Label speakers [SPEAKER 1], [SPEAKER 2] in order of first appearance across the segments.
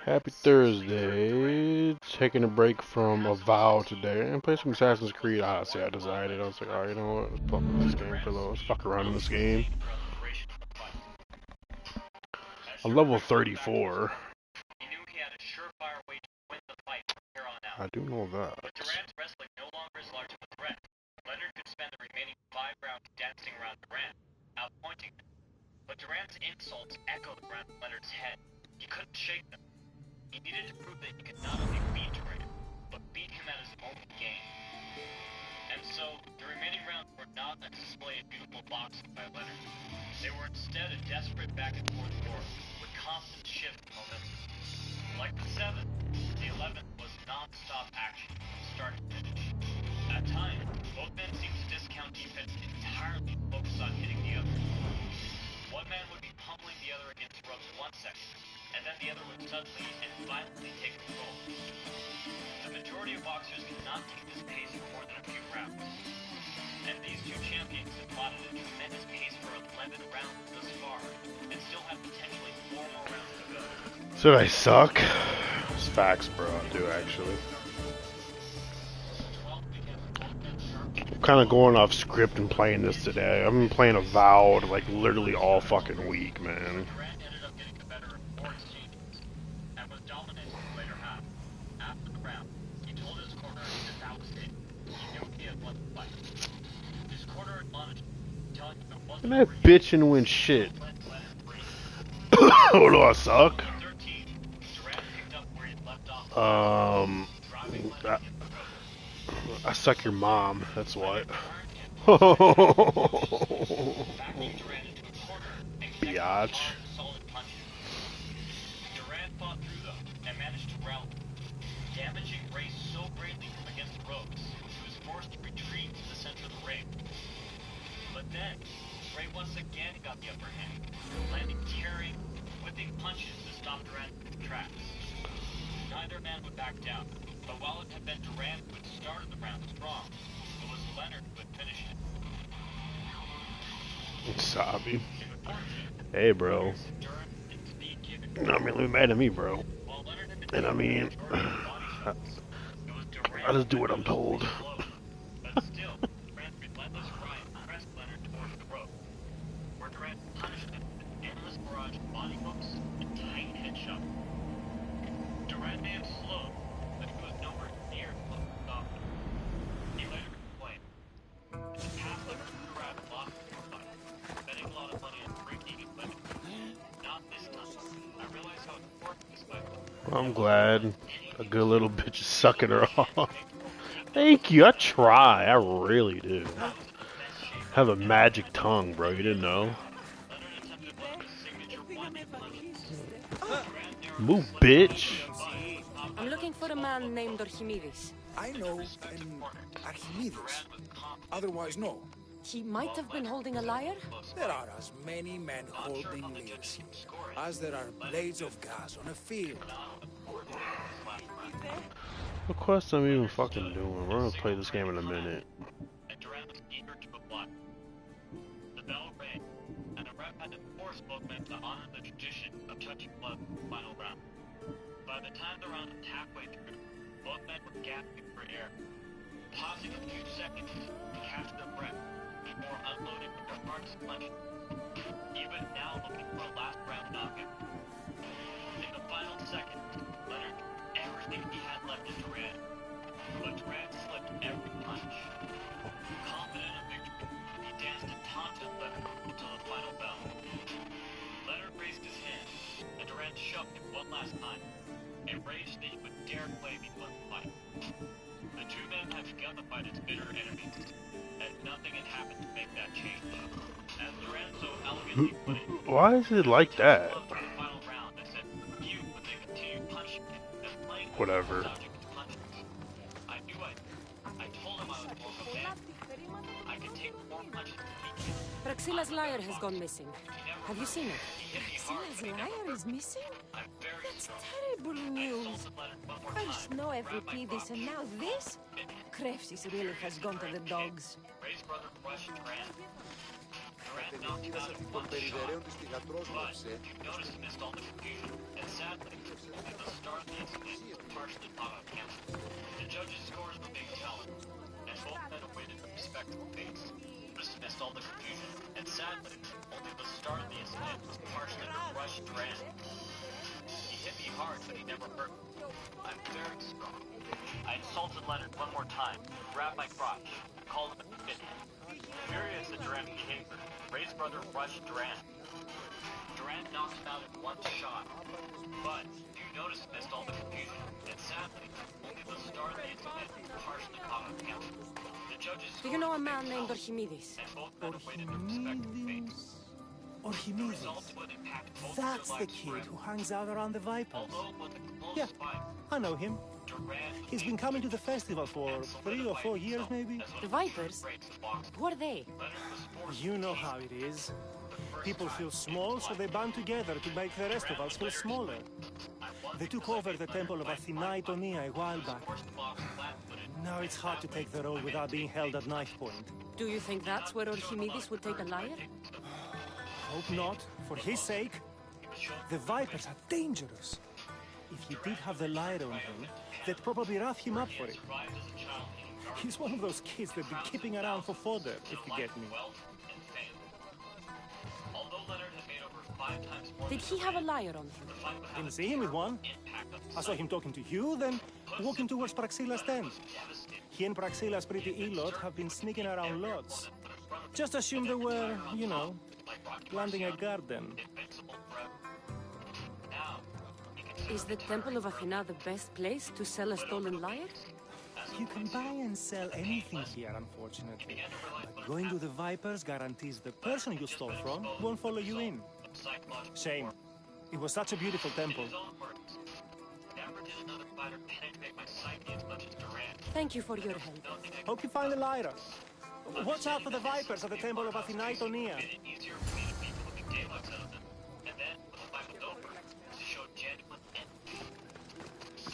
[SPEAKER 1] Happy Thursday. Taking a break from a vow today and play some Assassin's Creed Odyssey. I decided. I was like, alright, you know what? Let's fuck with this game for a little. Let's fuck around in this game. I'm level 34. I do know that.
[SPEAKER 2] But Durant's insults echoed around Leonard's head. He couldn't shake them. He needed to prove that he could not only beat Durant, but beat him at his own game. And so, the remaining rounds were not a display of beautiful boxing by Leonard. They were instead a desperate back and forth war, with constant shift in momentum. Like the 7th, the 11th was non-stop action from start to finish. At times, both men seemed to discount defense entirely and focus on hitting the other. One man would be pummeling the other against ropes one section, and then the other would suddenly and violently take control. The majority of boxers cannot keep this pace for more than a few rounds. And these two champions have fought at a tremendous pace for 11 rounds thus far, and still have potentially 4 more rounds to go.
[SPEAKER 1] So I suck? It's facts, bro. I do, actually. I'm kind of going off script and playing this today. I've been playing Avowed like literally all fucking week, man. And that bitching when shit. Oh, do I suck? I suck your mom, that's what. Biatch.
[SPEAKER 2] Durant fought through them and managed to rally, damaging Ray so greatly from against the ropes, he was forced to retreat to the center of the ring. But then, Ray once again got the upper hand, landing tearing, whipping punches to stop Durant in his tracks. Neither man would back down, but while it had been Durant who had started the round strong, it was Leonard who had finished it.
[SPEAKER 1] Sabi. Hey, bro. I mean, be mad at me, bro. And I mean, I just do what I'm told.
[SPEAKER 2] But still, Durant's relentless grind pressed Leonard towards the rope, where Durant punished him with endless barrage of body hooks and tight headshots. Durant may have slowed, but he was nowhere near close to stopping. He later complained, "In the past, I've Durant lost the fight, betting a lot of money on breaking and winning. Not this time. I realize how important this fight was."
[SPEAKER 1] I'm glad a good little bitch is sucking her off. Thank you, I try, I really do. Have a magic tongue, bro, you didn't know? Move, bitch!
[SPEAKER 3] I'm looking for a man named Archimedes.
[SPEAKER 4] I know an Archimedes, otherwise known.
[SPEAKER 3] He might have been holding a lyre?
[SPEAKER 4] There are as many men holding lyres as there are blades of grass on a field.
[SPEAKER 1] What quest am I even fucking doing? We're gonna play this game in a minute.
[SPEAKER 2] And Durant was eager to apply. The bell rang, and the ref had to force both men to honor the tradition of touching blood in the final round. By the time the round was halfway through, both men were gasping for air, pausing a few seconds to catch their breath before unloading with their hearts clenched, even now looking for a last round knockout. In the final seconds, Leonard threw everything he had left in Durant, but Durant slipped every punch. Confident of victory, he danced a taunted Leonard until the final bell. Leonard raised his hand, and Durant shoved him one last time, enraged that he would dare play me one fight. The two men had begun the fight as bitter enemies, and nothing had happened to make that change. As Durant so elegantly put it,
[SPEAKER 1] Why is it like that?
[SPEAKER 2] final round, I said, "You," but they continued punching him and playing
[SPEAKER 1] Whatever.
[SPEAKER 2] subject to punches. I knew I told him I was more of a man. I could take more punches than he can.
[SPEAKER 3] Praxila's lyre has gone missing. Have you seen it?
[SPEAKER 2] He hit me hard.
[SPEAKER 5] Praxila's lyre is missing?
[SPEAKER 2] I'm very
[SPEAKER 5] That's
[SPEAKER 2] sorry.
[SPEAKER 5] terrible news.
[SPEAKER 2] Insulted Leonard one more time.
[SPEAKER 5] First no Euripides and now this? Krefsis really has gone to the dogs.
[SPEAKER 2] Ray's brother rushed Durant. Durant knocked him out in one shot. But you notice he missed all the confusion, and sadly, only the start of the incident was partially caught on camera. The judges' scores were being tallied, and both men awaited with respectful face. Missed all the confusion, and sadly, only the start of the incident was partially rushed Durant. He hit me hard, but he never hurt me. I'm very strong. I insulted Leonard one more time, grabbed my crotch, called him a shithead. Furious at Durant's behavior, Ray's brother rushed Durant. Durant knocked him out in one shot, but you notice he missed all the confusion, and sadly, only the start of the incident was partially caught on camera. The judges
[SPEAKER 3] Do you know a man named Archimedes?
[SPEAKER 2] and both men awaited with respectful face.
[SPEAKER 6] Archimedes. That's the kid who hangs out around the Vipers. Yeah, I know him. He's been coming to the festival for 3 or 4 years, maybe.
[SPEAKER 3] The Vipers? Who are they?
[SPEAKER 6] You know how it is. People feel small, so they band together to make the rest of us feel smaller. They took over the temple of Athena Itonia a while back. Now it's hard to take the role without being held at knife point.
[SPEAKER 3] Do you think that's where Archimedes would take a liar?
[SPEAKER 6] Hope not, for his sake. The Vipers are dangerous. If he did have the light on him, they'd probably rough him up for it. He's one of those kids that been keeping around for fodder, if you get me.
[SPEAKER 3] Did he have a liar on him?
[SPEAKER 6] Didn't see him with one. I saw him talking to you, then walking towards Praxilla's tent. He and Praxilla's pretty Elot have been sneaking around lots. Just assume they were, you know, planting a garden.
[SPEAKER 3] Is the Temple of Athena the best place to sell a stolen liar?
[SPEAKER 6] You can buy and sell anything here, unfortunately. But going to the Vipers guarantees the person you stole from won't follow you in. Shame. It was such a beautiful temple.
[SPEAKER 3] Thank you for your help.
[SPEAKER 6] Hope you find the Lyra. Watch out for the Vipers at the temple of Athena Itonia.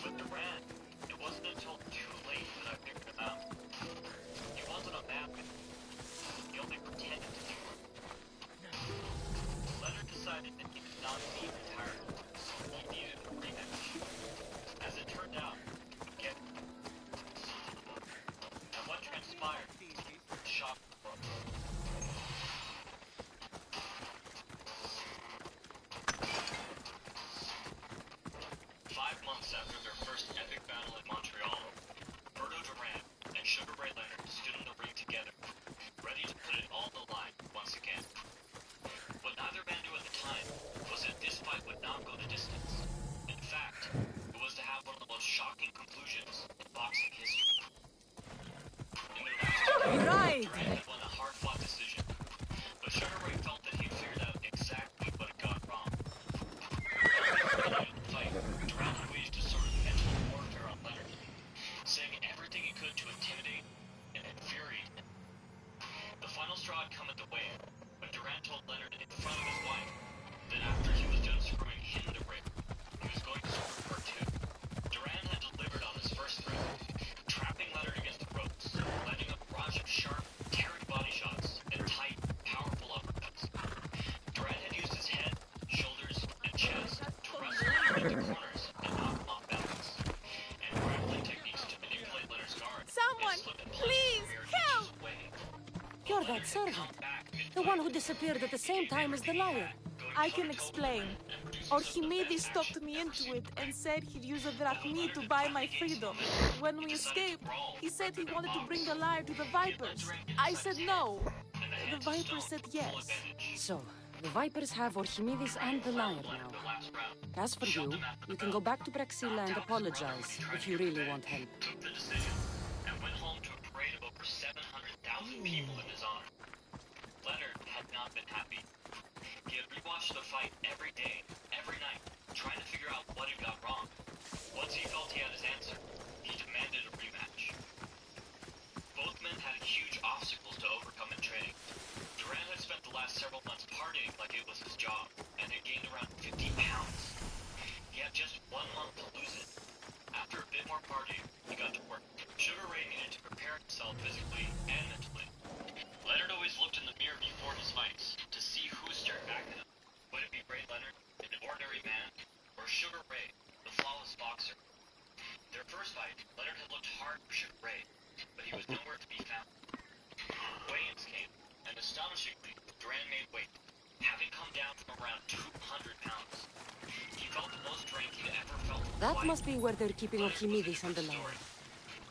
[SPEAKER 2] With Durant, it wasn't until too late that I figured him out. He wasn't a madman. He only pretended to be one. Leonard decided that he could not leave entirely. He needed a rematch. As it turned out, again, and what transpired shocked the world. 5 months after their first epic battle in Montreal, Berto Durant and Sugar Ray Leonard stood in the ring together, ready to put it all on the line once again. What neither man knew at the time was that this fight would not go the distance. In fact, it was to have one of the most shocking conclusions in boxing history. In their last
[SPEAKER 5] Right!
[SPEAKER 2] Durant had won a hard-fought decision, but Sugar Ray felt that he'd figured out exactly what had gone wrong. Fight, Durant waged a sort of mental warfare on Leonard, saying everything he could to intimidate and infuriate him. The final straw had come at the weigh-in, when Durant told Leonard in front of his wife that after he was done screwing him in the ring, he was going to screw her too. Durant had delivered on his first throw, trapping Leonard against the ropes, landing a barrage of sharp, tearing body shots and tight, powerful uppercuts. Durant had used his head, shoulders, and chest to wrestle Leonard into corners and knock him off balance, and grappling techniques to manipulate Leonard's guard.
[SPEAKER 5] Someone, please, help!
[SPEAKER 3] You're that servant. The one who disappeared at the same time as the liar.
[SPEAKER 5] I can explain. Archimedes talked me into it and said he'd use a drachmi to buy my freedom. When we escaped, he said he wanted to bring the liar to the Vipers. I said no. The Vipers said yes.
[SPEAKER 3] So, the Vipers have Archimedes and the liar now. As for you, you can go back to Praxilla and apologize if you really want help.
[SPEAKER 2] Took the decision and went home to a parade of over 700,000 people in his honor. Leonard had not been happy. He had rewatched the fight every day, every night, trying to figure out what had gone wrong. Once he felt he had his answer, he demanded a rematch. Both men had huge obstacles to overcome in training. Durant had spent the last several months partying like it was his job, and had gained around 50 pounds. He had just 1 month to lose it. After a bit more partying, he got to work. Sugar Ray needed to prepare himself physically and mentally. Leonard always looked in the mirror before his fights,
[SPEAKER 3] That must be where they're keeping Archimedes and the lyre.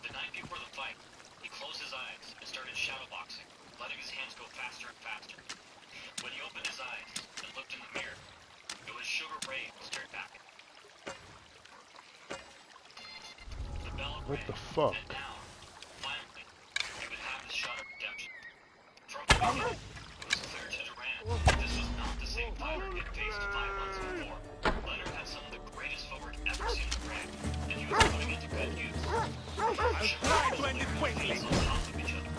[SPEAKER 2] The night before the fight, he closed his eyes and started shadowboxing, letting his hands go faster and faster. When he opened his eyes and looked in the mirror, it was Sugar Ray who stared back at him. The bell
[SPEAKER 1] What
[SPEAKER 2] rang,
[SPEAKER 1] the fuck?
[SPEAKER 2] and now, finally, he would have his shot of redemption. From the beginning, it was clear to Durant that this was not the same fighter he had faced 5 months before. Leonard had some of the greatest footwork ever seen in the ring, and he was putting it to good use.
[SPEAKER 4] I'll try to end it quickly.
[SPEAKER 2] On top of each other,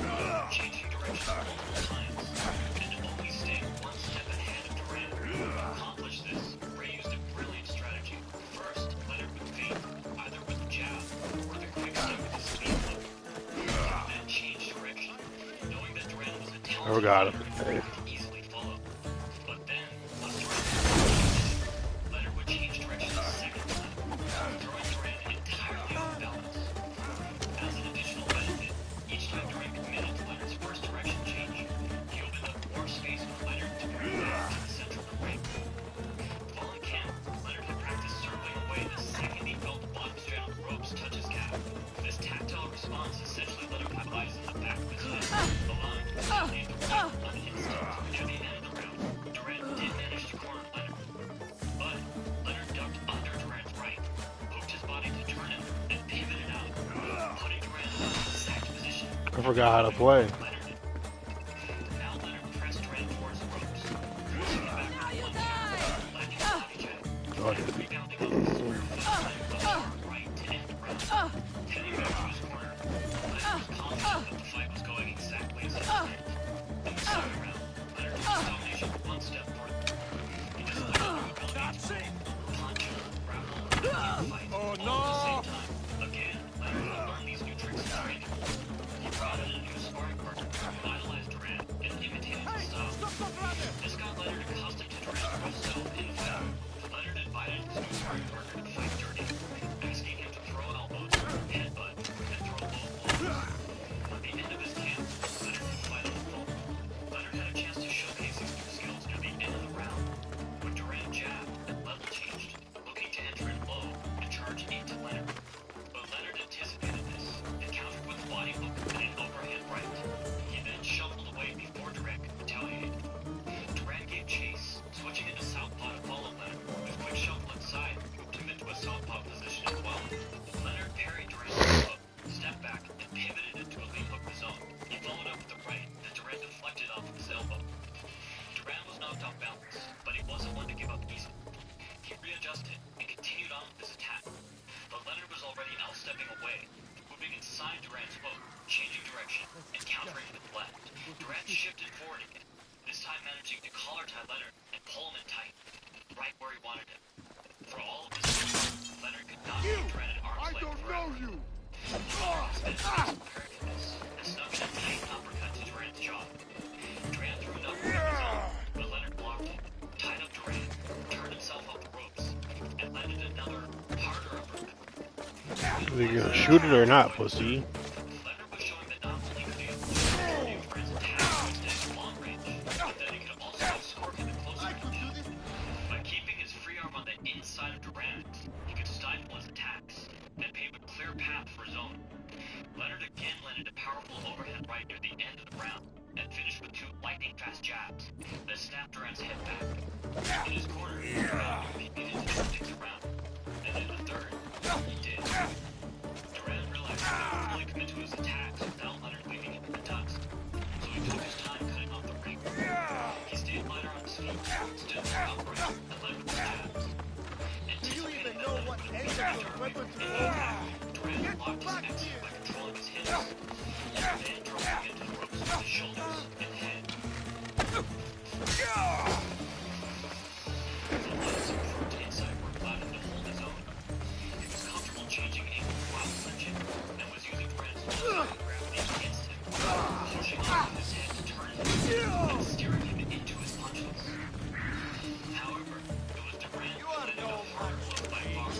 [SPEAKER 2] changing direction multiple times, and only staying one step ahead of Durant. To accomplish this, Ray used a brilliant strategy. First, Leonard would feint, either with a jab or the quick step with his speed hook. Then change direction, knowing that Durant was a talented
[SPEAKER 1] Oh, got him.
[SPEAKER 2] fighter who could easily follow. But then, once Durant Leonard would change direction a second time, throwing Durant entirely off balance. As an additional benefit, each time Durant committed to Leonard's first direction change, he opened up more space for Leonard to move back to the center of the ring. While in camp, Leonard had practiced circling away the second he felt the bottom strand of the ropes touch his calf. This tactile response essentially let him have eyes in the back of his head, allowing him to lead the ring on instinct. Near the end of the round, Durant did manage to corner Leonard, but Leonard ducked under Durant's right, hooked his body to turn him, and pivoted out, putting Durant in the exact position
[SPEAKER 1] I forgot how to play.
[SPEAKER 2] Leonard did. Now Leonard pressed Durant towards the ropes, forcing him back with one jab, landing a body jab.
[SPEAKER 1] Oh, yeah.
[SPEAKER 2] Rebounding off the square foot of the right to end the round. Heading back to his corner, Leonard was confident that the fight was going exactly as he planned. In the second round, Leonard took his domination one step further. He displayed a new ability to punch, grapple, and fight all at the same time. Again, Leonard had learned these new tricks in training. He brought in a new sparring partner who idolized Durant and imitated his style. This got Leonard accustomed to Durant's rough style in the fight. Leonard invited his new sparring partner to fight dirty, asking him to throw elbows, headbutt, and throw low blows. At the end of his camp, Leonard could fight on the floor. Leonard had a chance to showcase his new skills near the end of the round, when Durant jabbed and level changed, looking to enter in low and charge into Leonard. But Leonard anticipated this and countered with a body hook and an overhand right. He then shuffled away before Durant could retaliate. Durant gave chase, switching into southpaw to follow Leonard, whose quick shuffle inside moved him into a southpaw position as well. Leonard parried Durant's hook, stepped back, and pivoted into a lead hook of his own. He followed up with the right that Durant deflected off of his elbow. Durant was knocked off balance, but he wasn't one to give up easy. He readjusted and continued on with his attack. But Leonard was already outstepping away, moving inside Durant's hook, changing direction, and countering with left. Durant shifted forward again, this time managing to collar tie Leonard and pull him in tight, right where he wanted him. For all of his moves, Leonard could not keep Durant at arm's length forever. Leonard spent his preparing for this, and snuck in a tight uppercut to Durant's jaw. Durant threw an uppercut of his own, but Leonard blocked it, tied up Durant, turned himself off the ropes, and landed another, harder uppercut.
[SPEAKER 1] Are you gonna shoot it or not, pussy?
[SPEAKER 2] Leonard was showing that not only could he avoid the majority of Durant's attacks when staying at long range, but that he could also score him at close range. By keeping his free arm on the inside of Durant, he could stifle his attacks and pave a clear path for his own. Leonard again landed a powerful overhand right near the end of the round, and finished with 2 lightning-fast jabs that snapped Durant's head back. In his corner, Durant knew he needed to take the round, and in the third, he did. Durant realized he couldn't fully commit to his attacks without Leonard leaving him in the dust, so he took his time cutting off the ring. He stayed lighter on his feet, stood more upright, and led with his jabs. Anticipating that Leonard would be returning in the attack, Durant locked his exit by controlling his hips, and then drove him into the ropes with his shoulders and head. Leonard's improved inside work allowed him to hold his own. He was comfortable changing angles while clinching, and was using Durant's gravity against him, pushing on with his head to turn him, and steering him into his punches. However, it was Durant who landed a harder blow by far,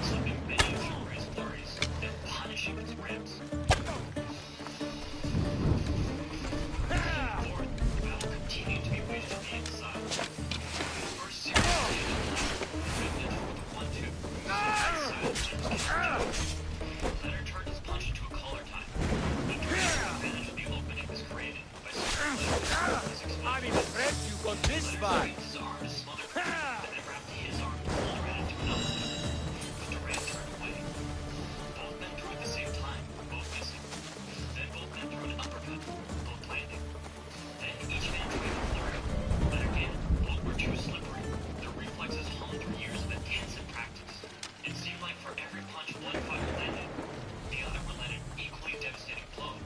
[SPEAKER 2] slipping many of Ray's flurries and punishing his ribs. Moving forward, the battle continued to be weighted to the inside. waved his arm to smother Durant, and then wrapped his arm and pulled Durant into an uppercut. But Durant turned away. Both men threw at the same time, both missing. Then both men threw an uppercut, both landing. Then each man tried to flurry. But again, both were too slippery. Their reflexes honed through years of intensive practice. It seemed like for every punch one fighter landed, the other would land an equally devastating blow.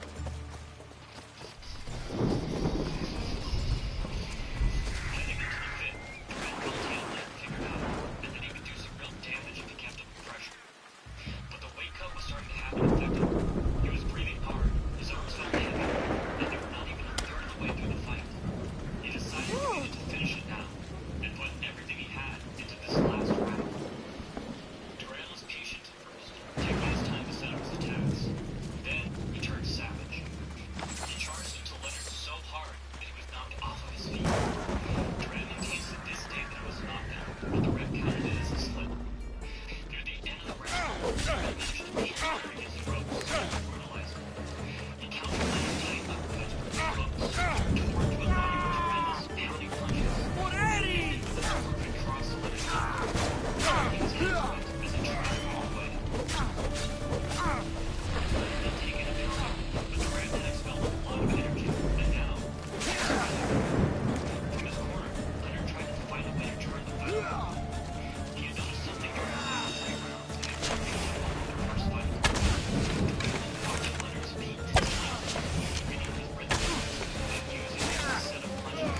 [SPEAKER 2] Heading into the fifth, Durant felt he had life figured out, and that he could do some real damage if he kept up the pressure. But the weight cut was starting to have an effect on him. He was breathing hard, his arms felt heavy, and they were not even a third of the way through the fight. He decided he needed to finish it now, and put everything he had into this last round. Durant was patient at first, taking his time to set up his attacks. Then, he turned savage. He charged into Leonard so hard that he was knocked off of his feet. Durant maintains to this day that it was a knockdown, but the ref counted it as a slip. Near the end of the round, Durant managed to beat Leonard against the ropes and brutalize him. He countered Leonard's tight uppercuts with his hooks, tore into a body with tremendous pounding punches. The perfect cross to Leonard's back. His hands went as he tried to move away. Leonard had taken a pounding, but Durant had expelled a lot of energy, and now, from his corner, Leonard tried to find a way to turn the fight around. He had noticed something during the last 3 rounds that had confused him after their first fight. Durant was watching Leonard's feet, reading his rhythm, and using it as a set of punches.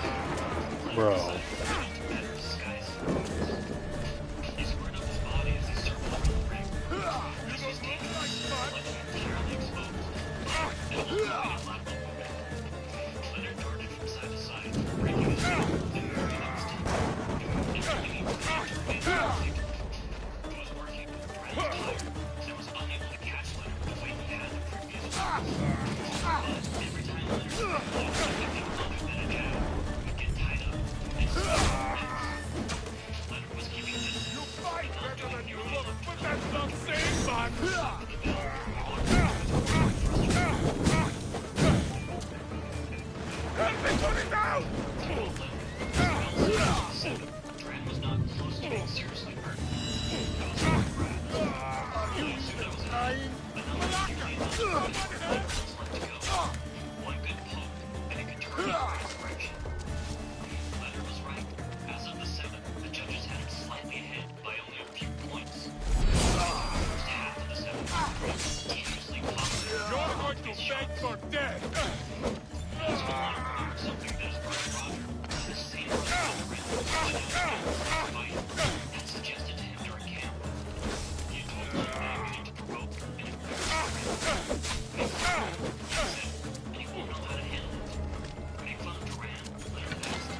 [SPEAKER 1] Bro.
[SPEAKER 2] Leonard decided to better disguise his movements. He squared up his body as he circled around the ring. This was dangerous, like entirely exposed, and ultimately a lateral movement. Leonard darted from side to side, breaking his neck and moving up his tempo. Everything he could to remain unpredictable. It was working, Durant was tired, and was unable to catch Leonard the way he had the previous round. But every time Leonard did anything other than a jab, he'd get tied up and squeeze his legs. Leonard was keeping distance, but not doing nearly enough to really hurt Durant was not close to being seriously hurt. That was all crap. He assumed that was it, but not nearly enough to really hurt left to go. One good poke, and it could turn in Durant's direction. Leonard was right. As of the 7th, the judges had him slightly ahead by only a few points. The first half of the 7th, Durant was continuously positive. You're going to beg for death! Also, Leonard remembered something that his brother Roger, the same brother that Durant was watching him in the first fight, had suggested to him during camp. He had told Leonard that he needed to provoke and embarrass Durant. Make him mad, he said, and he won't know how to handle it. Make fun of Durant, Leonard asked.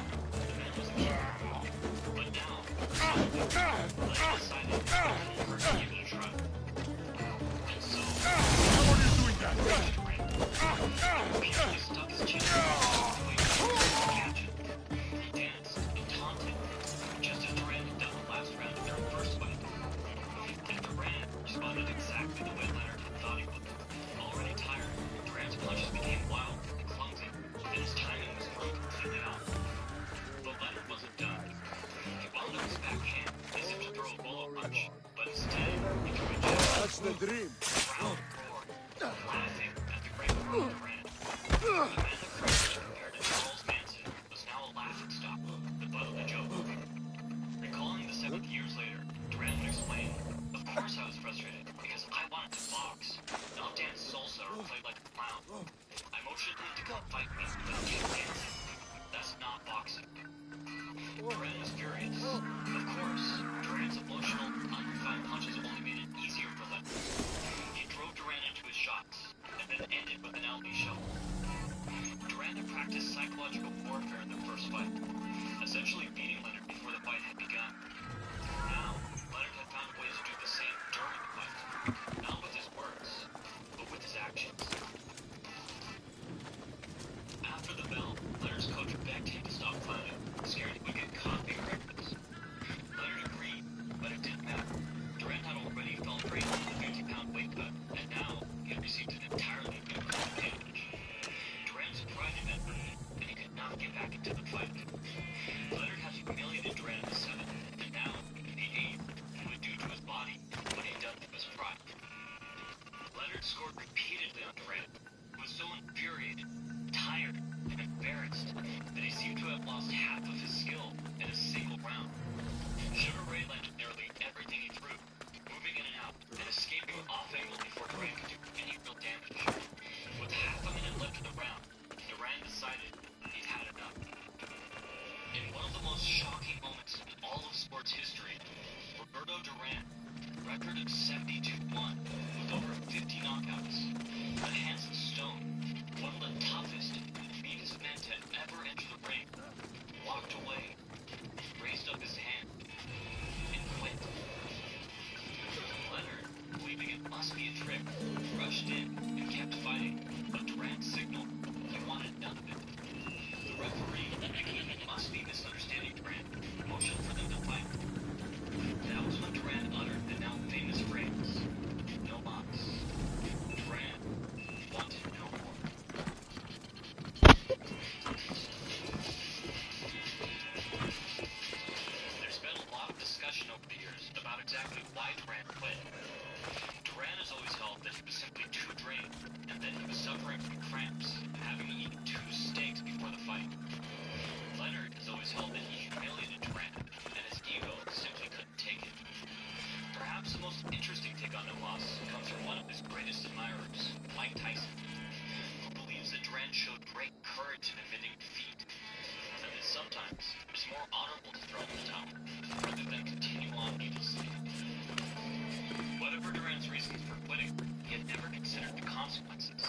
[SPEAKER 2] The man was a keeper. But now, Leonard decided it wouldn't hurt to give it a try. And so, how are you doing that? Durant repeatedly stuck his chin out the way he couldn't catch it. He danced and taunted, just as Durant had done the last round of their first fight. And Durant responded exactly the way Leonard had thought he would. Already tired, Durant's punches became wild and clumsy, and his timing was thrown completely off. But Leonard wasn't done. He wound up his backhand as if to throw a bolo punch, but instead, he threw a jab.
[SPEAKER 4] That's the dream.
[SPEAKER 2] The crowd roared, laughing at the great work of Durant. The man that previously compared to Charles Manson was now a laughingstock, the butt of the joke. Recalling the 7th years later, Durant would explain, "Of course I was frustrated, because I wanted to box, not dance salsa or play like a clown. I motioned him to come fight me, but he kept dancing. That's not boxing." Durant was furious. Of course, Durant's emotional, unrefined punches only made it easier for Leonard. He drove Durant into his shots, and then ended with an LB shovel. Durant had practiced psychological warfare in the first fight, essentially beating Leonard before the fight had begun. Now, Leonard had found a way to do the same during the fight, not with his words, but with his actions. After the bell, Leonard's coach begged him to stop clowning, scared he would get caught being reckless. suffering from cramps and having eaten 2 steaks before the fight. Leonard has always held that he humiliated Durant, and his ego simply couldn't take it. Perhaps the most interesting take on the loss comes from one of his greatest admirers, Mike Tyson, who believes that Durant showed great courage in admitting defeat, and that sometimes it's more honorable to throw in the towel, rather than continue on needlessly. Whatever Durant's reasons for quitting, he had never considered the consequences.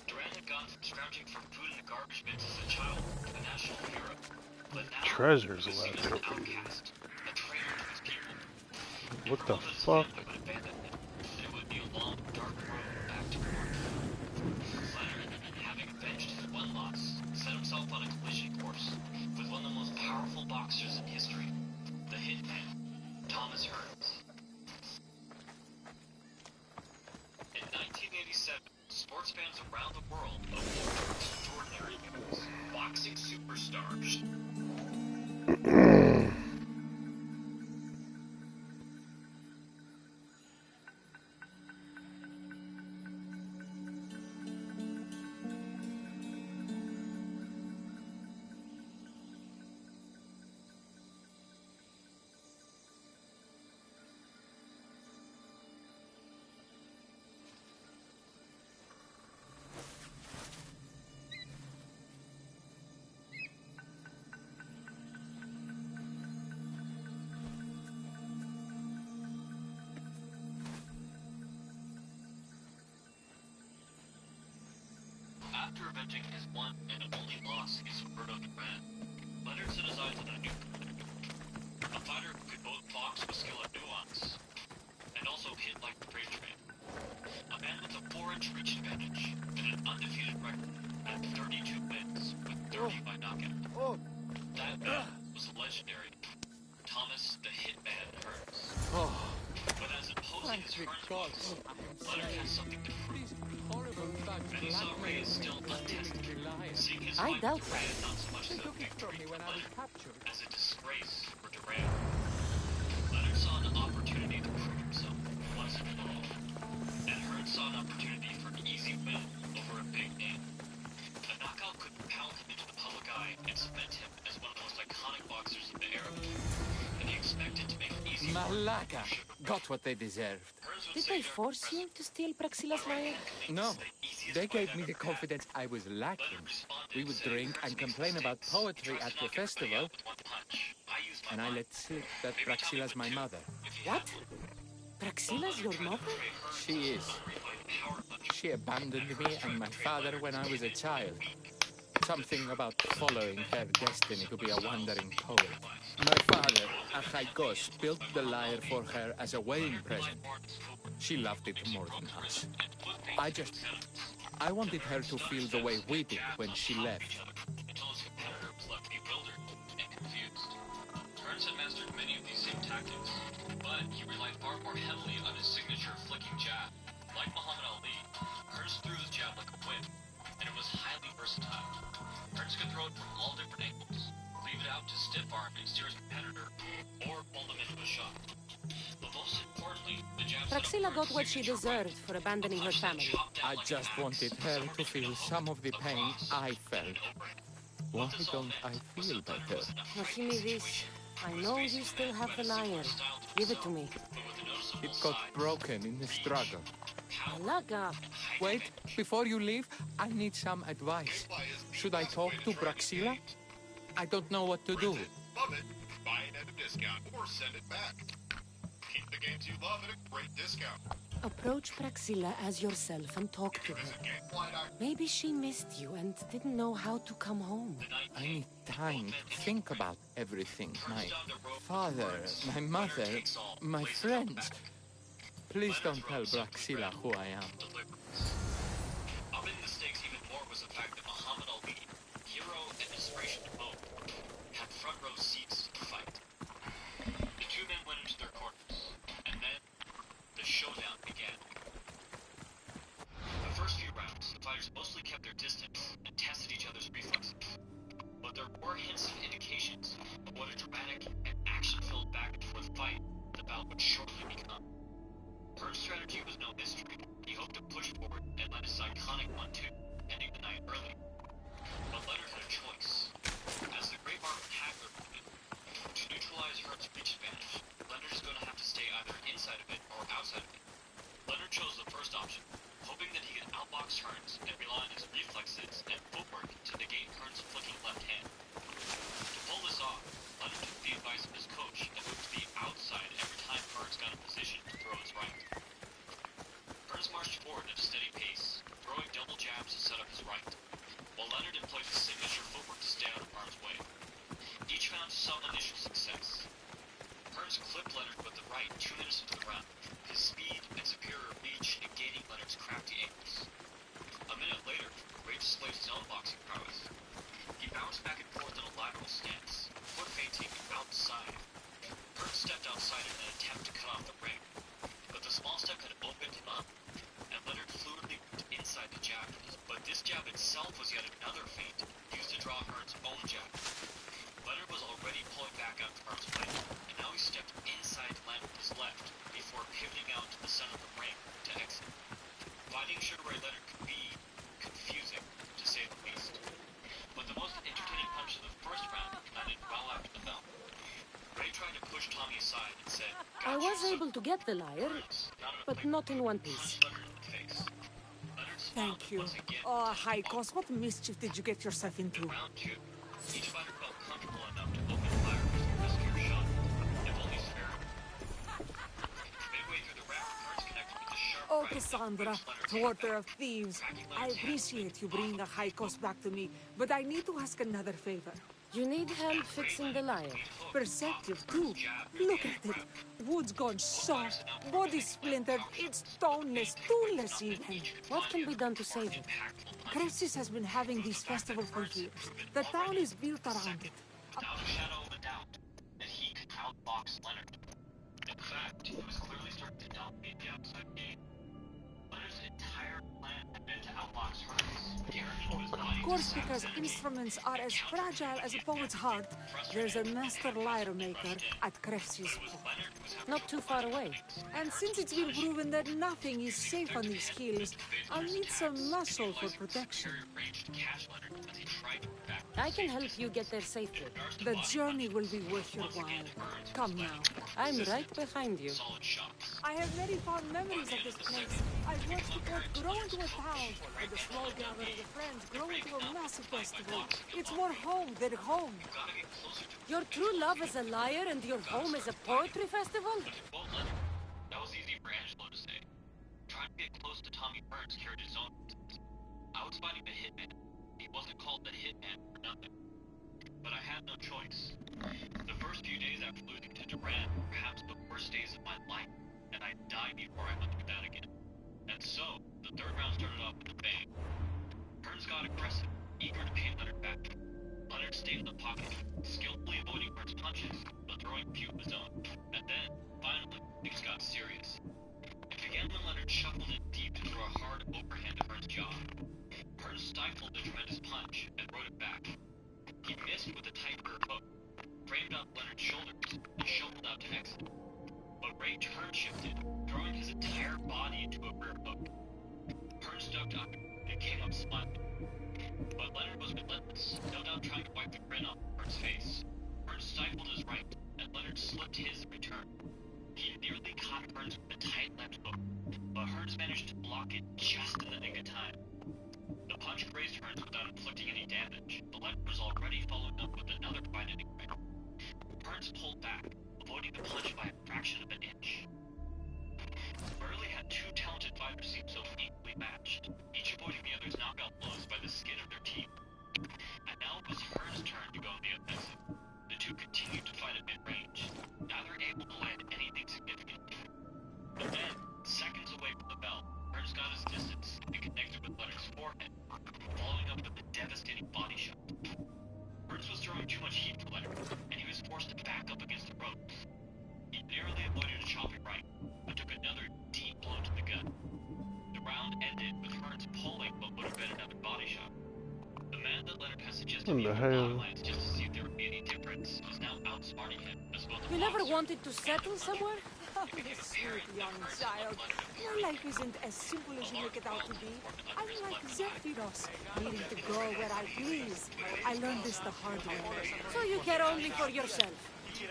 [SPEAKER 2] Durant had gone from scrounging for food in the garbage bins as a child to a national hero. But now,
[SPEAKER 1] Treasures
[SPEAKER 2] he was seen
[SPEAKER 1] left.
[SPEAKER 2] as an outcast, a traitor to his people.
[SPEAKER 1] What the
[SPEAKER 2] All of his
[SPEAKER 1] fuck?
[SPEAKER 2] family would abandon him, and it would be a long, dark road back to north. Leonard, having avenged his one loss, set himself on a collision course with one of the most powerful boxers in history, the Hitman, Thomas Hearns. In 1987, sports fans around the world awarded extraordinary heroes, boxing superstars. After avenging his one and only loss against Roberto Duran, Leonard set his eyes on a new competitor. A fighter who could both box with skill and nuance, and also hit like a freight train. A man with a 4-inch reach advantage, and an undefeated record at 32 wins, with 30 by knockout. That man was legendary, Thomas the Hitman Hearns. But as imposing as Hearns was, Leonard had something to prove. And he saw Ray as still untested, seeing his
[SPEAKER 3] I
[SPEAKER 2] fight
[SPEAKER 3] doubt
[SPEAKER 2] with Durant not so much as a victory for Leonard, as a disgrace for Durant. Leonard saw an opportunity to prove himself once and for all, and Hearns saw an opportunity for an easy win over a big name. A knockout could propel him into the public eye and cement him as one of the most iconic boxers of the era, and he expected to make easy work.
[SPEAKER 7] Malaka got what they deserved.
[SPEAKER 3] Did they force you to steal Praxila's lyre?
[SPEAKER 7] No, they gave me the confidence I was lacking. We would drink and complain about poetry at the festival, and I let slip that Praxila's my mother.
[SPEAKER 3] What? Praxila's your mother?
[SPEAKER 7] She is. She abandoned me and my father when I was a child. Something about following her destiny to be a wandering poet. My father, Achaikos, built the lyre for her as a wedding present. She loved it more than us. I wanted her to feel the way we did when she left.
[SPEAKER 2] Until his competitor was left bewildered and confused. Hearns had mastered many of these same tactics, but he relied far more heavily on his signature flicking jab. Like Muhammad Ali, Hearns threw his jab like a whip, and it was highly versatile. Hearns could throw it from all different angles, leave it out to stiff arm and steer his competitor, or pull them into a shot. But most importantly, the jab
[SPEAKER 3] Praxila got what she deserved for abandoning her family.
[SPEAKER 7] I just wanted her to feel some of the pain I felt. Why don't I feel better?
[SPEAKER 3] Archimedes, I know you still have the lyre. Give it to me.
[SPEAKER 7] It got broken in the struggle.
[SPEAKER 3] Malaga.
[SPEAKER 7] Wait, before you leave, I need some advice. Should I talk to Praxila? I don't know what to do.
[SPEAKER 8] Love it. Buy it at a discount or send it back. Keep the games you love at a great discount.
[SPEAKER 3] Approach Praxila as yourself and talk to her. Maybe she missed you and didn't know how to come home.
[SPEAKER 7] I need time to think about everything. My father, my mother, my friends. Please don't tell Praxila who I am.
[SPEAKER 2] Upping the stakes even more was the fact that Muhammad Ali, hero and inspiration to both, had front row seats to the fight. The two men went into their corners, and then the showdown began. The first few rounds, the fighters mostly kept their distance and tested each other's reflexes. But there were hints and indications of what a dramatic and action-filled back-and-forth fight the bout would shortly become. Hearns' strategy was no mystery. He hoped to push Kurt stepped outside in an attempt to cut off the ring, but the small step had opened him up, and Leonard fluidly moved inside the jab. But this jab itself was yet another feint, used to draw Hearn's own jab. Leonard was already pulling back out of Hearn's way, and now he stepped inside to land with his left, before pivoting out to the center of the ring to exit. Fighting Sugar Ray Leonard could be confusing, to say the least. But the most entertaining punch of the first round landed well after the bell. Ray tried to push Tommy aside and said,
[SPEAKER 3] I was able to get the lyre, but not in one piece.
[SPEAKER 5] Thank you. Oh, Haikos, what mischief did you get yourself into?
[SPEAKER 2] Round two, each fighter felt comfortable enough to open fire with a riskier shot, if only spared. Midway through the round, Hearns connected with the sharp
[SPEAKER 5] Oh,
[SPEAKER 2] right
[SPEAKER 5] Cassandra,
[SPEAKER 2] which Leonard's
[SPEAKER 5] thwarter of thieves. I appreciate you bringing the Haikos back to me, but I need to ask another favor.
[SPEAKER 3] You need help fixing the lyre.
[SPEAKER 5] Perceptive, too. Look at it. Wood's gone soft, body splintered, it's stoneless, toolless even.
[SPEAKER 3] What can be done to save it?
[SPEAKER 5] Cressis has been having these festivals for years. The town is built around it.
[SPEAKER 2] without a shadow of a doubt that he could outbox Leonard. In fact, he was clearly starting to dominate the outside game. Leonard's entire plan had been to outbox Hearns, tearing into his body.
[SPEAKER 5] Of course, because instruments are as fragile as a poet's heart, there's a master lyre maker at Krefsi's port.
[SPEAKER 3] Not too far away.
[SPEAKER 5] And since it's been proven that nothing is safe on these hills, I'll need some muscle for protection.
[SPEAKER 3] I can help you get there safely.
[SPEAKER 5] The journey will be worth your while. Come now.
[SPEAKER 3] I'm right behind you.
[SPEAKER 5] I have very fond memories of this place. I've watched the port grow into a town, and the small gathering of friends grow into a massive festival. It's more home than home.
[SPEAKER 3] Your true love is a lyre and your home is a poetry festival?
[SPEAKER 2] That was easy for Angelo to say. Trying to get close to Tommy Burns carried his own. I was fighting the hitman. He wasn't called the hitman for nothing. But I had no choice. The first few days after losing to Duran were perhaps the worst days of my life, and I died before I went through that again. And so, the third round started off with a bang. Burns got aggressive, eager to pay Leonard back. Leonard stayed in the pocket, skillfully avoiding Burns' punches, but throwing a few of his own. And then, finally, things got serious. It began when Leonard shuffled in deep to throw a hard overhand to Burns' jaw. Burns stifled the tremendous punch and rode it back. He missed with a tight rear hook, framed up Leonard's shoulders, and shuffled out to exit. But Ray turn shifted, throwing his entire body into a rear hook. Burns ducked up and came up smiling. But Leonard was relentless, no doubt trying to wipe the grin off Burns' face. Burns stifled his right, and Leonard slipped his in return. He nearly caught Burns with a tight left hook, but Hearns managed to block it just in the nick of time. The punch grazed Hearns without inflicting any damage, but Leonard was already following up with another fight-ending right. Hearns pulled back, avoiding the punch by a fraction of an inch. Rarely had two talented fighters seem so equally matched, each avoiding the other's knockout blows by the skin of their teeth. And now it was Hearns' turn to go on the offensive. The two continued to fight at mid-range, neither able to land anything significant. But then, seconds away from the bell, Hearns got his distance and connected with Leonard's forehead, following up with a devastating body shot. Hearns was throwing too much heat for Leonard, and he was forced to back up against the ropes. He narrowly avoided a chopping right, but took another deep blow to the gut. The round ended with Hearns pulling what would have been another body shot. The man that Leonard had suggested he lines just to see if there would be any difference was now outsmarting him as both
[SPEAKER 3] You never wanted to settle somewhere?
[SPEAKER 5] Oh, you sweet young child. Your life isn't as simple as you make it out to be. I'm like Zephyros, needing to go where I please. I learned this the hard way.
[SPEAKER 3] So you care only for yourself?
[SPEAKER 5] If you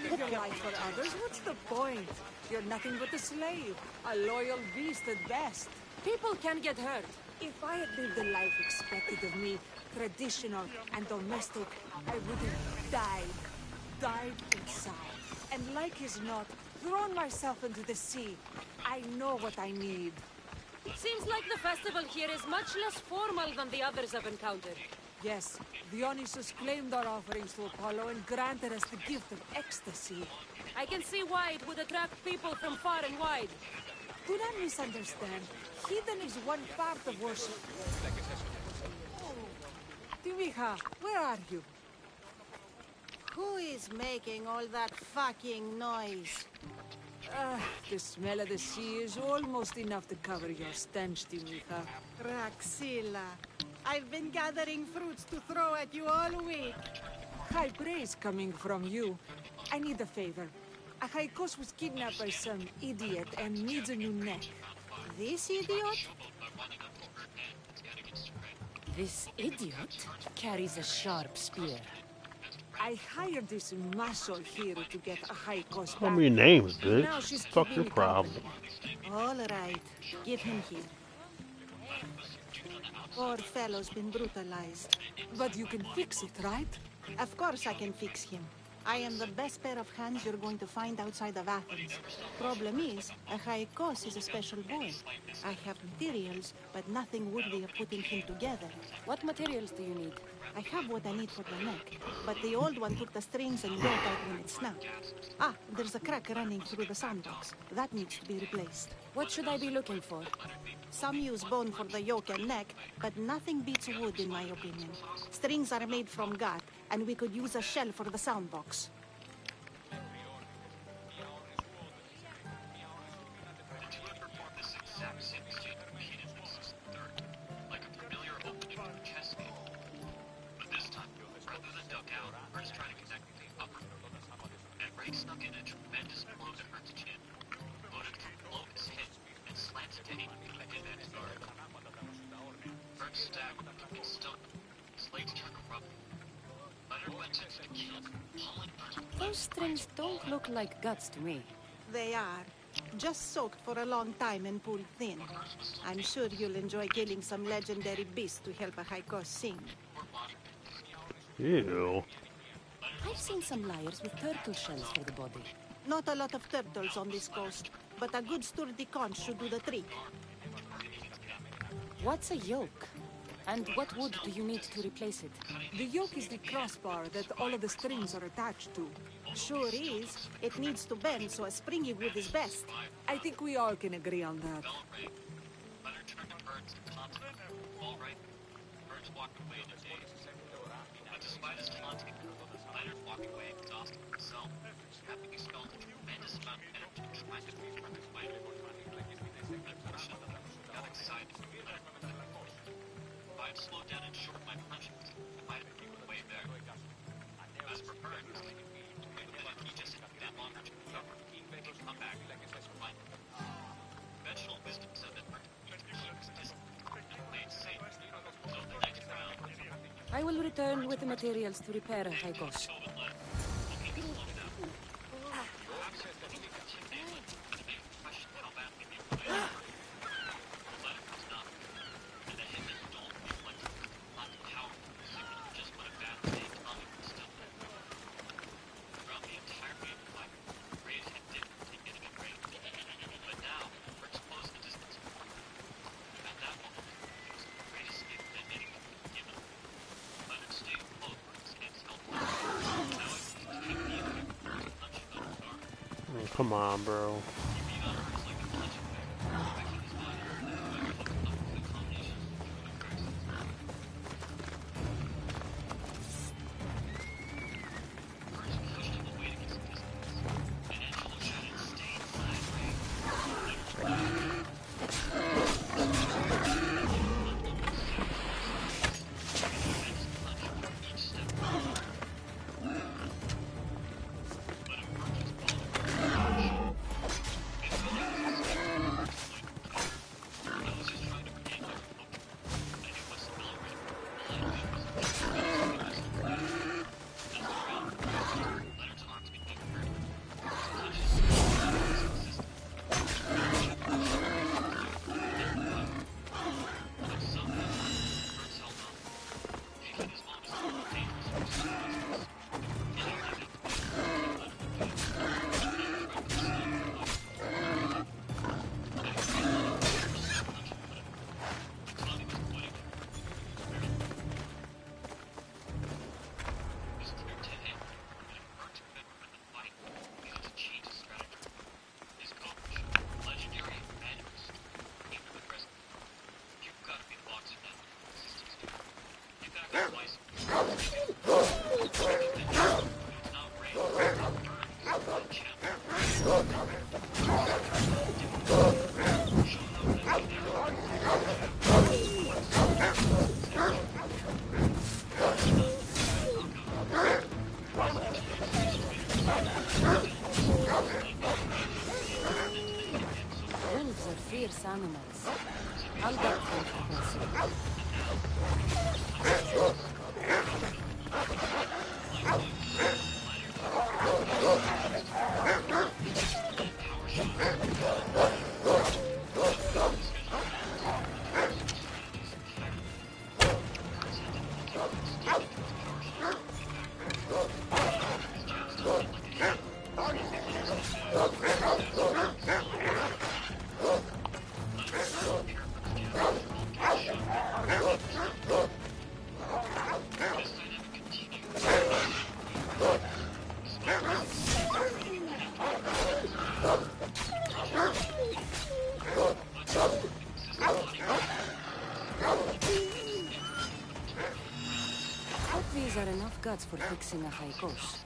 [SPEAKER 5] live your life for others, what's the point? You're nothing but a slave, a loyal beast at best.
[SPEAKER 3] People can get hurt.
[SPEAKER 5] If I had lived the life expected of me, traditional and domestic, I would have died inside. And like as not, thrown myself into the sea. I know what I need.
[SPEAKER 3] Seems like the festival here is much less formal than the others I've encountered.
[SPEAKER 5] Yes, Dionysus claimed our offerings to Apollo and granted us the gift of ecstasy.
[SPEAKER 3] I can see why it would attract people from far and wide.
[SPEAKER 5] Do not misunderstand. Heathen is one part of worship. Timiha, where are you?
[SPEAKER 3] Who
[SPEAKER 9] Who is making all that fucking noise?
[SPEAKER 3] The smell of the sea is almost enough to cover your stench, Timika.
[SPEAKER 9] Praxilla, I've been gathering fruits to throw at you all week.
[SPEAKER 3] High praise coming from you. I need a favor. A Haikos was kidnapped by some idiot and needs a new neck.
[SPEAKER 9] This idiot?
[SPEAKER 3] This idiot carries a sharp spear. I hired this muscle here to get a Haikos
[SPEAKER 1] How
[SPEAKER 3] back.
[SPEAKER 1] many names, bitch?
[SPEAKER 3] Now she's
[SPEAKER 1] Fuck
[SPEAKER 3] keeping
[SPEAKER 1] your
[SPEAKER 3] me
[SPEAKER 1] problem.
[SPEAKER 3] company.
[SPEAKER 9] All right, give him here. Poor fellow's been brutalized.
[SPEAKER 3] But you can fix it, right?
[SPEAKER 9] Of course I can fix him. I am the best pair of hands you're going to find outside of Athens. Problem is, a Haikos is a special boy. I have materials, but nothing worthy of putting him together.
[SPEAKER 3] What materials do you need?
[SPEAKER 9] I have what I need for the neck, but the old one took the strings and broke out when it snapped. Ah, there's a crack running through the soundbox. That needs to be replaced.
[SPEAKER 3] What should I be looking for?
[SPEAKER 9] Some use bone for the yoke and neck, but nothing beats wood in my opinion. Strings are made from gut, and we could use a shell for the soundbox.
[SPEAKER 3] Those strings don't look like guts to me.
[SPEAKER 9] They are. Just soaked for a long time and pulled thin. I'm sure you'll enjoy killing some legendary beasts to help a Haikos sing.
[SPEAKER 1] Ew.
[SPEAKER 3] I've seen some liars with turtle shells for the body.
[SPEAKER 9] Not a lot of turtles on this coast, but a good sturdy conch should do the trick.
[SPEAKER 3] What's a yoke? And what wood do you need to replace it? The yoke is the crossbar that all of the strings are attached to.
[SPEAKER 9] Sure is. It needs to bend, so a springy wood is best.
[SPEAKER 3] I think we all can agree on that. I will return with the materials to repair a Haikos.
[SPEAKER 1] Come on, bro.
[SPEAKER 3] Wolves are fierce animals. I'll get them for Percy. Hope these are enough guts for fixing a haikos.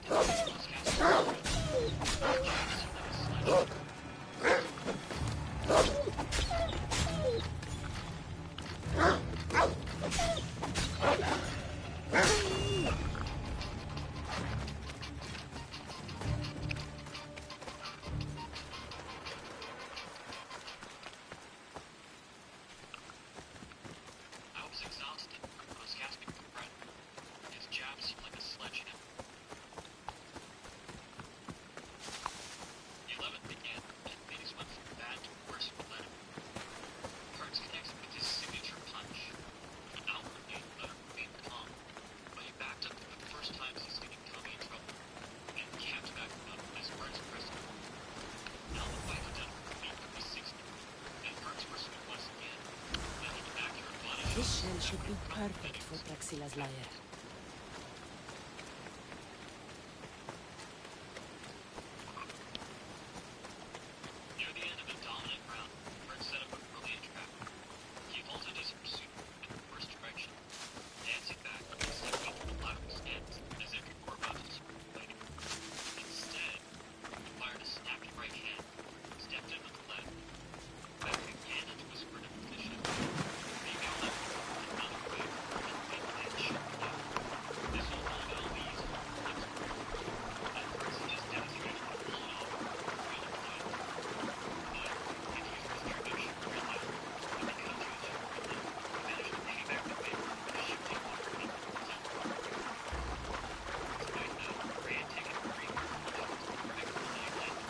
[SPEAKER 2] I was exhausted. I was gasping for breath. His jab seemed like a sledgehammer. The 11th began, and things went from bad to worse for Leonard. Kurtz connected with his signature punch. Outwardly, Leonard remained calm, but he backed up for the first time since getting Tommy in trouble, and kept backing up as Kurtz pressed him. Now the fight had done for 8:60, and Kurtz pursued once again, landing an accurate body shot.
[SPEAKER 3] This shell should be perfect for Praxila's lyre.
[SPEAKER 2] Near the end of a dominant round, Kurtz set up a brilliant trap. He halted his pursuit in the reverse direction, dancing back and stepping into the lateral stance as if he were about to swing blade. Instead, he fired a snappy right hand, stepped in with the left, backing again into his vertical position, being out left another wave and made the head shoot down. This will hold out the easy flex grip, and Kurtz had just demonstrated to pull it off with a real appliance. But, if he was near no shoot real life, when they cut to each other quickly, he managed to pay back the favor with a shifting underneath his own. Despite that, Ray had taken 3 more punches to prevent the night landing.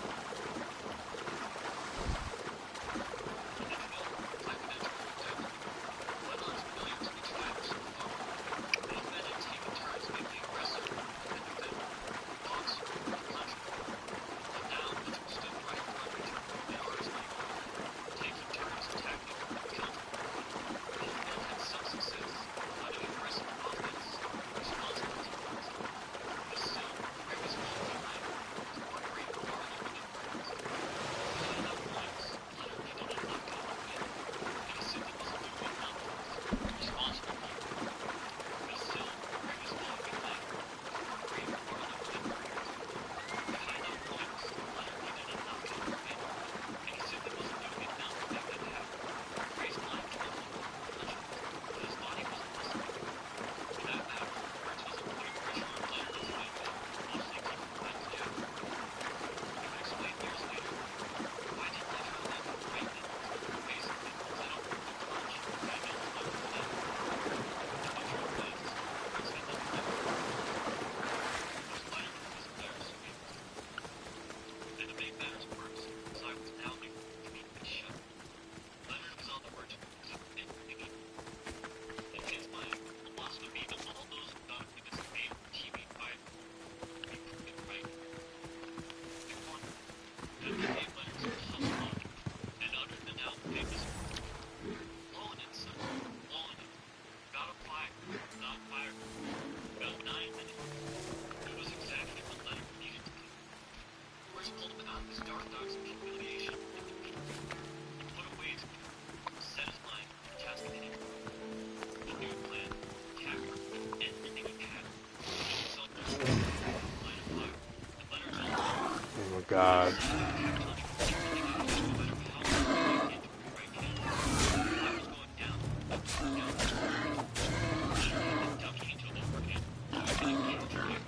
[SPEAKER 2] In the 12th, 5 minutes were hooked up. Bloodlines brilliant to each fighter so far. Both men had taken turns being the aggressor and the defender, boxer and puncher. But now, each was stood right in front of each other with arms like taking turns attacking and countering. Both men had some success, finding aggressive offense, responsible defense. But still, Ray was well behind, with more great farther within range. Behind enough points, Leonard needed a knockout to win, and he simply wasn't doing enough. Responsible people. But still, Ray was well behind, with more great farther within range. Behind enough points, Leonard needed a knockout to win, and he simply wasn't doing enough to make that happen. Ray's mind told him to punch him, but his body wasn't listening. For that matter, Kurtz wasn't putting pressure on Leonard as he might have been, mostly keeping Leonard down. He would explain years later, why didn't I try to land the right then? Basically, because I don't want to punch, but I don't want to win. And the truth was, Kurtz had never let go. Because Leonard wasn't there so he and to make matters worse, I was now completely shut. Leonard was on the verge of losing everything. In his mind, the loss would be that all those who thought he was a made TV fighter would be proven right. They won. And they gave Leonard some tough luck and uttered the now famous word. Blowing it, son. Blowing it. Gotta fire. Not fire. About 9 minutes. It was exactly what Leonard needed to do. Kurtz pulled him out of his dark thoughts of humiliation and defeat. He put away his fear, set his mind to tasking him. He knew a plan, tackled with everything he had. He himself was line of fire, and Leonard's own
[SPEAKER 1] Oh my god.
[SPEAKER 2] no matter how hard he into his right hand. He was going down, and down. Leonard had been ducking into an overhand, getting huge favors,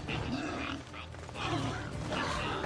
[SPEAKER 2] and his strength throughout the fight. And now,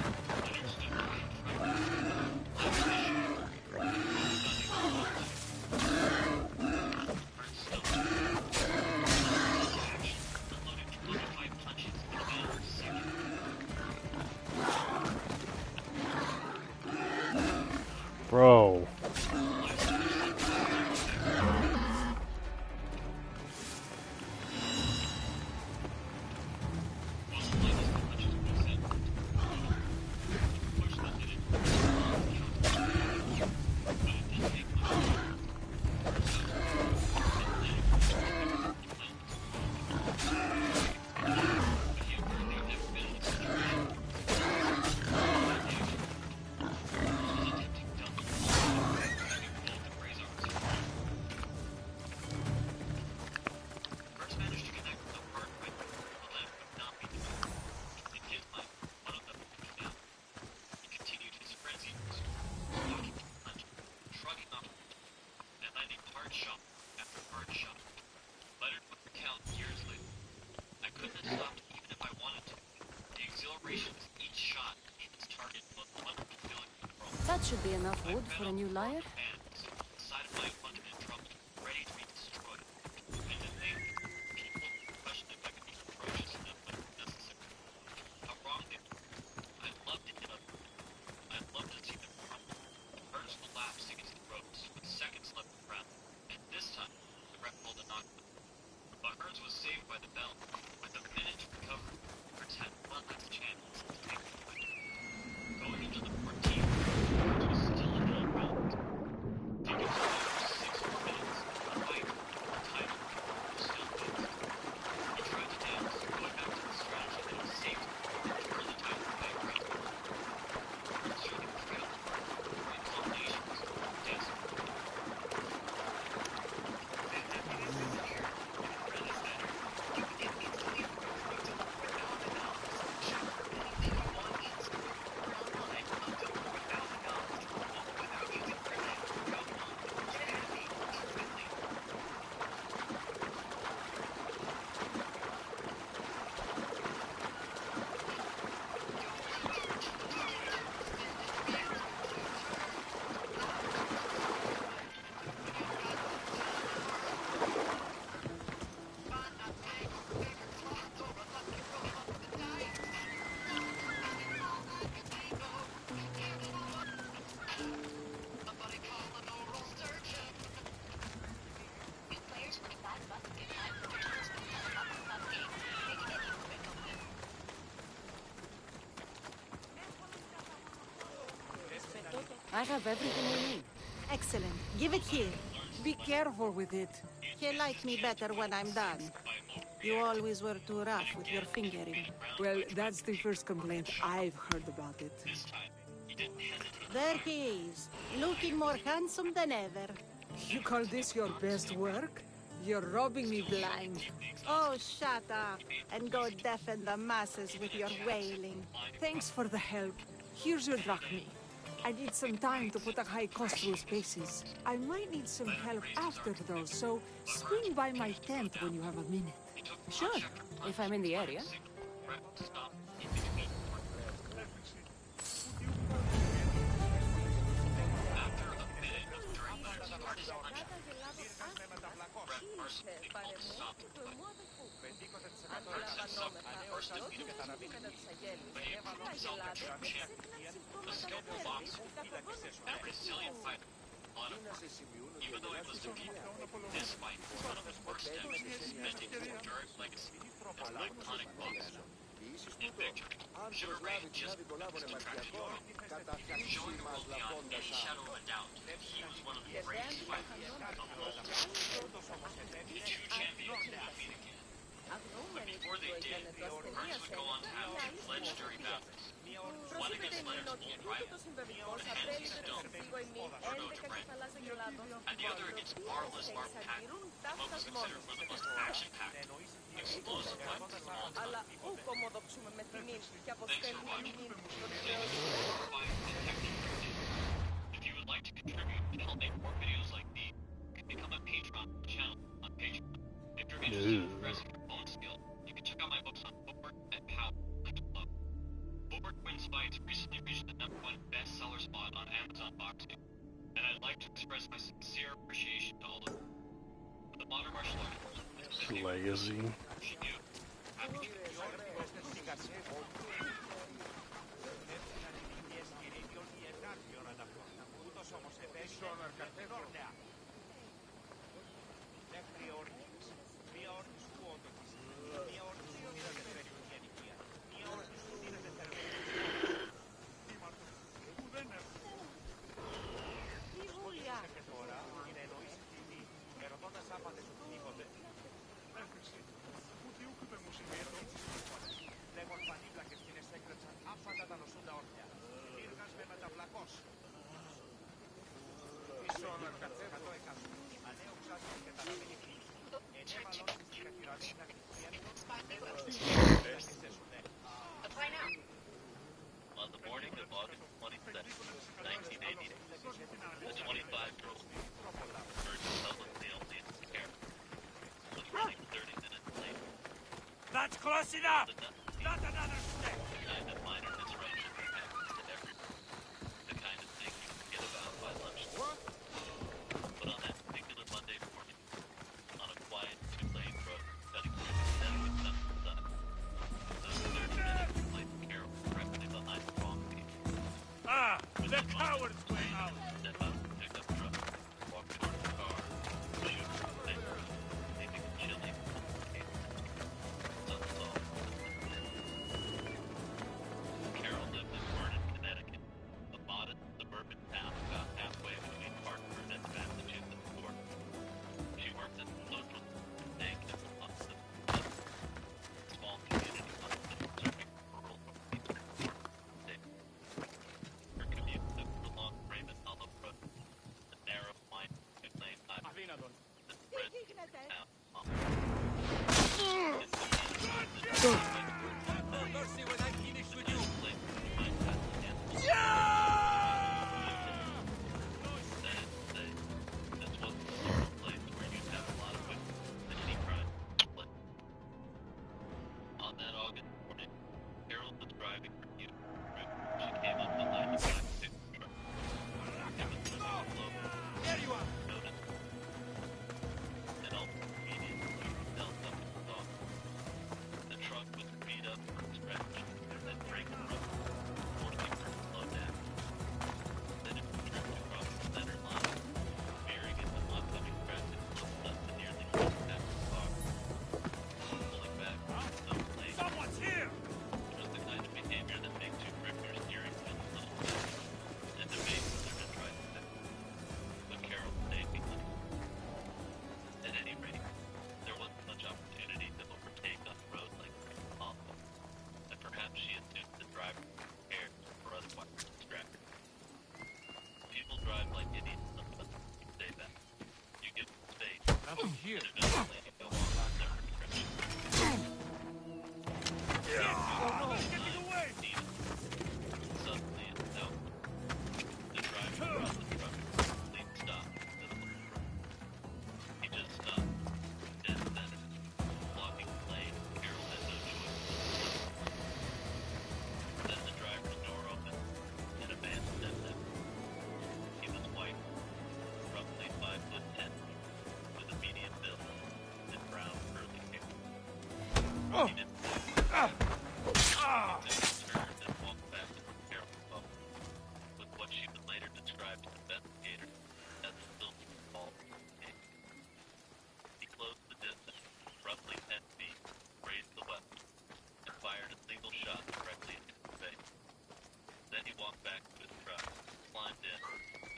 [SPEAKER 3] should be enough wood for a new lyre.
[SPEAKER 2] Inside of my abundant trouble, ready to be destroyed. And to think, people question if I could be ferocious enough when necessary. How wrong they were. I'd love to get up. I'd love to see them crumble. The birds collapsed against the ropes, with seconds left to run. And this time, the ref pulled a knockdown. But Burns was saved by the bell. With a minute to recover, Burns had one last chance to take the fight. Going into the 14th, Burns was still in 8 rounds. Taking just over 6 more minutes, the fight, the title, was still his. He tried to dance, going back to the strategy that had saved him and turned the title back around. Burns showed incredible great combinations, dancing.
[SPEAKER 3] I have everything we need.
[SPEAKER 9] Excellent. Give it here.
[SPEAKER 10] Be careful with it.
[SPEAKER 9] He'll like me better when I'm done. You always were too rough with your fingering.
[SPEAKER 10] Well, that's the first complaint I've heard about it.
[SPEAKER 9] There he is, looking more handsome than ever.
[SPEAKER 10] You call this your best work? You're robbing me blind.
[SPEAKER 9] Oh, shut up, and go deafen the masses with your wailing.
[SPEAKER 10] Thanks for the help. Here's your drachmi. I need some time to put a high cost through spaces. I might need some help after though, so swing by my tent when you have a minute.
[SPEAKER 3] Sure, if I'm in the area.
[SPEAKER 2] Even though he was defeated, this fight was one of his worst steps, cementing his enduring legacy as an iconic boxer. In victory, Sugar Ray just witnessed a tragedy, showing the world beyond any shadow of a doubt that he was one of the greatest fighters of all time. The two champions would meet again. But before they did, Burns would go on to have two legendary battles. One against Leonard's old rival, the hands of stone, Bruno de Brent, and the other against Marvelous Mark Patton, what was considered one of the most action-packed, explosive weapons of all time. Thanks for watching. Please subscribe and technique. If you would like to contribute to help make more videos like these, you can become a patron channel on Patreon. If you're interested in progressing your own skill, you can check out my books on footwork and power. Linked below. Footwork Wins Fights recently reached the #1 bestseller spot on Amazon Boxing, and I'd like to express my sincere appreciation to all of you. The modern martial arts
[SPEAKER 1] Legacy.
[SPEAKER 2] happy On the morning of August 27, 1988, a 25-year-old emerged publicly only in his care. Was running 30 minutes late.
[SPEAKER 6] That's close enough!
[SPEAKER 2] Not another step! The kind of minor disruption that happens to everyone. The kind of thing you
[SPEAKER 6] The coward's way out.
[SPEAKER 2] Then Malcolm picked up truck, walked towards the car, shoot from the safe room, leaving a chilly, complicated unsolved. Carol lived in Vernon, Connecticut, a modest suburban town about halfway between Hartford and the Massachusetts border. She worked at the social daycare hospital, a small community hospital serving rural people in the state. Her commute took her along Raymond Hollow Road, the narrow, winding two-lane highway that spread through the town.
[SPEAKER 7] Mercy when I'm finished with you.
[SPEAKER 2] This wasn't the sort of place where you'd have a lot of witnesses to any crime took place. On that August morning, Carol was driving her beautiful route. She came up the 95 pickup truck. It was moving slowly.
[SPEAKER 7] There you are.
[SPEAKER 2] Noticed her. And almost immediately felt something soft. The truck was speed up for a stretch, then brake abrupt, forcing her to slow down. Then it turned across the center line, veering into oncoming traffic close up to nearly half the car. Pulling back, some lane.
[SPEAKER 6] Someone's here!
[SPEAKER 2] It was the kind of behavior that makes you grip your steering wheel a little tighter and debate whether to try to fix it. But Carol stayed behind. At any rate, there wasn't much opportunity to overtake on a road like Green Hollow, and perhaps she assumed the driver was prepared or otherwise distracted. People drive like idiots sometimes. You say that. You give them space.
[SPEAKER 7] I'm here.
[SPEAKER 2] And eventually you go off in separate directions.
[SPEAKER 6] Getting away!
[SPEAKER 2] Suddenly it fell. The driver brought the truck to a complete stop in the middle of the road. He just stopped, dead center, blocking the lane. Carol had no choice but to stop. Then the driver's door opened, and a man stepped out. He was white, roughly 5'10", with a medium build and brown curly hair. He didn't turned and walked back toward Carol's phone, with what she would later describe to investigators as a silver ball gate. He closed the distance, roughly 10 feet, raised the weapon, and fired a single shot directly into his face. Then he walked back to his truck, climbed in,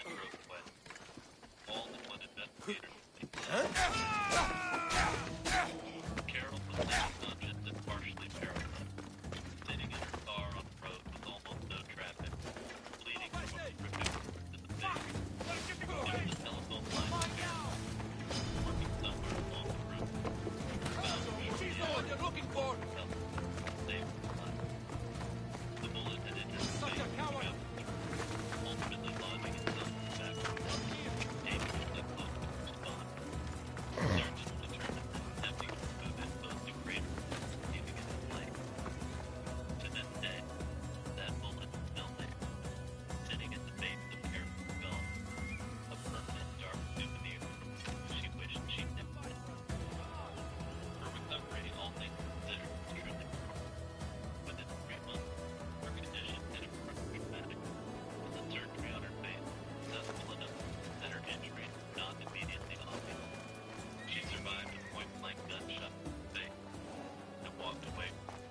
[SPEAKER 2] and drove away. All in what investigators would think. Carol was now conscious and partially paralyzed, sitting in her car on the road with almost no traffic, bleeding from a terrific wound to the face. There was a telephone line to Carol, working somewhere along the route. Found
[SPEAKER 7] She's the one you're looking for.
[SPEAKER 2] saved her life. The bullet had entered her
[SPEAKER 7] Such a
[SPEAKER 2] face,
[SPEAKER 7] coward.
[SPEAKER 2] ultimately lodging itself in the back of the neck, dangerously close to her spine. Surgeons determined that attempting to remove it posed a greater risk of leaving it in place. To this day, that bullet is still there, sitting at the base of Carol's skull, a permanent dark souvenir she wished she never had. Her recovery, all things considered, was truly remarkable. Within 3 months, her condition had improved dramatically, with the surgery on her face successful enough that her injuries were not immediately obvious. She survived a point-blank gunshot in the face and walked away from it.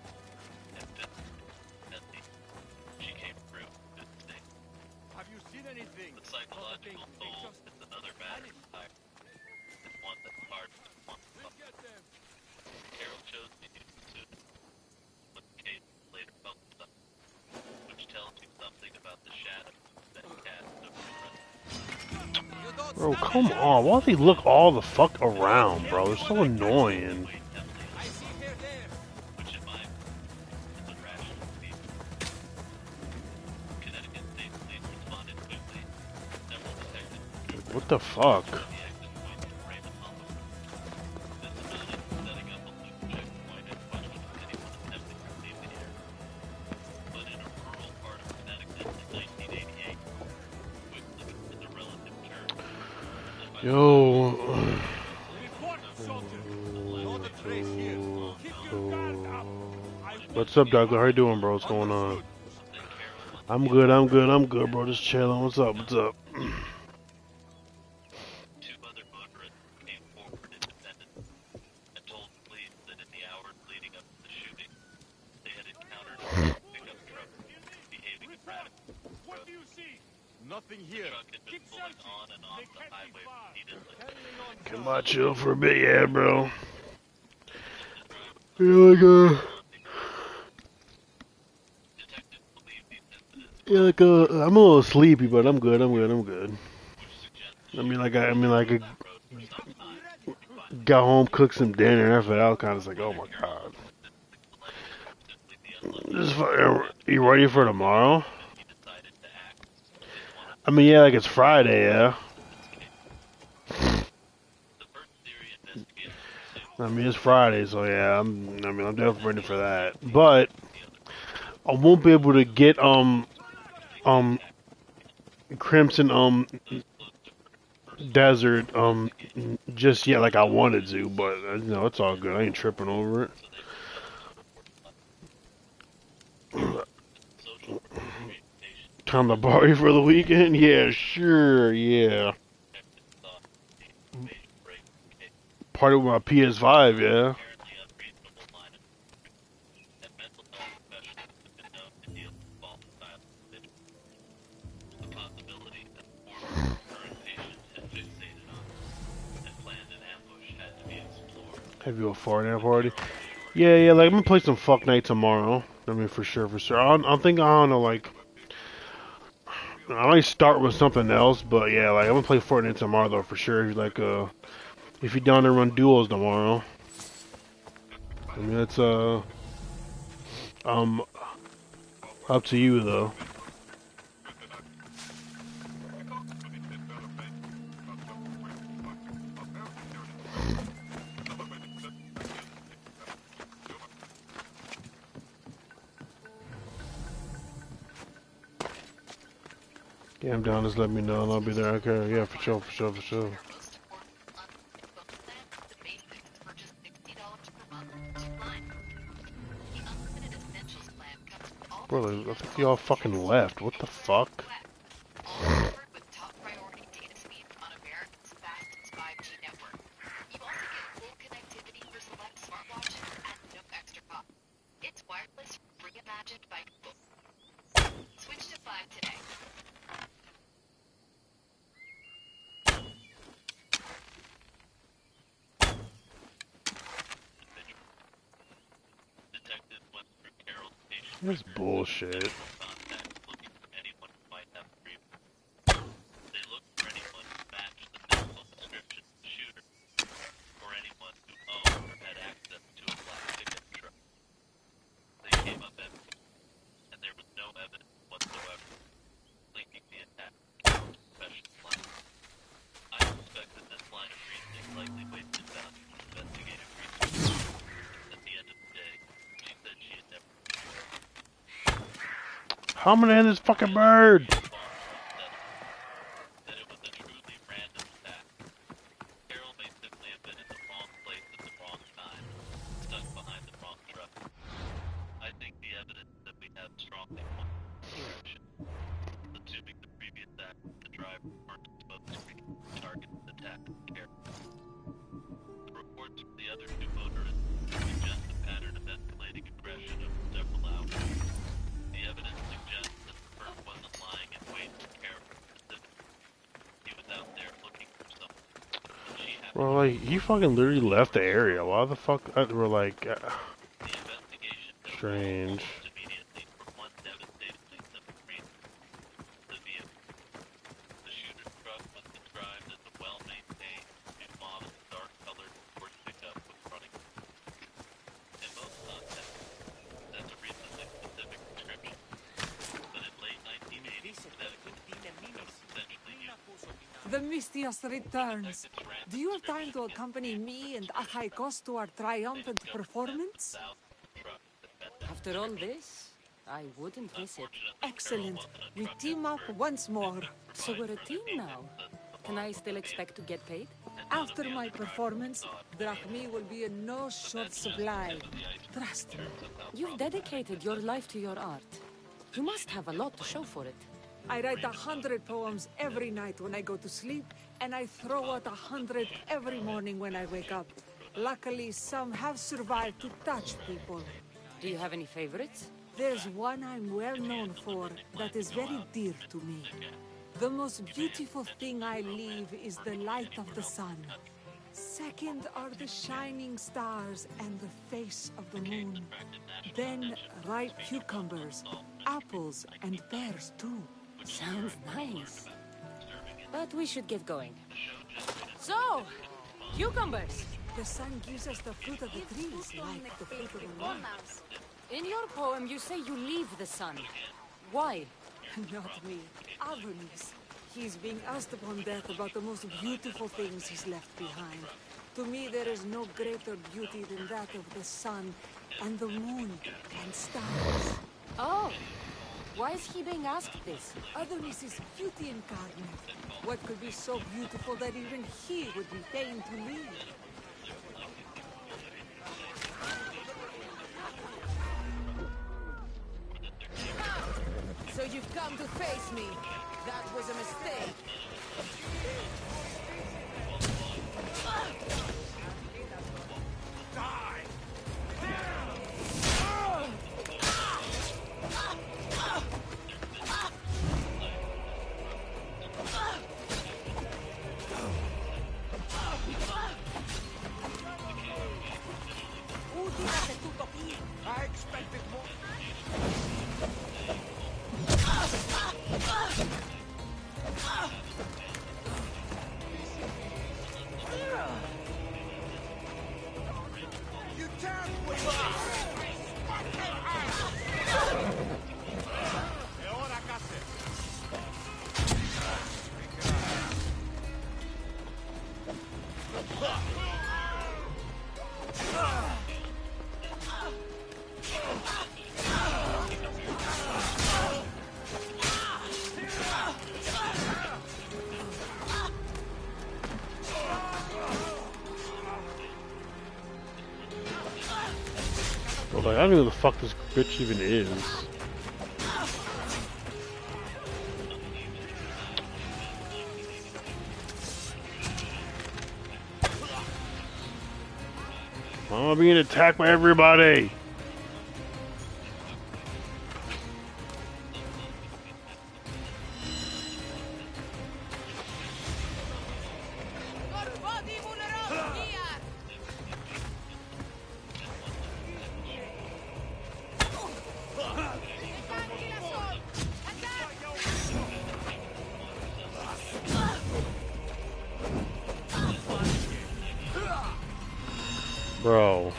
[SPEAKER 2] And physically, at least, she came through good state.
[SPEAKER 6] Have you seen anything?
[SPEAKER 2] The psychological toll is another matter entirely, and one that's hard to quantify. Carol chose to use the pseudonym, but the case was later publicized, which tells you something about the shadow that cast over the present.
[SPEAKER 7] You don't
[SPEAKER 1] Bro,
[SPEAKER 7] stand
[SPEAKER 1] come
[SPEAKER 7] a chance.
[SPEAKER 1] on. Why does he look all the fuck around, bro? It's so annoying.
[SPEAKER 2] Weighed heavily on
[SPEAKER 7] I see her there.
[SPEAKER 2] which in my opinion is a rational behavior. Connecticut State Police responded quickly. Several detectives
[SPEAKER 1] What the fuck?
[SPEAKER 2] the exit point of Raymond Hollow. This amounted to setting up a loop checkpoint and questioning anyone attempting to leave the area. But in a rural part of Connecticut in 1988, quickly is a relative term.
[SPEAKER 1] Yo.
[SPEAKER 6] Report, soldier! Not a trace here. Keep your guard up.
[SPEAKER 1] What's up, Douglas? How you doing, bro? What's going on? I'm good, I'm good, I'm good, bro. Just chilling. What's up? What's up?
[SPEAKER 2] Two other motorists came forward independently and told police that in the hours leading up to the shooting, they had encountered a pickup truck behaving erratically.
[SPEAKER 8] What do you see? Nothing here.
[SPEAKER 2] The truck had been pulling on and off the highway repeatedly.
[SPEAKER 1] Come on, chill for a bit, yeah, bro.
[SPEAKER 2] The driver
[SPEAKER 1] You're like
[SPEAKER 2] detectives believe these incidents
[SPEAKER 1] you're like I'm a little sleepy, but I'm good, I'm good, I'm good.
[SPEAKER 2] which suggests
[SPEAKER 1] I got home, cooked some dinner, after that I was kind of like, oh my god. You ready for tomorrow?
[SPEAKER 2] he decided to act in one of
[SPEAKER 1] I mean, yeah, like it's Friday, yeah.
[SPEAKER 2] the first theory investigators pursued.
[SPEAKER 1] I mean, it's Friday, so yeah, I'm definitely ready for that. But I won't be able to get Crimson Desert just yet like I wanted to, but you know, it's all good. I ain't tripping over it. Time to party for the weekend? Yeah, sure, yeah. Party with my PS5, yeah. Have you a Fortnite party? Yeah, yeah, like I'm gonna play some Fuck Night tomorrow. I mean, for sure, for sure. I think I don't know, like I might start with something else, but yeah, like I'm gonna play Fortnite tomorrow though, for sure. Like if you're down to run duels tomorrow, I mean it's um up to you though. Yeah, I'm down. Just let me know, and I'll be there. Okay, yeah, for sure, for sure, for sure. Bro, I think y'all fucking left. What the fuck? This bullshit. How am I gonna end this fucking bird? Bro, like, he fucking literally left the area. Why the fuck? We're like, strange.
[SPEAKER 10] The Mistios returns. Do you have time to accompany me and Achaikos to our triumphant performance?
[SPEAKER 3] After all this, I wouldn't miss it.
[SPEAKER 10] Excellent. We team up once more.
[SPEAKER 3] So we're a team now. Can I still expect to get paid?
[SPEAKER 10] After my performance, drachmi will be in no short supply. Trust me.
[SPEAKER 3] You've dedicated your life to your art. You must have a lot to show for it.
[SPEAKER 10] I write 100 poems every night when I go to sleep, and I throw out 100 every morning when I wake up. Luckily, some have survived to touch people.
[SPEAKER 3] Do you have any favorites?
[SPEAKER 10] There's one I'm well known for that is very dear to me. The most beautiful thing I leave is the light of the sun. Second are the shining stars and the face of the moon. Then ripe cucumbers, apples, and pears too.
[SPEAKER 3] Sounds nice. But we should get going. So, cucumbers!
[SPEAKER 10] The sun gives us the fruit of the trees, like the fruit of the land.
[SPEAKER 3] In your poem, you say you leave the sun. Why?
[SPEAKER 10] Not me. Adonis. He's being asked upon death about the most beautiful things he's left behind. To me, there is no greater beauty than that of the sun, and the moon, and stars.
[SPEAKER 3] Oh! Why is he being asked this?
[SPEAKER 10] Adonis is beauty incarnate. What could be so beautiful that even he would be fain to leave?
[SPEAKER 11] So you've come to face me. That was a mistake.
[SPEAKER 4] I expected more. You can't win. Ahora casi.
[SPEAKER 1] Well, like, I don't know who the fuck this bitch even is. I'm being attacked by everybody. Bro.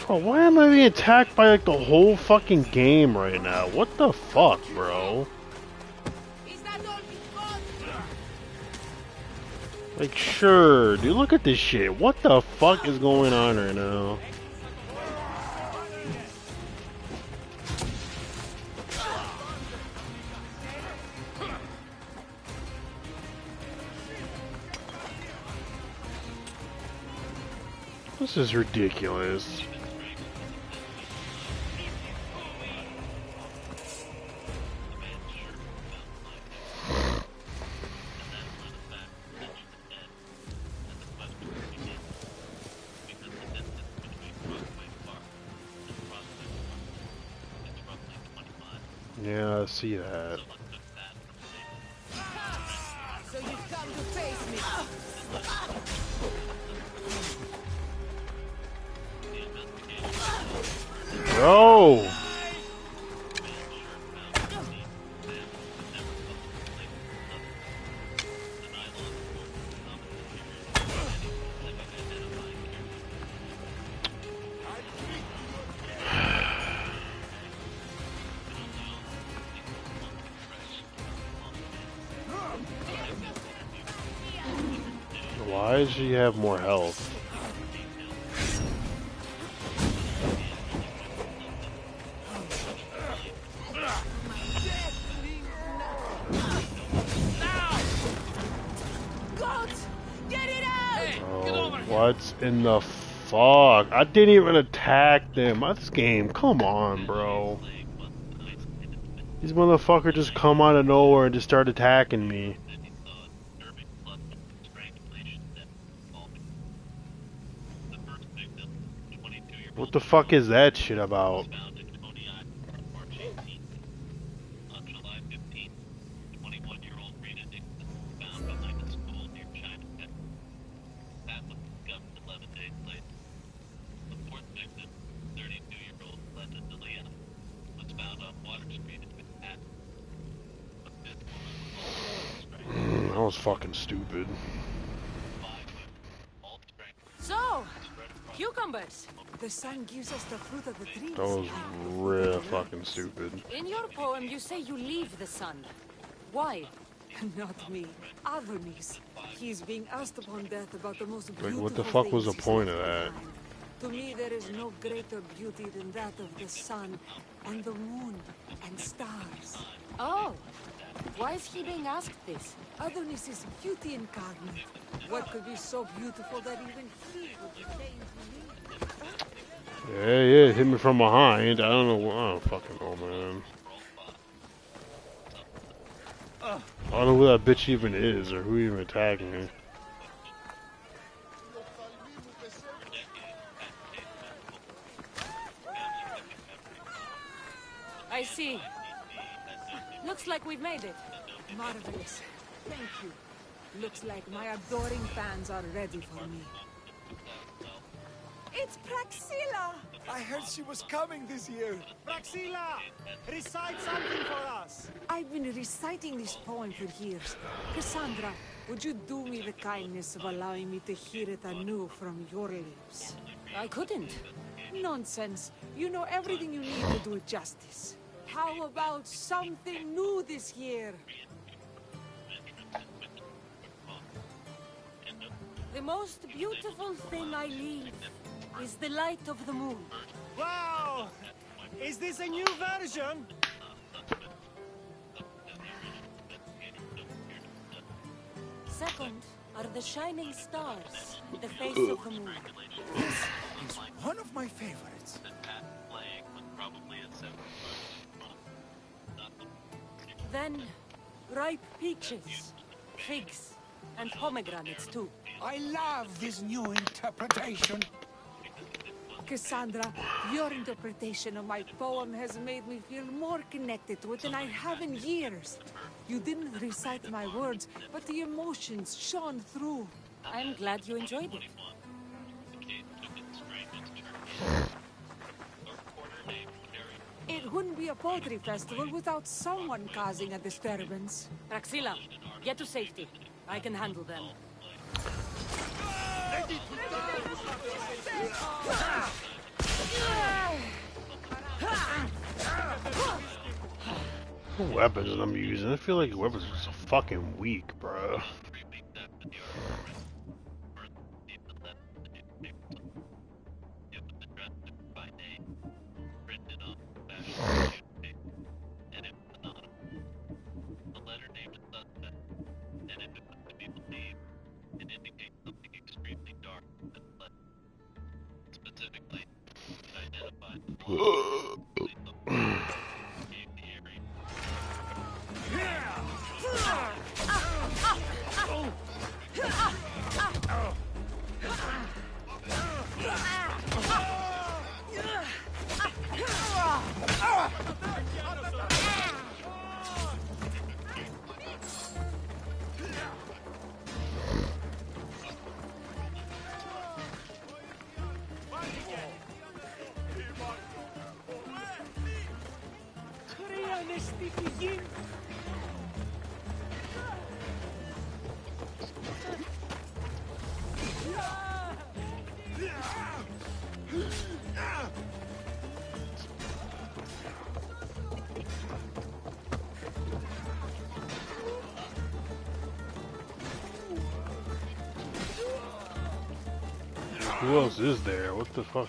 [SPEAKER 1] Bro, why am I being attacked by like the whole fucking game right now? What the fuck, bro? Like, sure, dude, look at this shit. What the fuck is going on right now? This is ridiculous. Yeah, I see that.
[SPEAKER 11] So you've come to face me.
[SPEAKER 1] Bro! does she have more health? What's in the fuck? I didn't even attack them. This game, come on, bro. These motherfuckers just come out of nowhere and just start attacking me. What the fuck is that shit about? That was fucking stupid.
[SPEAKER 3] So, cucumbers.
[SPEAKER 10] The sun gives us the fruit of the trees.
[SPEAKER 1] That was real fucking stupid.
[SPEAKER 3] In your poem, you say you leave the sun. Why?
[SPEAKER 10] Not me. Adonis. He is being asked upon death about the most beautiful
[SPEAKER 1] Like, what the fuck was the
[SPEAKER 10] things
[SPEAKER 1] point
[SPEAKER 10] he's
[SPEAKER 1] of
[SPEAKER 10] ever
[SPEAKER 1] that?
[SPEAKER 10] found. To me, there is no greater beauty than that of the sun and the moon and stars.
[SPEAKER 3] Oh, why is he being asked this?
[SPEAKER 10] Adonis is beauty incarnate. What could be so beautiful that even he would be saying to me?
[SPEAKER 1] Yeah, hit me from behind. I don't know. I don't fucking know, man. I don't know who that bitch even is or who even attacking me.
[SPEAKER 3] I see. Looks like we've made it.
[SPEAKER 10] Marvelous. Thank you. Looks like my adoring fans are ready for me.
[SPEAKER 5] It's Praxilla!
[SPEAKER 4] I heard she was coming this year.
[SPEAKER 6] Praxilla! Recite something for us!
[SPEAKER 10] I've been reciting this poem for years. Cassandra, would you do me the kindness of allowing me to hear it anew from your lips?
[SPEAKER 3] I couldn't.
[SPEAKER 10] Nonsense. You know everything you need to do it justice. How about something new this year?
[SPEAKER 3] The most beautiful thing I leave is the light of the moon.
[SPEAKER 6] Wow! Is this a new version?
[SPEAKER 3] Second are the shining stars, the face of the moon.
[SPEAKER 4] This is one of my favorites.
[SPEAKER 3] Then, ripe peaches, figs, and pomegranates too.
[SPEAKER 4] I love this new interpretation.
[SPEAKER 10] Cassandra, your interpretation of my poem has made me feel more connected to it than I have in years. You didn't recite my words, but the emotions shone through.
[SPEAKER 3] I'm glad you enjoyed it.
[SPEAKER 10] It wouldn't be a poetry festival without someone causing a disturbance.
[SPEAKER 3] Praxilla, get to safety. I can handle them.
[SPEAKER 1] What weapons I'm using? I feel like weapons are so fucking weak, bro. Who else is there? What the fuck?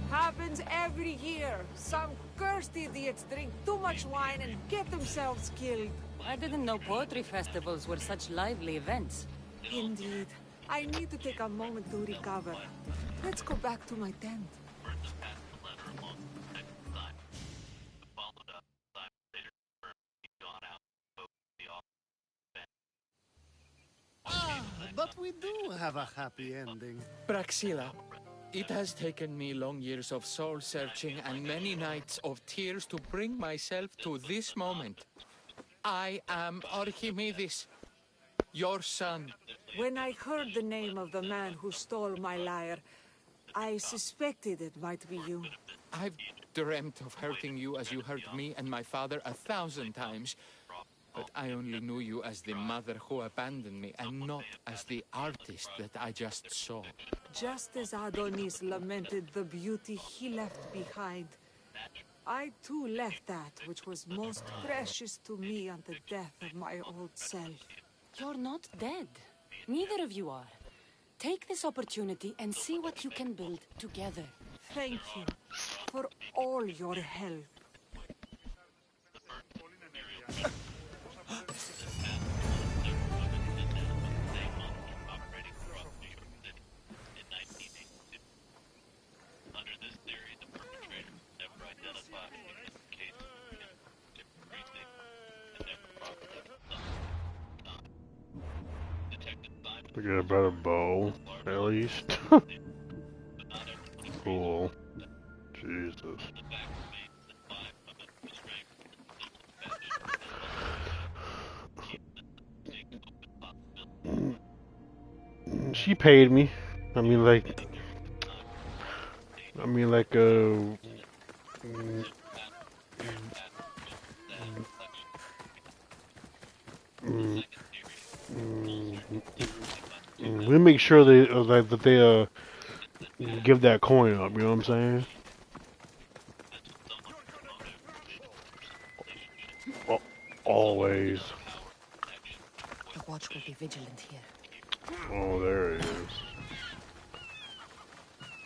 [SPEAKER 10] Happens every year. Some cursed idiots drink too much wine and get themselves killed.
[SPEAKER 3] I didn't know poetry festivals were such lively events.
[SPEAKER 10] Indeed. I need to take a moment to recover. Let's go back to my tent.
[SPEAKER 12] But we do have a happy ending.
[SPEAKER 7] Praxila, it has taken me long years of soul-searching and many nights of tears to bring myself to this moment. I am Archimedes, your son.
[SPEAKER 10] When I heard the name of the man who stole my lyre, I suspected it might be you.
[SPEAKER 7] I've dreamt of hurting you as you hurt me and my father 1,000 times. But I only knew you as the mother who abandoned me, and not as the artist that I just saw.
[SPEAKER 10] Just as Adonis lamented the beauty he left behind, I too left that which was most precious to me on the death of my old self.
[SPEAKER 3] You're not dead. Neither of you are. Take this opportunity and see what you can build together.
[SPEAKER 10] Thank you for all your help.
[SPEAKER 1] We got a better bow, at least. Cool. Jesus. She paid me. I mean, like, we make sure they give that coin up. You know what I'm saying? Always.
[SPEAKER 3] The watch will be vigilant here.
[SPEAKER 1] Oh, there it is.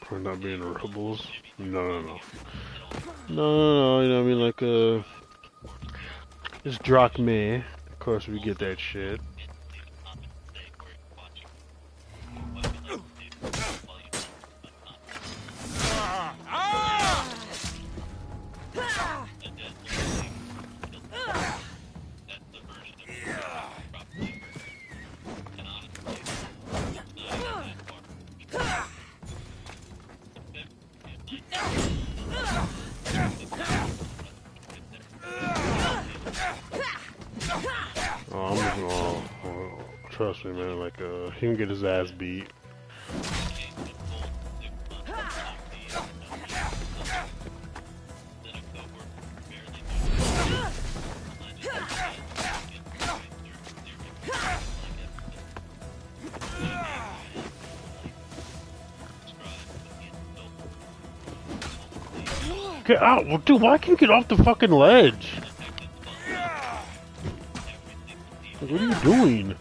[SPEAKER 1] We're not being rebels. No. No. You know what I mean? Like, it's drachme. Of course, we get that shit. Trust me, man. Like, he can get his ass beat. Get out! Well, dude, why can't you get off the fucking ledge? Like, what are you doing?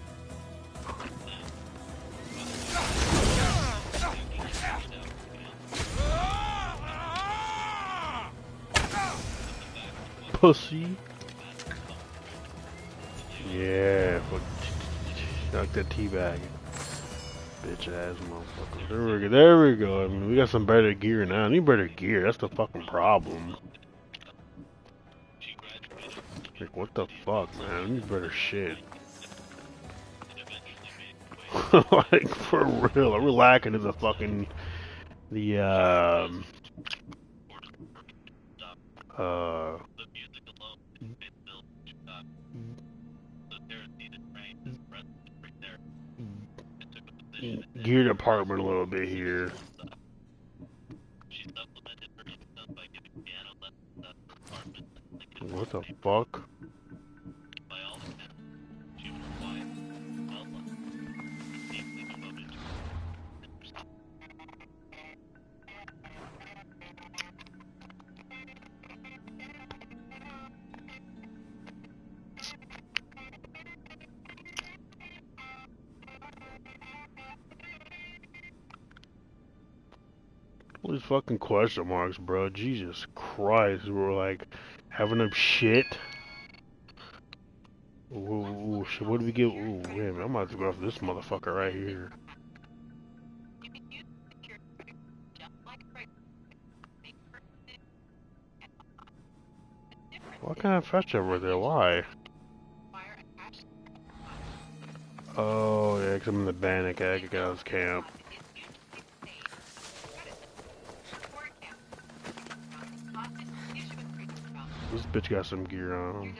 [SPEAKER 1] Pussy. Yeah, fuck. Like that teabag. Bitch ass motherfucker. There we go. I mean, we got some better gear now. I need better gear. That's the fucking problem. Like, what the fuck, man? I need better shit. Like, for real. We're lacking in the fucking... gear department a little bit here. What the fuck?
[SPEAKER 2] By all accounts, she was quiet, well-loved, deeply devoted to her.
[SPEAKER 1] All these fucking question marks, bro. Jesus Christ. We're like having them shit. Ooh, shit, what do we get? Ooh, wait a minute. I'm about to go after this motherfucker right here. Why can't I fetch over there? Why? Oh, yeah, 'cause I'm in the Bannock. I gotta get out of this camp. This bitch got some gear on.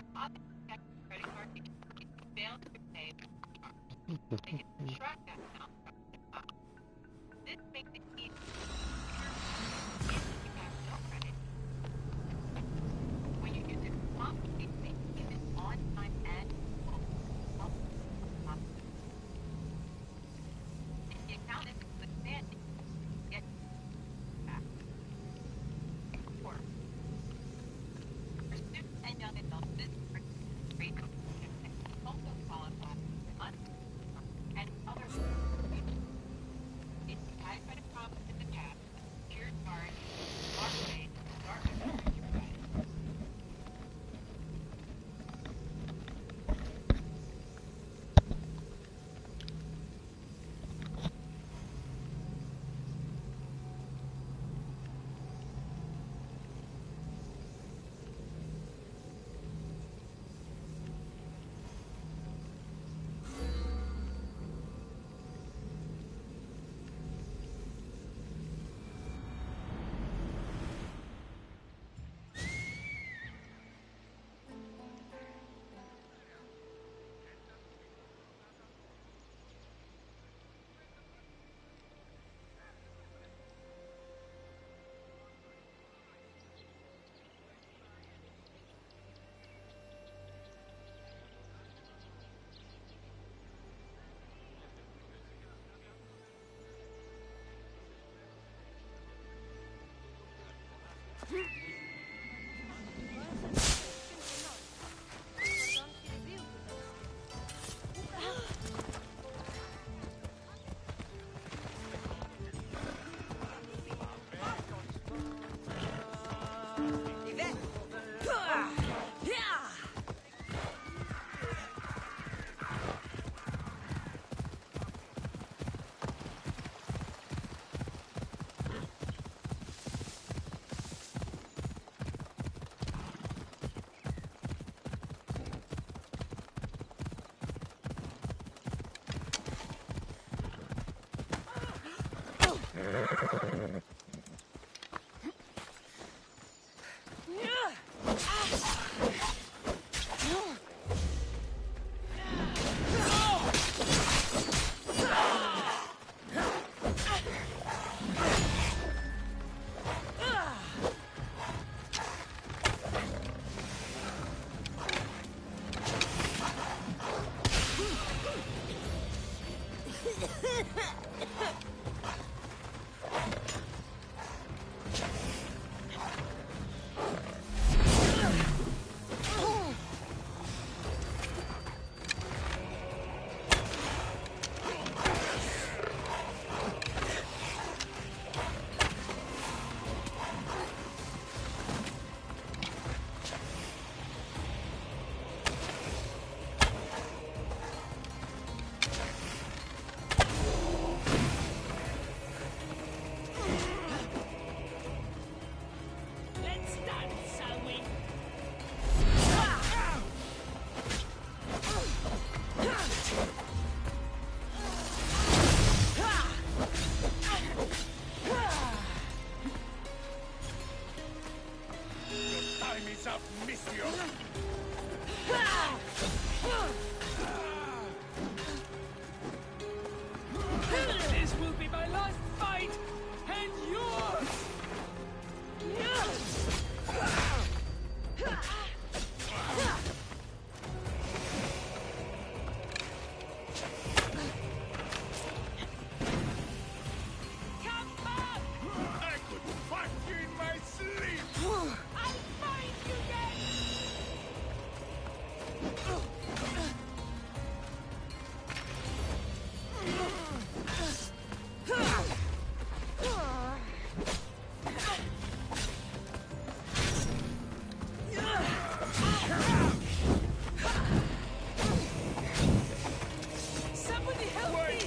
[SPEAKER 13] This will be my last fight, and yours! Somebody help me!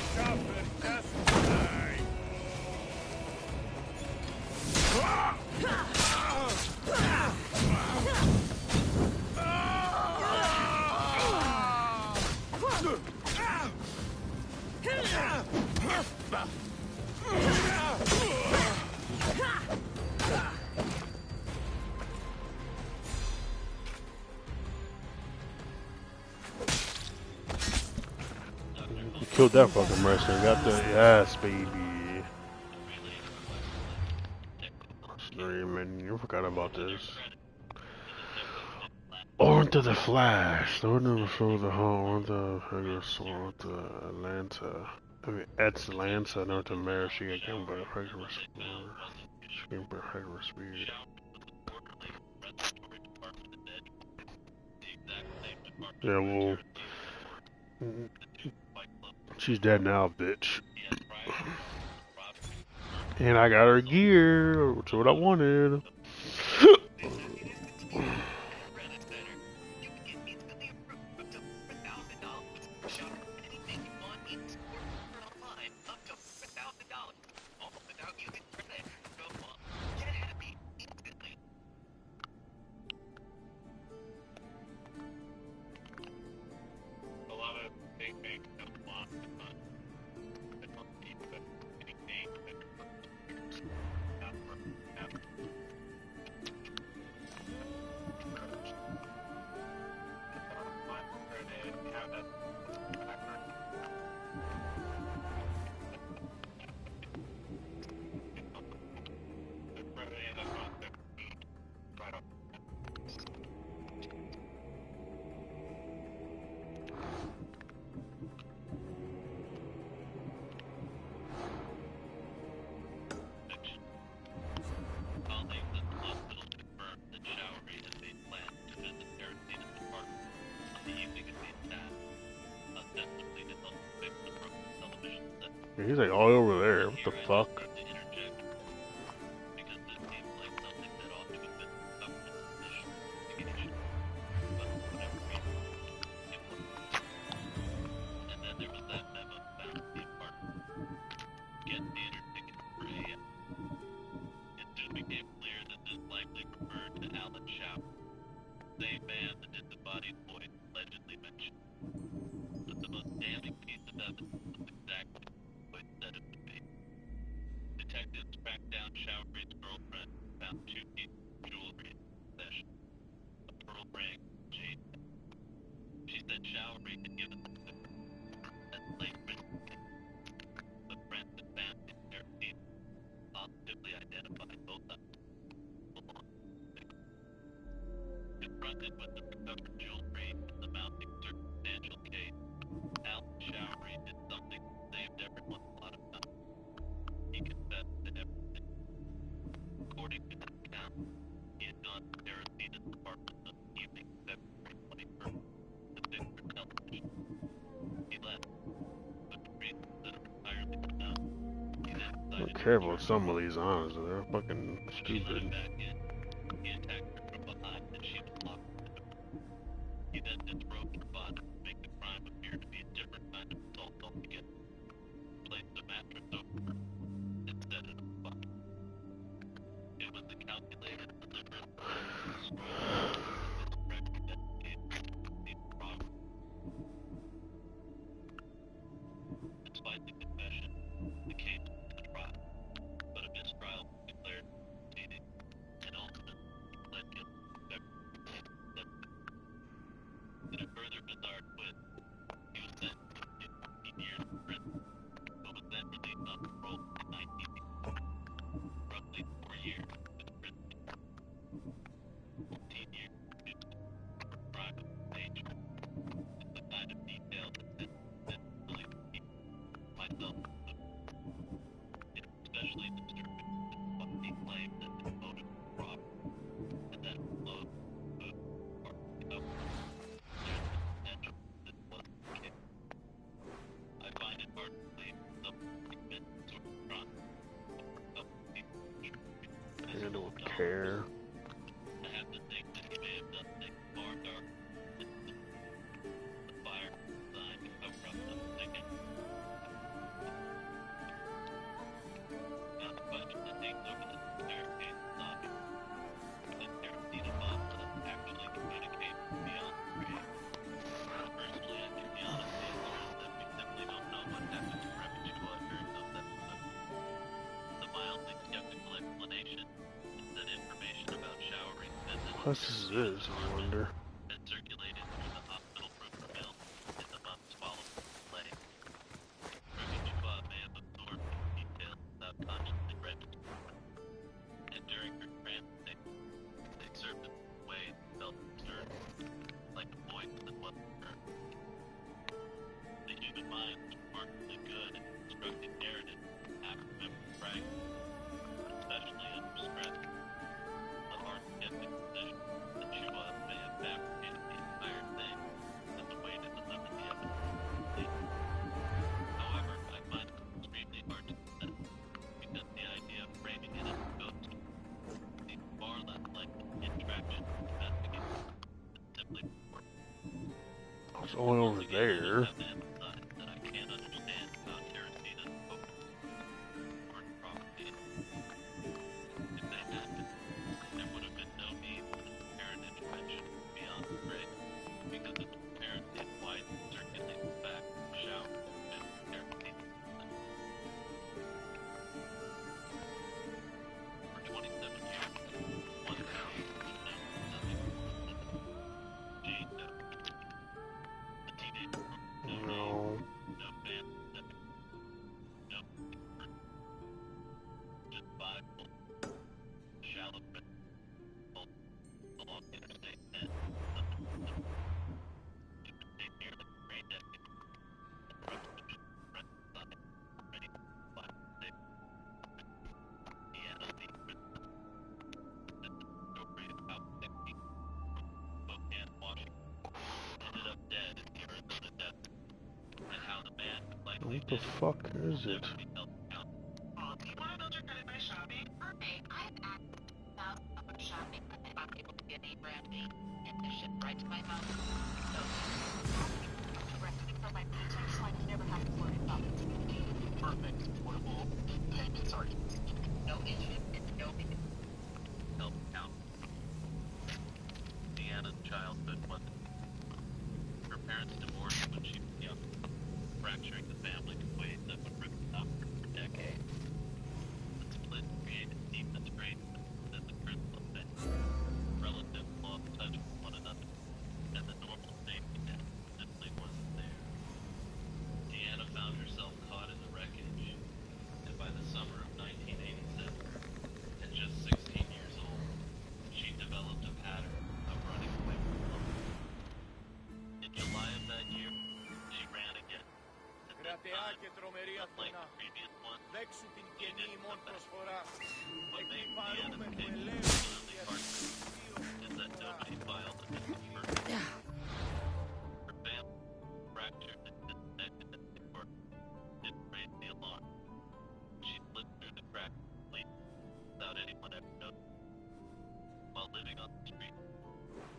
[SPEAKER 1] Killed that fucking wrestler. Got the yes, baby. You forgot about this. On to the Flash. Lord never showed the home. On the Pegasus. The Atlanta. I mean, Atlanta, North America. She got killed by a regular speed. Scream by regular speed. Yeah, well, she's dead now, bitch. And I got her gear, which is what I wanted. He's like all over there. What the fuck? I'm careful with some of these honors, they're fucking stupid. care.
[SPEAKER 2] I have to think that he may have done things far darker. The fire designed to cover up the thicket. Now the question that hangs over this entire case is obvious. Did Tarantino actually communicate beyond the grave? Personally, I think the honest answer is that we simply don't know what happened to Remy Chua during those episodes. The mildly skeptical explanation is that information about showering visits
[SPEAKER 1] What is this, I wonder?
[SPEAKER 2] and circulated through the hospital rumor mill in the months following the play. Remy Chua may have absorbed these details without consciously registering them, and during her transit, they served in a way that felt absurd, like a voice that wasn't heard. The human mind is remarkably good at constructing narratives and half-remembered fragments, especially under stress. The hard-skeptic position that Chua may have fabricated the entire thing as a way to deliver the evidence completely. However, I find this extremely hard to accept, because the idea of framing it as a ghost seems far less like an interaction with investigators than simply reporting.
[SPEAKER 1] What's going over there?
[SPEAKER 2] I have to emphasize that I can't understand how Tarantino's focus on prophecy. If they happened, there would have been no need for this apparent intervention beyond the grave, because it was apparently a widely circulating fact that the shower had been Tarantino's consent. For 27 years, one family was known for nothing more than Jane Doe. A teenager from no name,
[SPEAKER 1] No.
[SPEAKER 2] no family living, no secret, just 5 bullets, shallow river, along Interstate 10, southern Missouri. It would take nearly 3 decades and revolution for science already to find safe. Deanna Lee Christmas. This is the story of how 16 from Spokane, Washington, ended up dead in the Arizona desert, and how the man who likely
[SPEAKER 1] What the
[SPEAKER 2] did it
[SPEAKER 1] fuck is
[SPEAKER 2] will
[SPEAKER 1] it?
[SPEAKER 2] never be held accountable.
[SPEAKER 14] Do you want to build your credit by shopping? Okay, I've accessed thousands of shopping and I'm able to get a brand name and they're shipped right to my house. So, directly from my paycheck so I never have to worry about it.
[SPEAKER 2] Perfect. Affordable payments are easy.
[SPEAKER 14] No interest and no payment.
[SPEAKER 2] Help count. Deanna's childhood wasn't easy. Her parents divorced when she was young, fracturing the family in ways that would rip it up for decades. The split created deep estrangement within the Crystal family. Relatives lost touch with one another, and the normal safety net simply wasn't there. Deanna found herself caught in the wreckage, and by the summer of 1987, at just 16 years old, she developed a pattern of running away from home. In July of that year, she ran again. At this time, unlike the previous one, she didn't come back. What made Deanna's case particularly hard to believe is that nobody filed a missing person. Her family, fractured and disconnected as they were, didn't raise the alarm. She slipped through the cracks of sleep without anyone ever noticing. While living on the street,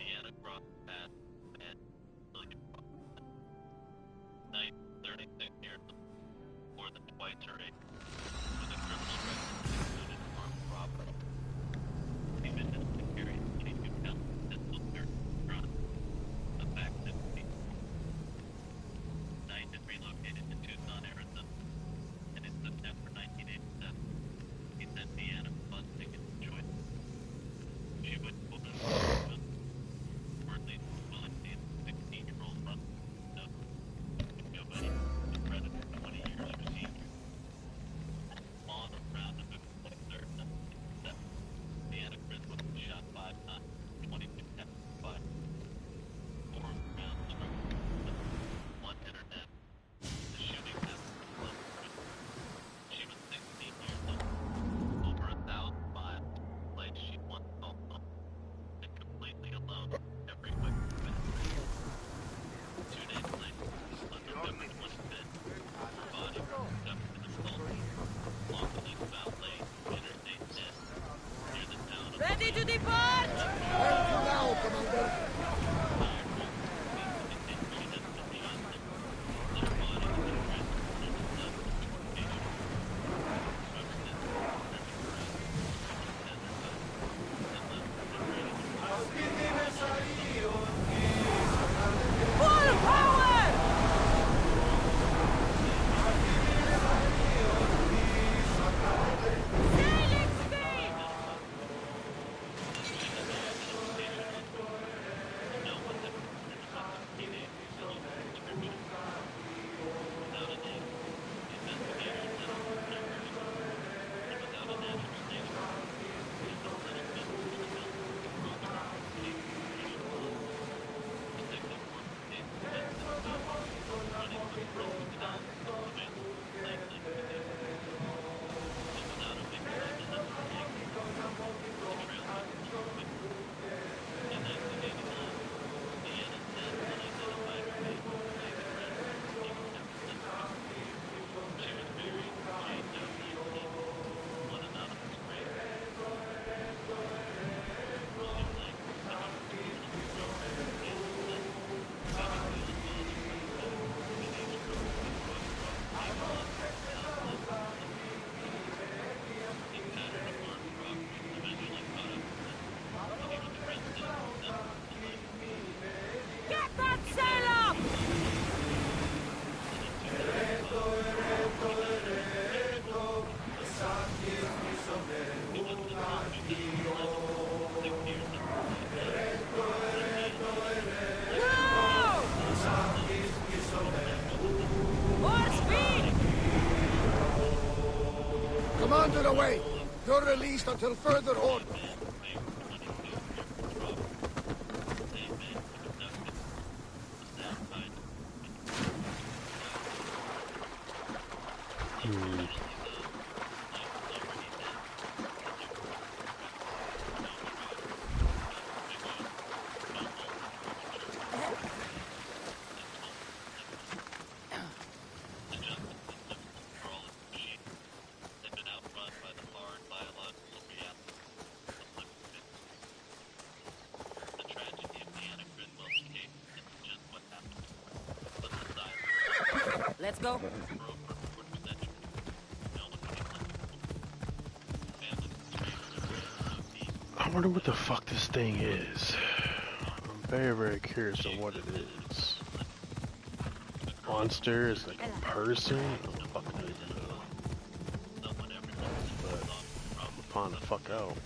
[SPEAKER 2] Deanna crossed paths with a man named William Robinson. Knight, 36 years old, more than twice her age, with a criminal record that included armed robbery. He admitted to carrying 22 pounds of pistol, 30 drugs,
[SPEAKER 15] under the way. You're released until further order.
[SPEAKER 3] Let's go.
[SPEAKER 1] I wonder what the fuck this thing is. I'm very, very curious on what it is. Monster is like a person? I don't fucking even know. But I'm gonna find the fuck out.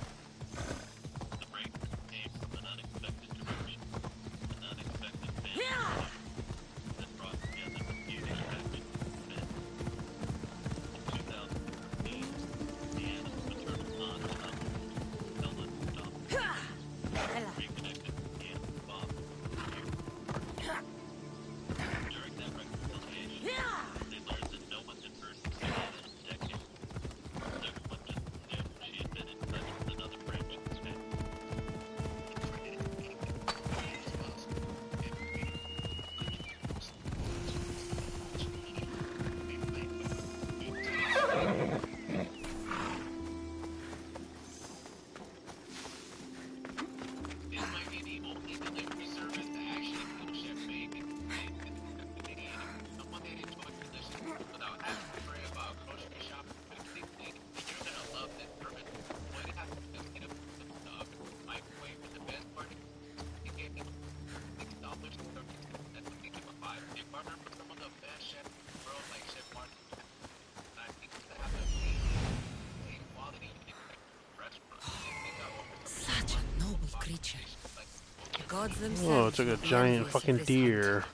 [SPEAKER 1] Oh, it's like a giant fucking deer.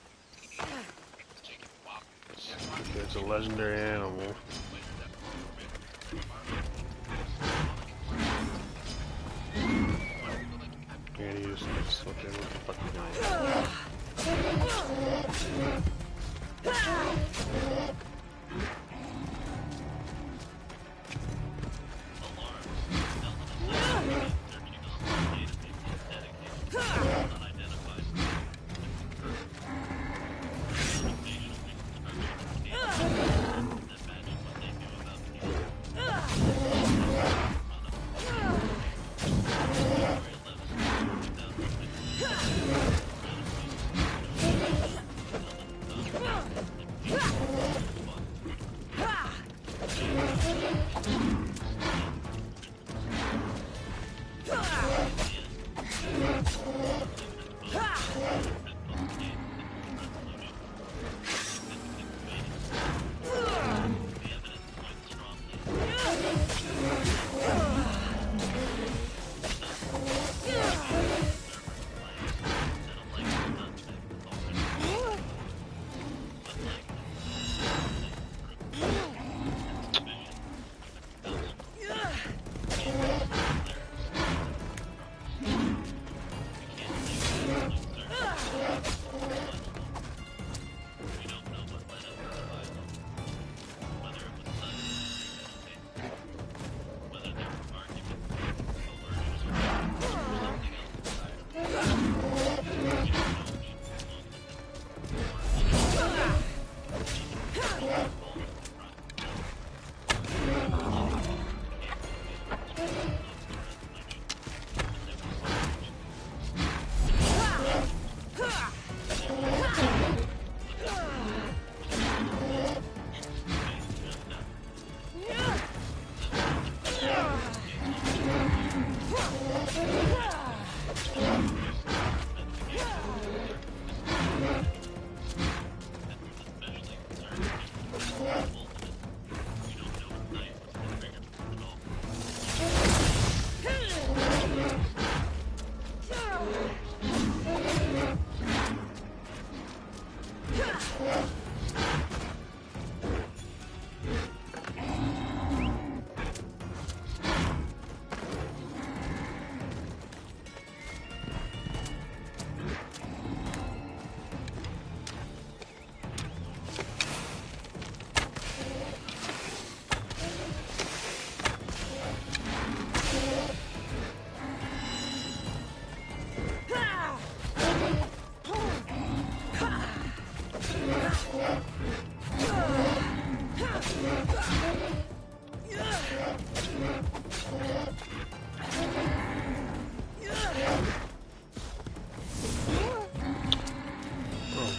[SPEAKER 1] It's a legendary animal. Can't use this. Okay, what the fuck are you doing?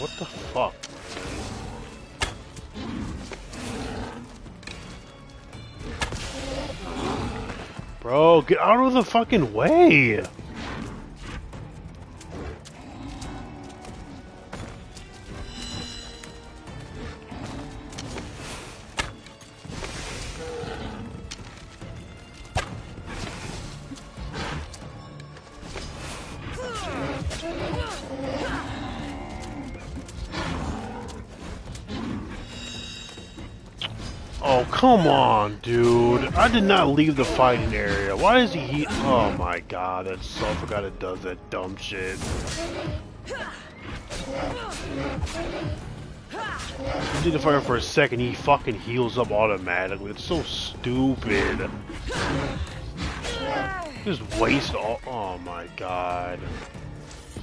[SPEAKER 1] What the fuck? Bro, get out of the fucking way! Oh, come on, dude. I did not leave the fighting area. Why is he... Oh my god, that's so... I forgot it does that dumb shit. You did the fire for a second, he fucking heals up automatically. It's so stupid. Just waste all... Oh my god.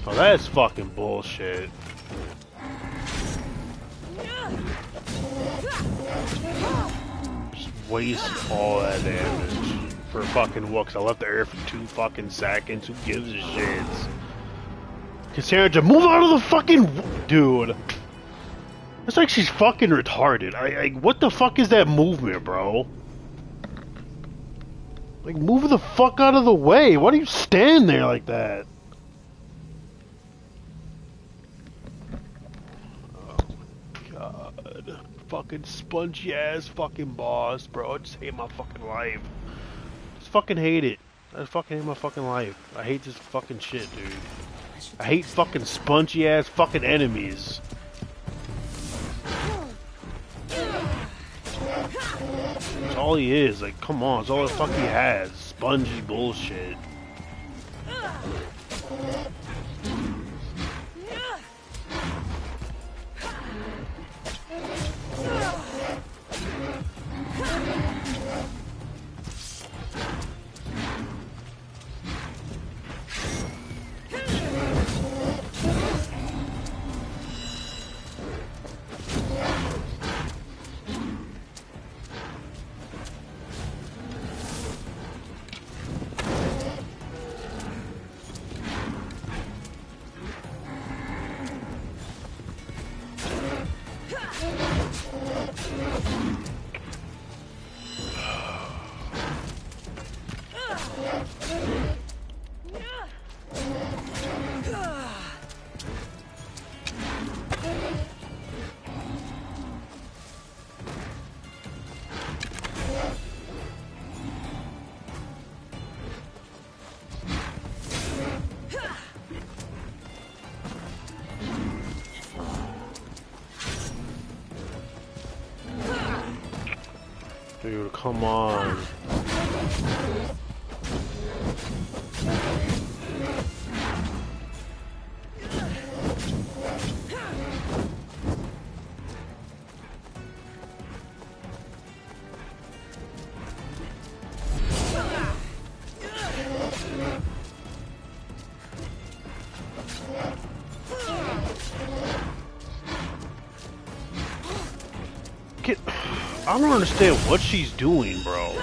[SPEAKER 1] Oh, that's fucking bullshit. Just waste all that damage for fucking what? 'Cause I left the area for 2 fucking seconds. Who gives a shit? Cassandra, move out of the fucking... Dude. It's like she's fucking retarded. What the fuck is that movement, bro? Like, move the fuck out of the way. Why do you stand there like that? Fucking spongy ass fucking boss, bro. I just hate my fucking life. Just fucking hate it. I just fucking hate my fucking life. I hate this fucking shit, dude. I hate fucking spongy ass fucking enemies. That's all he is. Like, come on. That's all the fuck he has. Spongy bullshit. Dude, come on. I don't understand what she's doing, bro.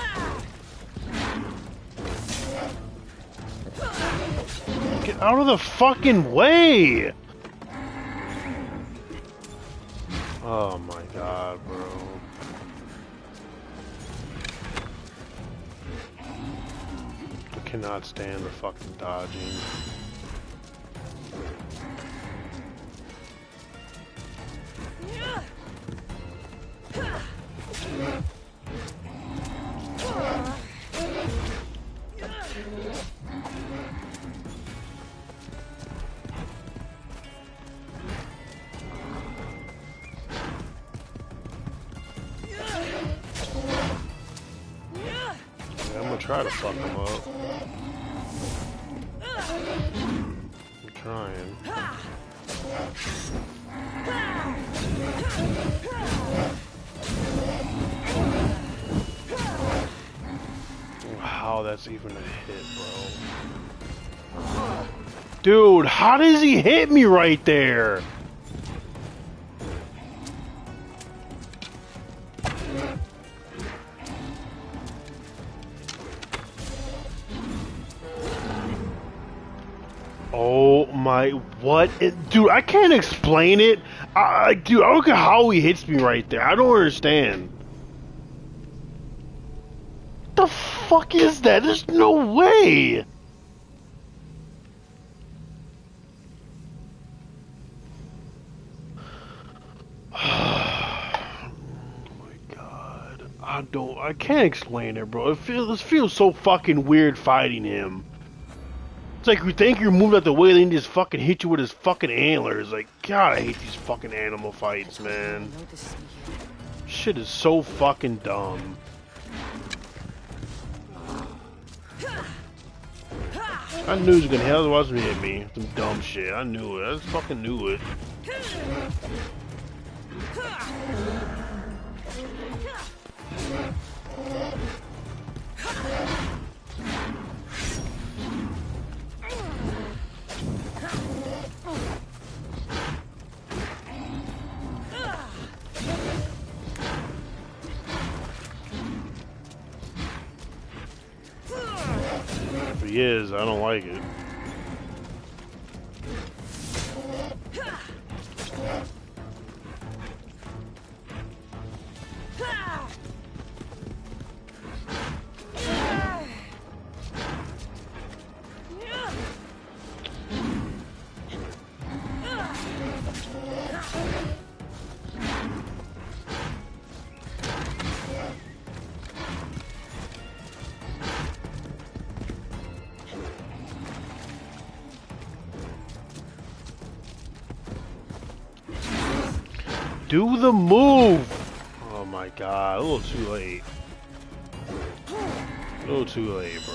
[SPEAKER 1] Get out of the fucking way! Oh my god, bro. I cannot stand the fucking dodging. Try to fuck him up. I'm trying. How that's even a hit, bro. Dude, how does he hit me right there? Oh my, what? Dude, I can't explain it. Dude, I look at how he hits me right there. I don't understand. The fuck is that? There's no way. I can't explain it, bro. It feels so fucking weird fighting him. It's like you think you're moving out the way, then he just fucking hit you with his fucking antlers. Like, God, I hate these fucking animal fights, man. Shit is so fucking dumb. I knew he was gonna hell was hit me. Some dumb shit. I knew it. I just fucking knew it. If he is, I don't like it. Do the move! Oh my god, a little too late. A little too late, bro.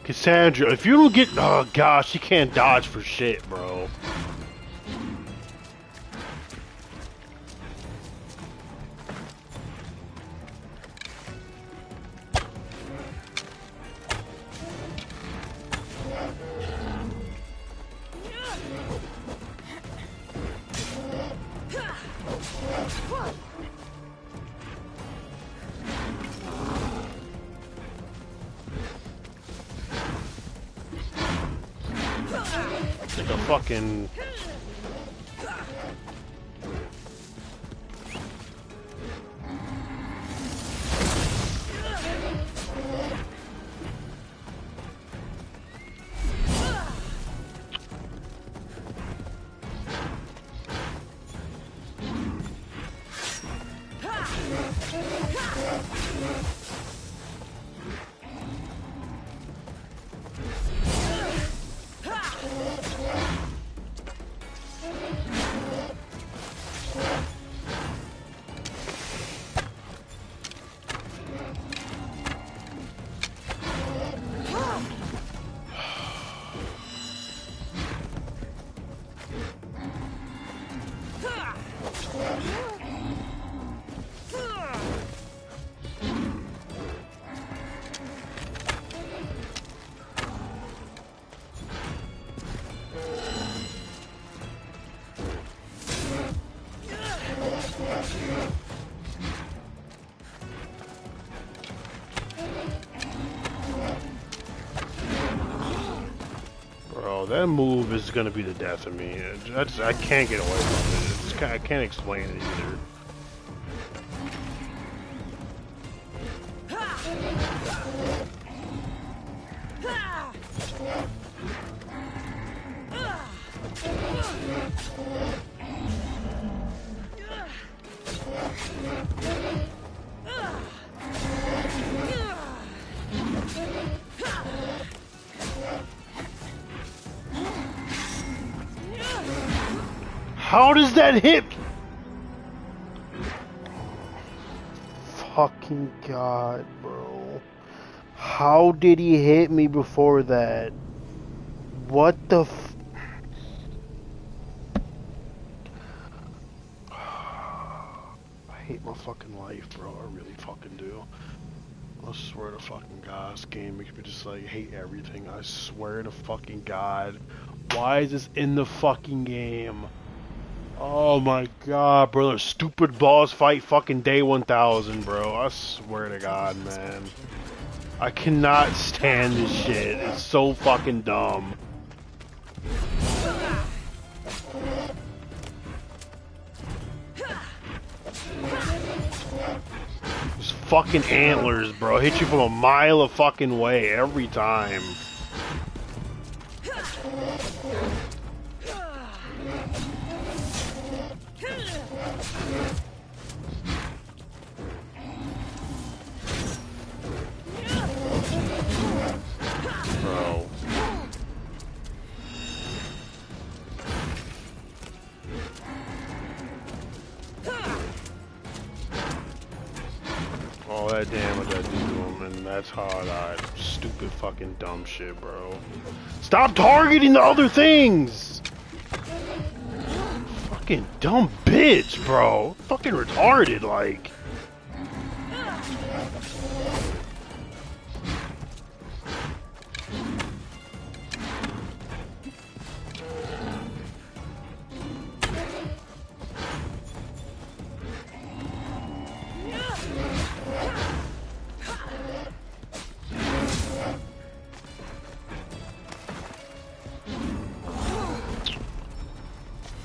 [SPEAKER 1] Cassandra, if you don't get... Oh gosh, she can't dodge for shit, bro. Like a fucking... Bro, that move is gonna be the death of me. I can't get away from it. I can't explain it either. How does that hit? Fucking God, bro. How did he hit me before that? What the f... I hate my fucking life, bro. I really fucking do. I swear to fucking God, this game makes me just like hate everything. I swear to fucking God. Why is this in the fucking game? Oh my God, brother. Stupid boss fight fucking day 1000, bro. I swear to God, man. I cannot stand this shit. It's so fucking dumb. These fucking antlers, bro. Hit you from a mile of fucking way every time. Bro. All that damage I do to him, and that's how I died. Stupid fucking dumb shit, bro. Stop targeting the other things! Fucking dumb bitch, bro. Fucking retarded, like.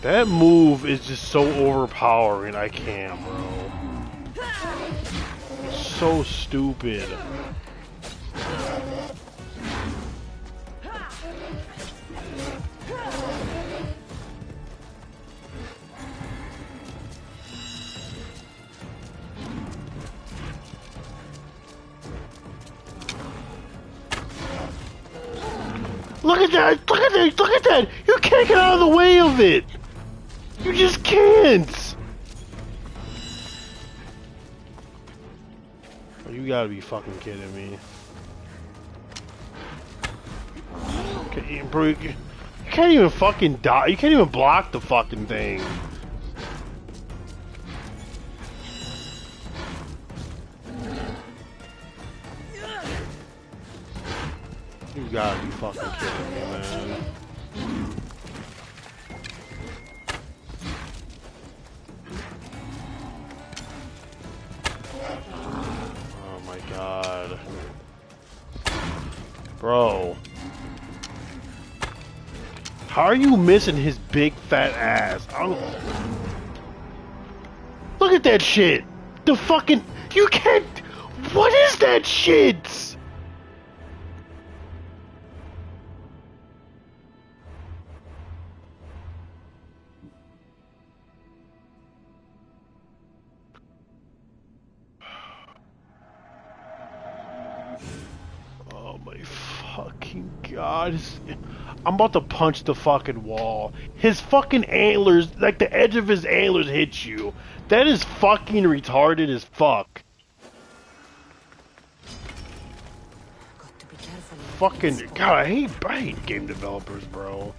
[SPEAKER 1] That move is just so overpowering, I can't, bro. It's so stupid. Look at that! Look at that! Look at that! You can't get out of the way of it! You just can't! Oh, you gotta be fucking kidding me. Okay, bro, you can't even fucking die. You can't even block the fucking thing. You gotta be fucking kidding me, man. Oh my God. Bro. How are you missing his big fat ass? Look at that shit! The fucking... You can't... What is that shit? Oh my fucking God. I'm about to punch the fucking wall. His fucking antlers, like the edge of his antlers hit you. That is fucking retarded as fuck. Fucking God, I hate game developers, bro.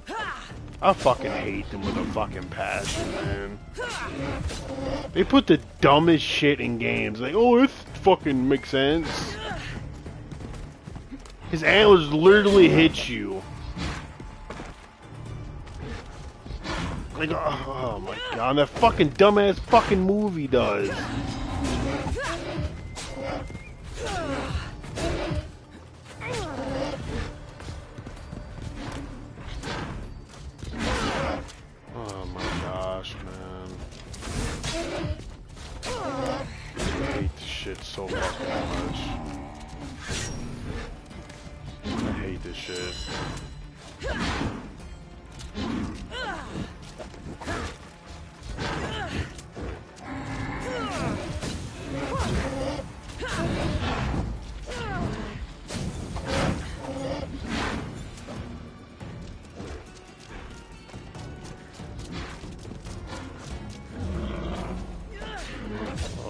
[SPEAKER 1] I fucking hate them with a fucking passion, man. They put the dumbest shit in games. Like, oh, this fucking makes sense. His antlers literally hit you. Like, oh my God, that fucking dumbass fucking movie does. Oh my gosh, man. I hate this shit so fucking much. I hate this shit.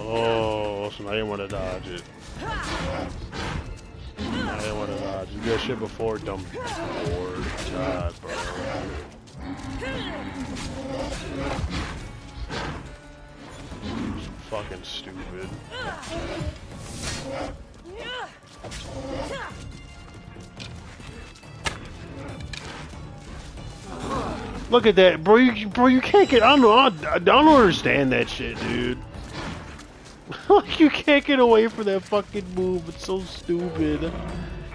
[SPEAKER 1] Oh, so now you want to dodge it. I didn't want to dodge. You got shit before, dumb board. God, bro. So fucking stupid. Look at that, bro. You can't get. I don't know. I don't understand that shit, dude. Like you can't get away from that fucking move. It's so stupid.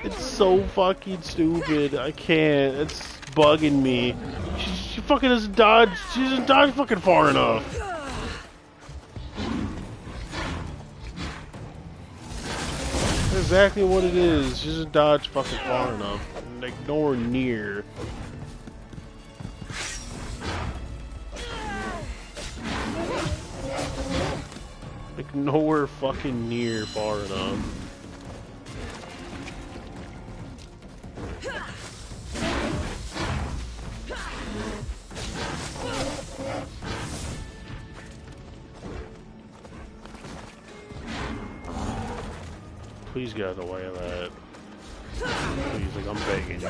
[SPEAKER 1] It's so fucking stupid. I can't. It's bugging me. She fucking doesn't dodge. She doesn't dodge fucking far enough. That's exactly what it is. She doesn't dodge fucking far enough. Like nowhere near. Like nowhere fucking near far enough. Please get out of the way of that. Please, like I'm begging you.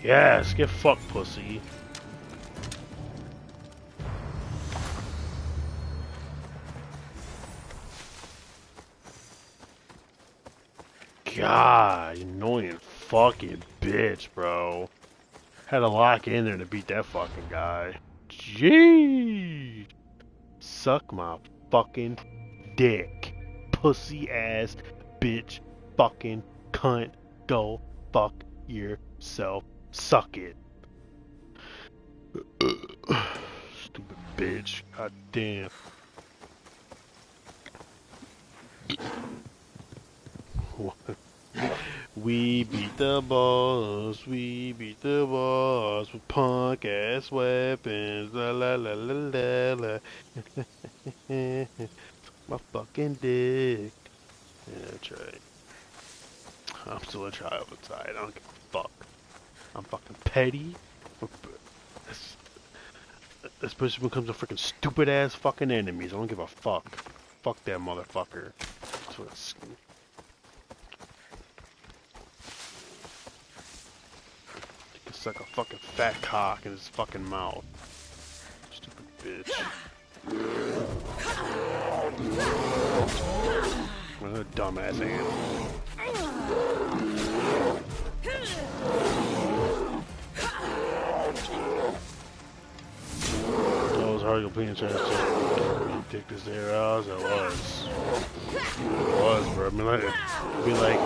[SPEAKER 1] Yes, get fucked, pussy. God, you annoying fucking bitch, bro. Had to lock in there to beat that fucking guy. Jeez. Suck my fucking dick. Pussy ass bitch fucking cunt. Go fuck yourself. Suck it. Stupid bitch. God damn. We beat the boss, we beat the boss with punk ass weapons. La la la la la la. My fucking dick. Yeah, that's right. I'm still a child inside. I don't give a fuck. I'm fucking petty. Especially when it comes to freaking stupid ass fucking enemies. I don't give a fuck. Fuck that motherfucker. That's what it's. It's like a fucking fat cock in his fucking mouth. Stupid bitch. What a dumbass animal. That was hard to pay attention to. Dick this air out. It was. It was, bro. I mean, like, it'd be like,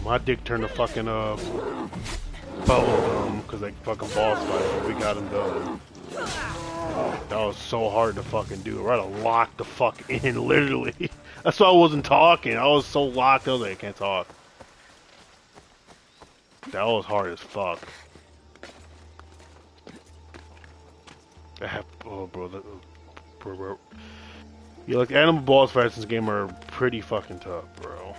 [SPEAKER 1] my dick turned to fucking, bubblegum because they fucking boss fight, but we got him done. That was so hard to fucking do. I had to lock the fuck in, literally. That's why I wasn't talking. I was so locked. I was like, I can't talk. That was hard as fuck. Oh, bro. Bro. Yeah, like, animal boss fights in this game are pretty fucking tough, bro.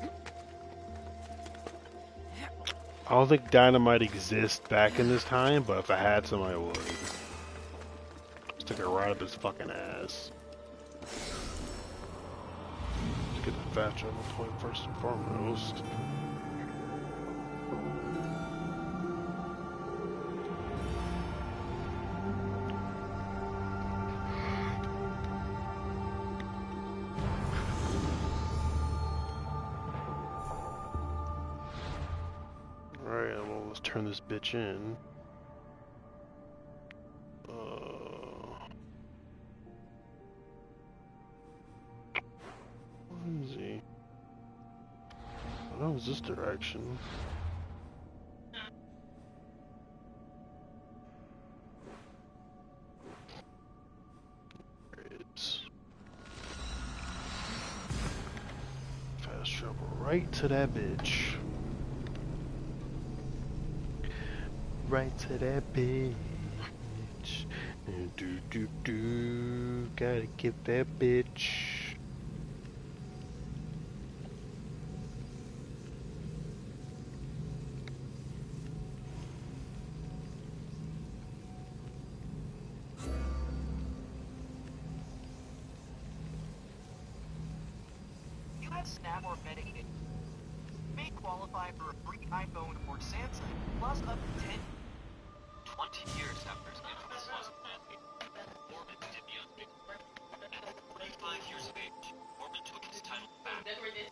[SPEAKER 1] I don't think dynamite exists back in this time, but if I had some, I would. Stick it right up his fucking ass. Let's get the fast travel point first and foremost. Alright, well, let's turn this bitch in. Where is he? Oh, it's this direction. It's fast travel right to that bitch. Right to that bitch. Do. Gotta get that bitch.
[SPEAKER 16] You have Snap or Medicaid. You may qualify for a free iPhone or Samsung, plus up to
[SPEAKER 2] 20 years after his infamous loss of Mandy, Orban did the unthinkable. At 45 years of age, Orban took his title back,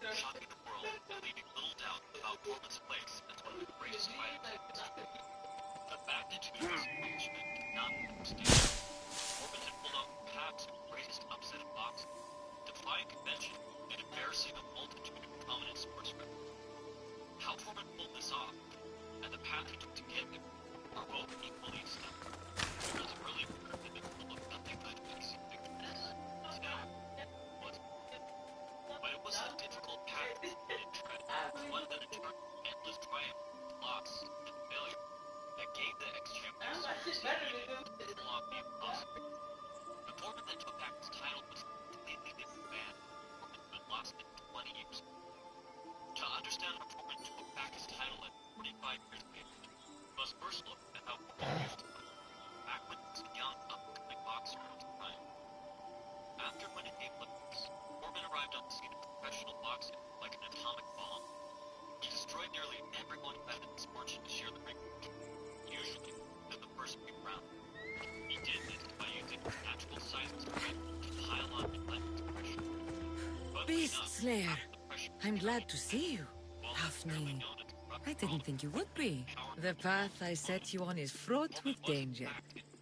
[SPEAKER 2] shocking the world and leaving little doubt about Orban's place as one of the greatest fighters in history. The magnitude of his accomplishment cannot be overstated. Orban had pulled off perhaps the greatest upset in boxing, defying convention and embarrassing a multitude of prominent sportsmen. How Orban pulled this off, and the path he took to get there, Long be impossible. The Foreman that took back his title was a completely different man. Foreman who had lost it 20 years ago. To understand how Foreman took back his title at 45 years of age, we must first look at how Foreman used to fight, back when he was a young, up-and-coming boxer at his prime. After winning the Olympics, Foreman arrived on the scene of professional boxing like an atomic bomb. He destroyed nearly everyone who had the misfortune to share the ring with him, usually within the first few rounds. He did this by using his natural size and strength to pile on relentless pressure.
[SPEAKER 3] Beast Slayer, I'm glad to see you. Hafni, I didn't think you would be. The path I set you on is fraught with danger.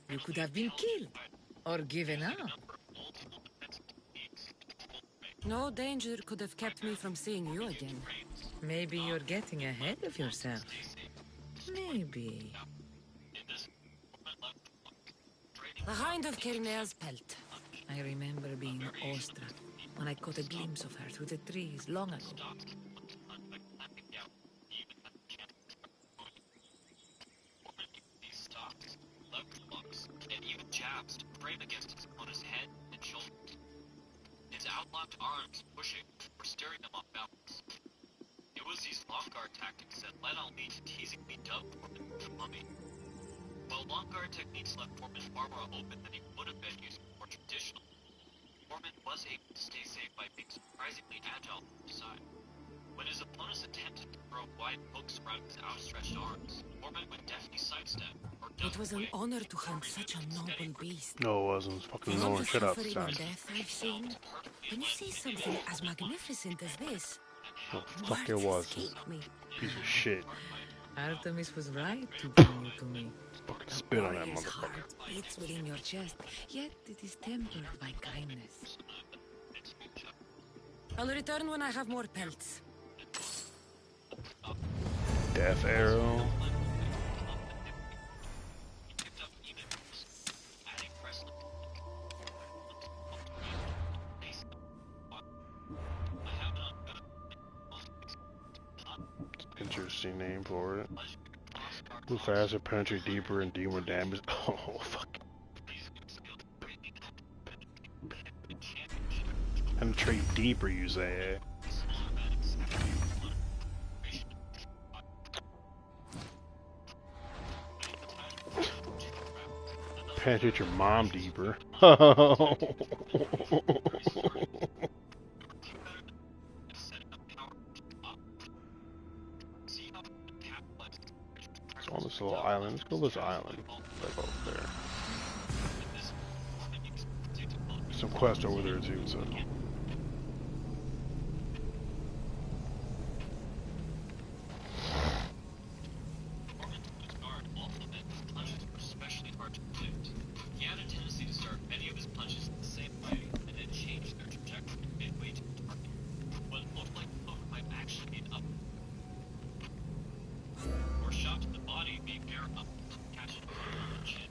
[SPEAKER 3] You could have been killed, or given up. No danger could have kept me from seeing you again. Maybe you're getting ahead of yourself. Maybe. The Hind of Kirnea's pelt. I remember being awestruck when I caught a glimpse of her through the trees long ago.
[SPEAKER 2] These stocks, leverage blocks, and even jabs to frame against his opponent's head and shoulders. His outlocked arms pushing or steering them off balance. It was these long guard tactics that led Ali to teasingly dub Foreman Mummy. While long guard techniques left Foreman far more open than he would have been using more traditional, Foreman was able to stay safe by being surprisingly agile from the side. When his opponents attempted to throw wide hooks around his outstretched arms, Foreman would deftly sidestep or duck
[SPEAKER 3] It was an
[SPEAKER 2] away.
[SPEAKER 3] honor to hunt such a noble beast.
[SPEAKER 1] No, it wasn't. It's fucking
[SPEAKER 3] For all
[SPEAKER 1] annoying.
[SPEAKER 3] the
[SPEAKER 1] Shut up,
[SPEAKER 3] suffering
[SPEAKER 1] Zach.
[SPEAKER 3] and death I've seen, when you see something as magnificent as this,
[SPEAKER 1] No, fuck it
[SPEAKER 3] words
[SPEAKER 1] wasn't.
[SPEAKER 3] escape me.
[SPEAKER 1] Piece of shit.
[SPEAKER 3] Artemis was right to bring you to me.
[SPEAKER 1] Fucking
[SPEAKER 3] The
[SPEAKER 1] spit on that
[SPEAKER 3] warrior's
[SPEAKER 1] motherfucker.
[SPEAKER 3] heart beats within your chest, yet it is tempered by kindness. I'll return when I have more pelts.
[SPEAKER 1] Death arrow. Interesting name for it. Move faster, penetrate deeper, and do more damage. Oh, fuck. Penetrate deeper, you say. Penetrate your mom deeper. So on this little island, let's go to this island. Like over there. Some quest over there too, so.
[SPEAKER 2] He had a tendency to start many of his punches in the same way, and then change their trajectory midway to the target. What looked like the hook might actually be an up. Or shot to the body being fair up, catching on the chin.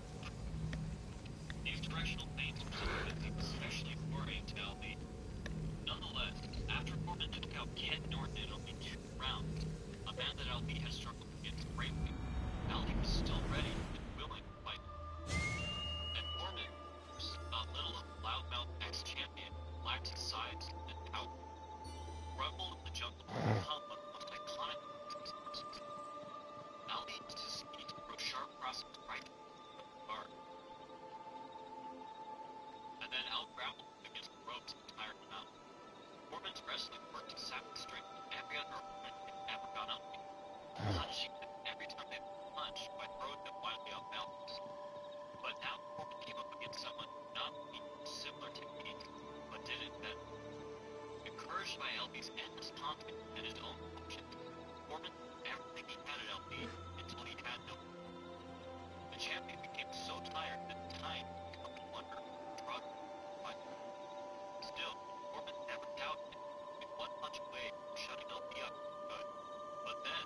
[SPEAKER 2] These directional feints were something especially worrying to LB. Nonetheless, after Foreman took out Ken Norton in only 2 rounds, a man that LB had struggled against greatly, LB was still ready and willing to fight. And Foreman, a little loudmouth ex-champion, lacked his size and power. Rumble in the jungle hung with the most iconic resources. Ali used his speed to throw sharp crosses right from the guard. And then out-grappled against the ropes and tired him out. Foreman's wrestling worked to sap the strength of every other opponent had ever gone up against, punching them every time they punched by throwing them wildly off balance. But now Foreman came up against someone who not only used similar techniques, but did it better. Encouraged by LB's endless taunting and his own emotions, Foreman threw everything he had at LB until he had no more. The champion became so tired that time became to wonder, struggle, fight. Still, Foreman never doubted it. In one punch away from shutting LB up, but then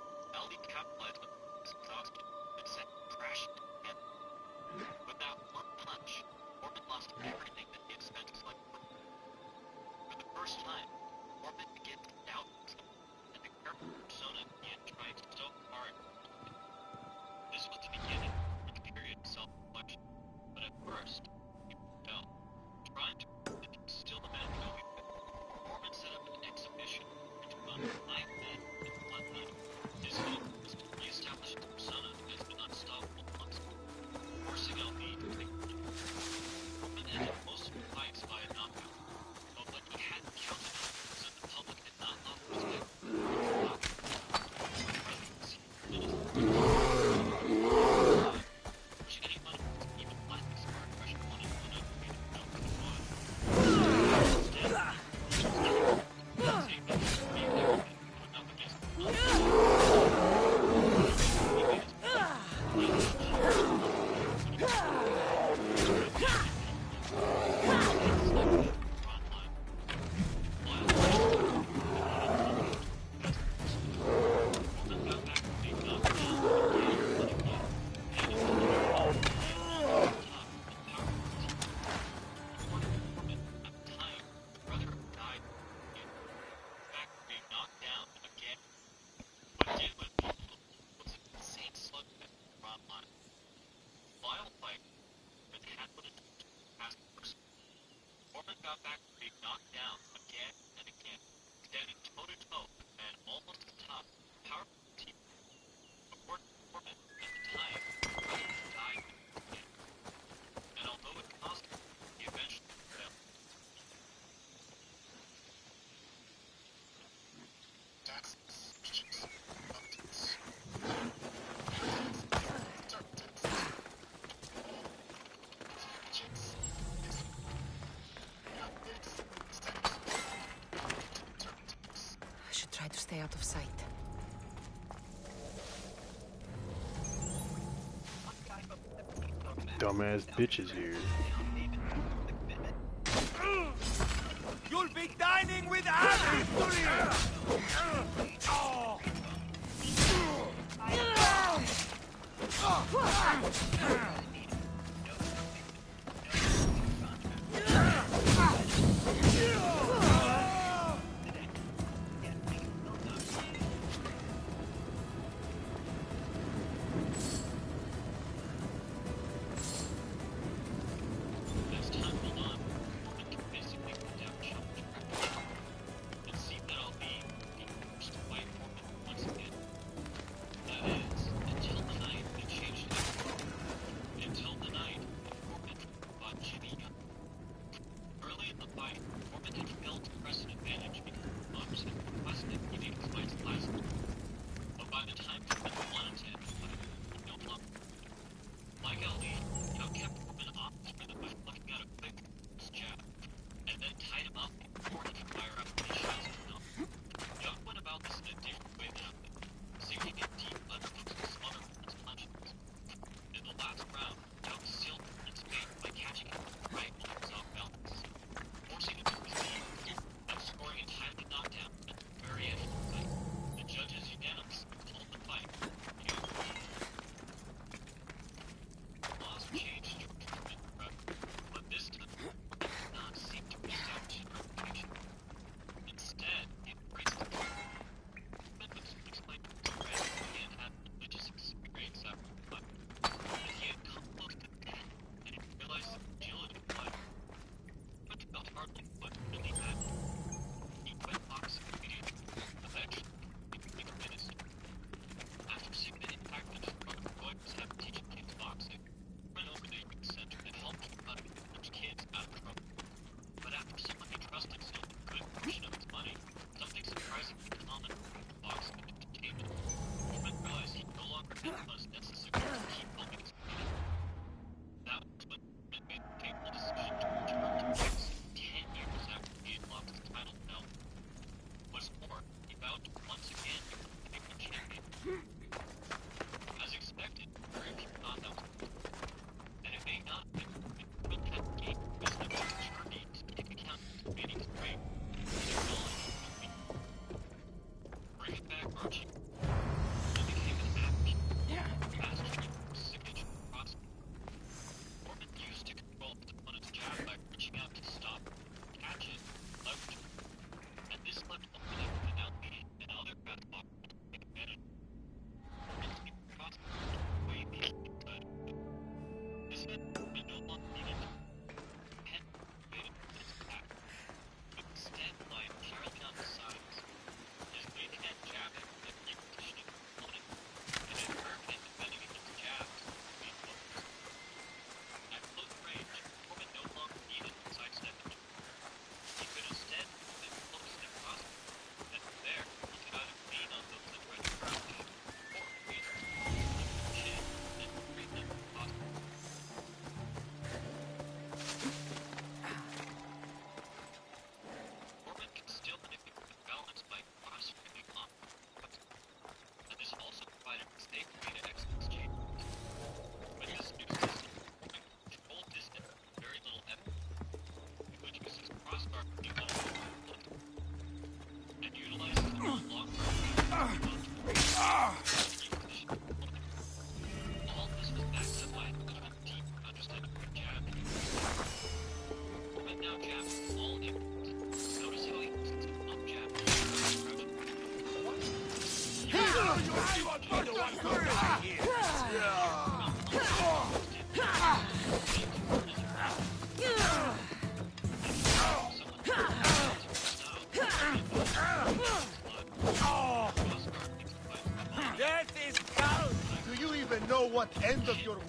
[SPEAKER 2] factory knocked down again and again, standing toe-to-toe with men almost as tough, powerful team. According to Foreman, at the time, President died with him. And although it cost him, he eventually fell.
[SPEAKER 3] I should try to stay out of sight.
[SPEAKER 1] Dumbass bitches here.
[SPEAKER 13] You'll be dining with our victory!
[SPEAKER 2] As time went on, Foreman convincingly put down challenge practice. It seemed that I'll be forced to fight Foreman once again. That is, until the night it changed everything. Until the night Foreman fought Jimmy Young. Early in the fight, Foreman had failed to press an advantage because Mumps had requested he make his fights last long. But by the time Foreman wanted to end the fight, he no longer could. Like Ali, Young kept Foreman off his rhythm by plucking out a quick jab, and then tied him up before he could fire up any shots to him. Young went about this in a different way than Ali, sinking in deep left-hooks to smother Foreman's punches. In the last round, Young sealed Foreman's fate by catching him with the right while he was off balance, forcing him to his knees, and scoring a timely knockdown at the very end of the fight. The judges unanimously called the fight unanimous. Laws changed towards Foreman forever, but this time, Foreman did not seem to reestablish his reputation. Instead, he embraced the truth. Foreman would explain to his friends that he had had religious experience after the fight, that he had come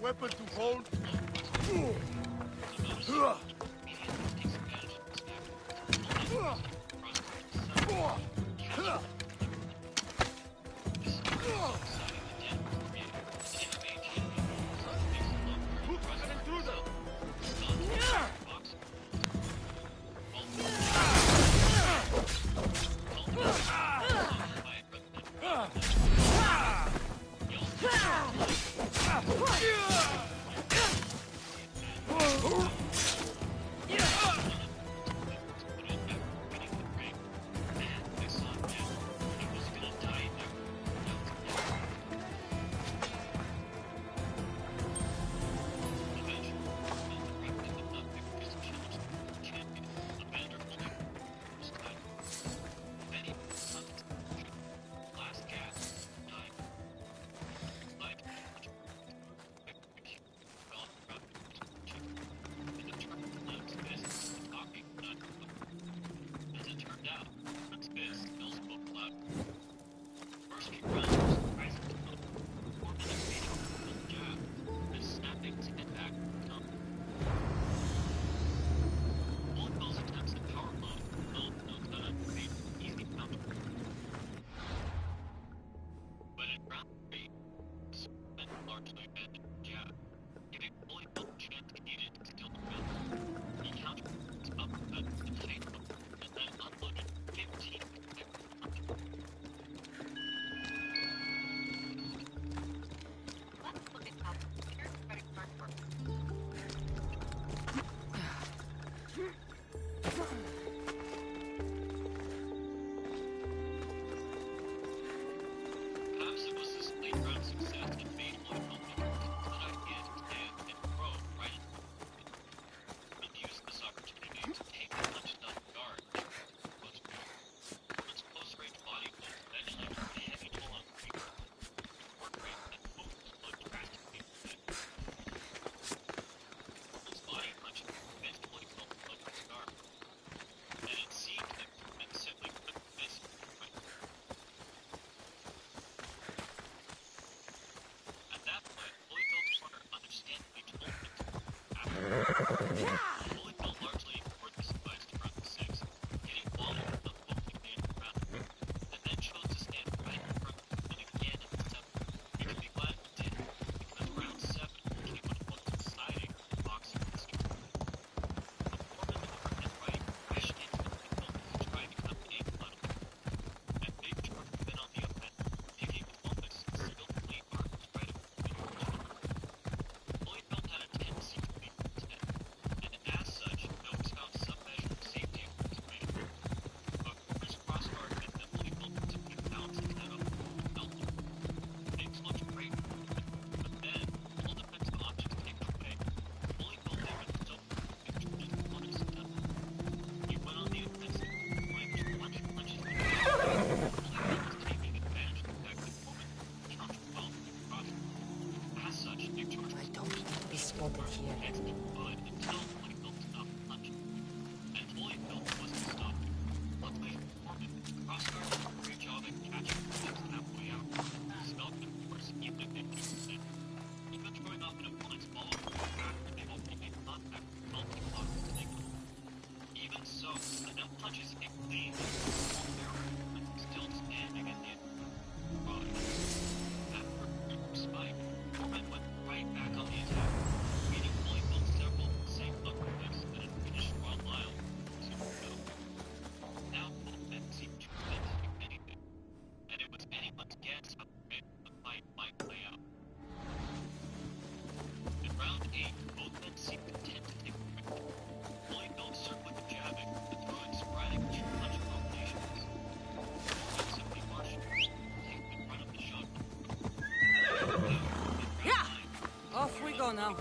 [SPEAKER 15] weapon to hold.
[SPEAKER 3] spotted here.
[SPEAKER 10] Off we go now.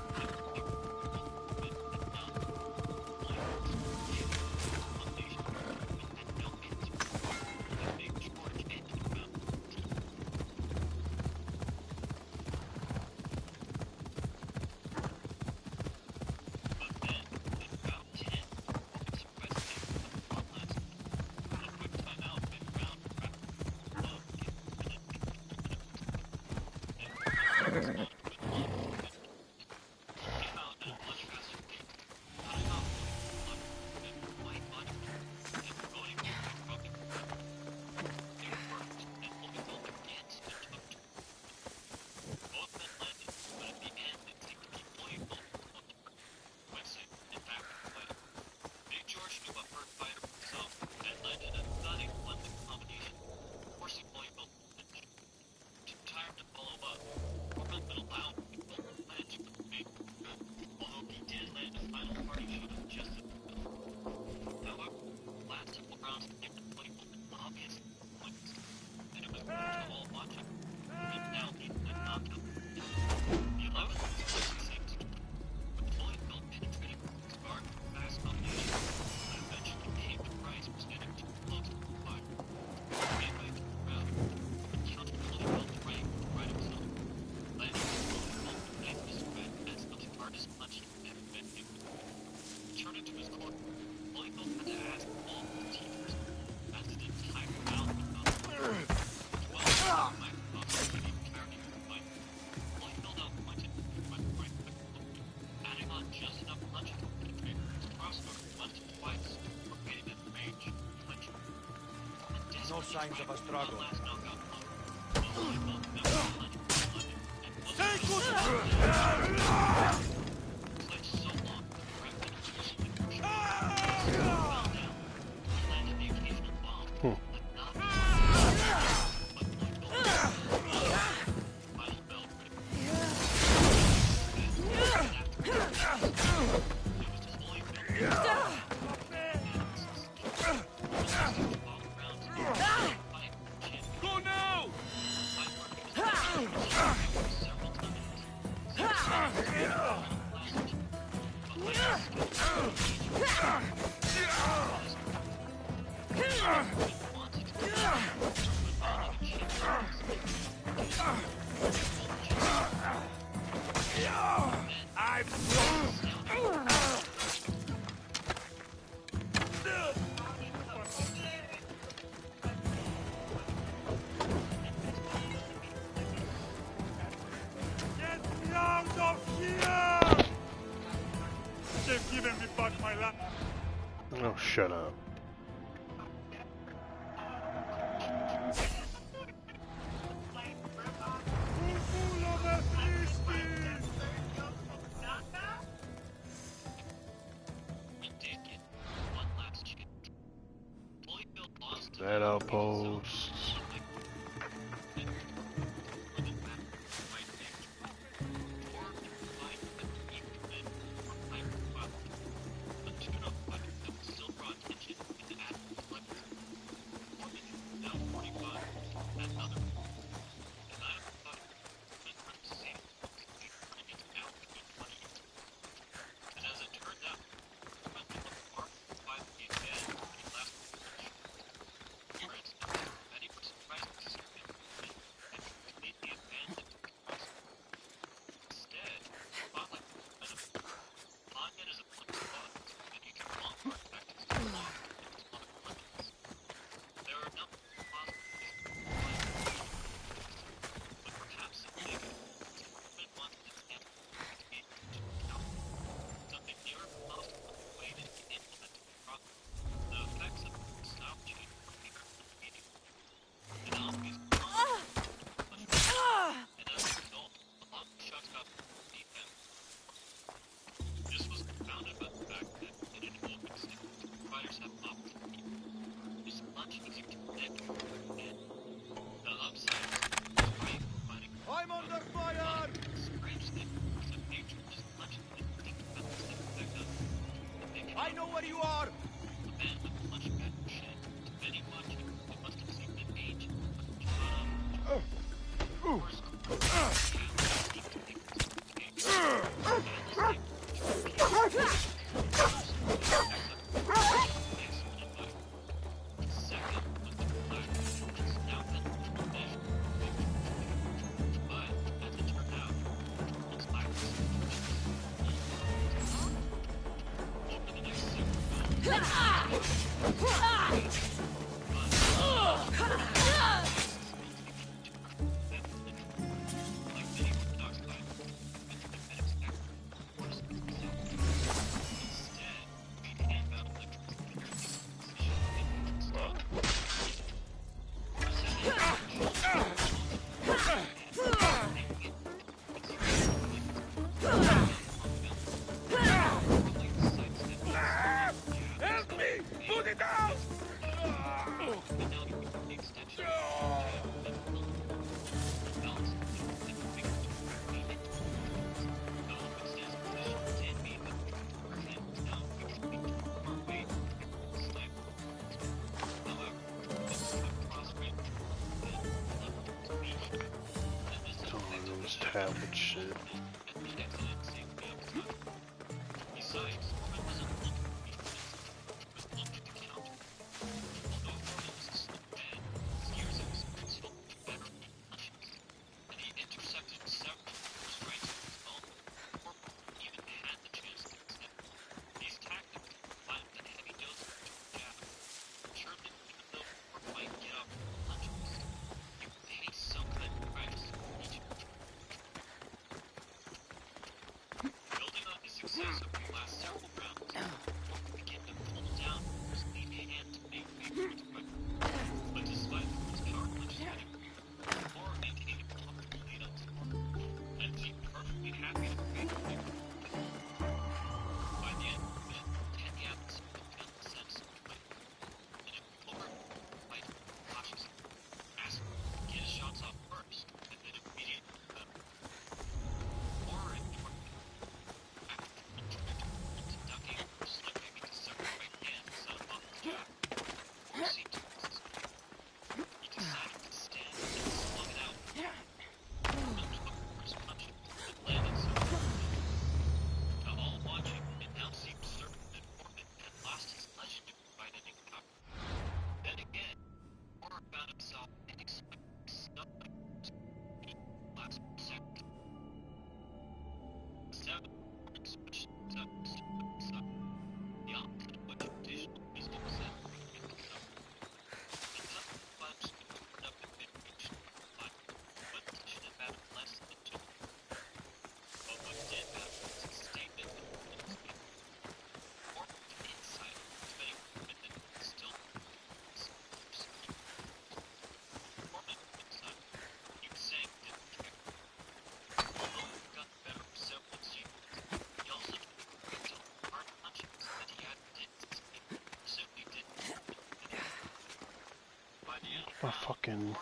[SPEAKER 4] signs of a struggle.
[SPEAKER 13] Go now! Get me out of here! They've given me back my land.
[SPEAKER 1] Oh, shut up. That outpost.
[SPEAKER 4] I'm under fire! I know where you are!
[SPEAKER 13] Help me! Put it out!
[SPEAKER 1] Oh, those tablet shit.
[SPEAKER 2] But despite
[SPEAKER 1] fucking.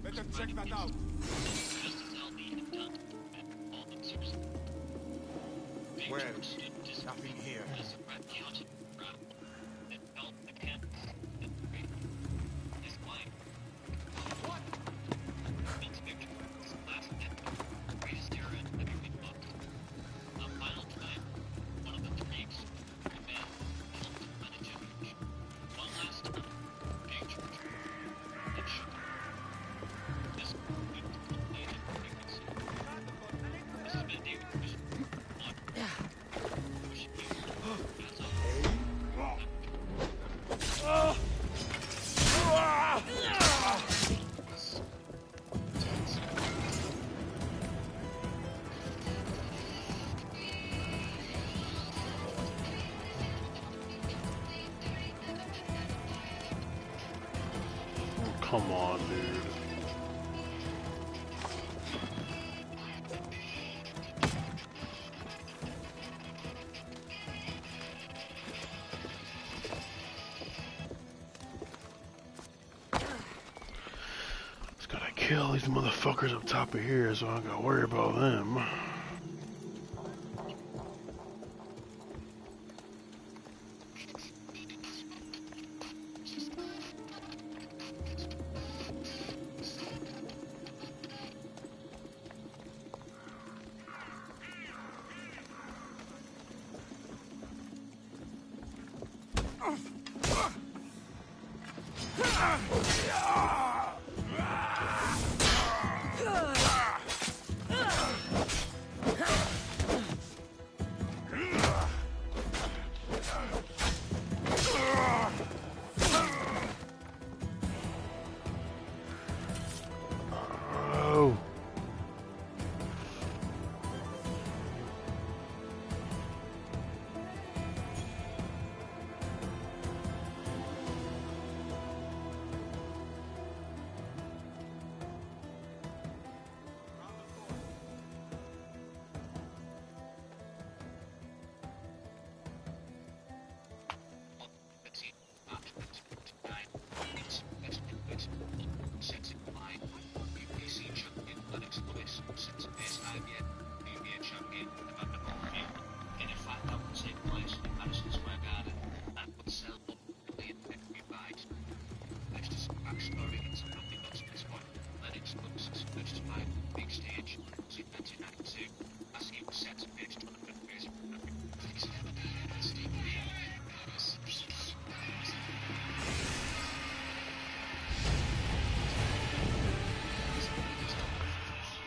[SPEAKER 15] Better check that out. Where? Nothing here.
[SPEAKER 1] Come on, dude. Just gotta kill these motherfuckers up top of here so I don't gotta worry about them. Oh.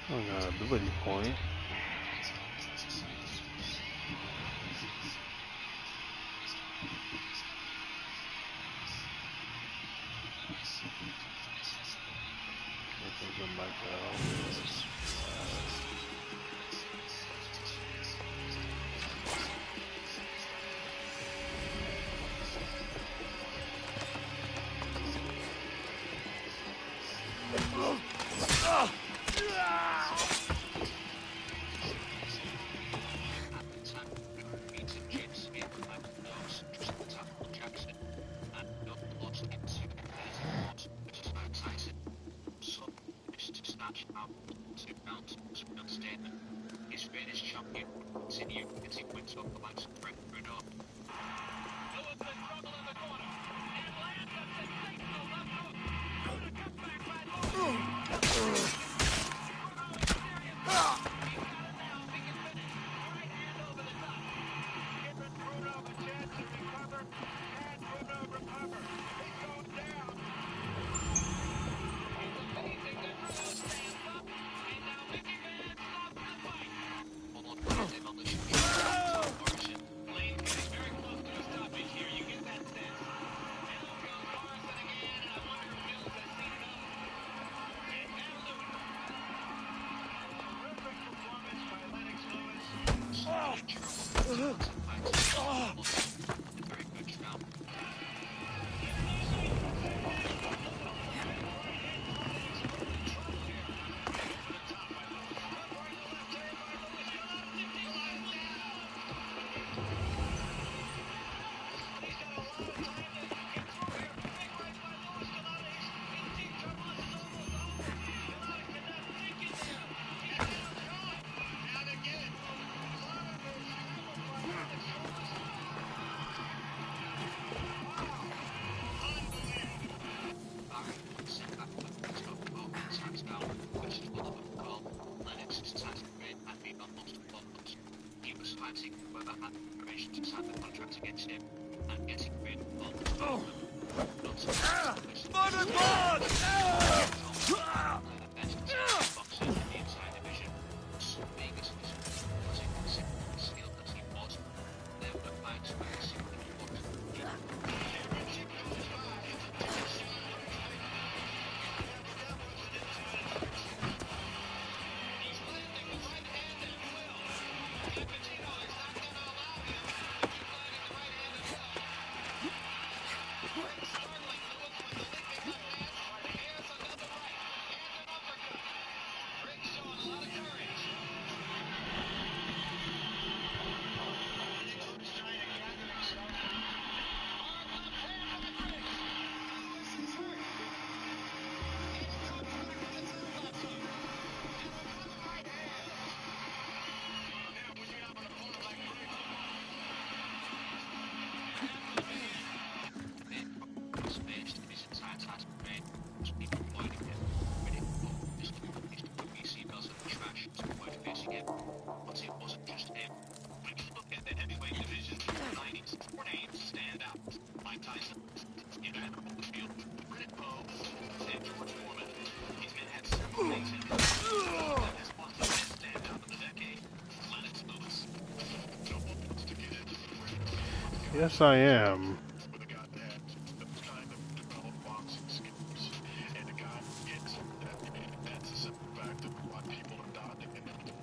[SPEAKER 1] I got an ability point. Something like that. Yes, I am.
[SPEAKER 8] with a guy that kind of developed boxing skills, and a guy who gets that. And that's the simple fact of why people are dodging and then in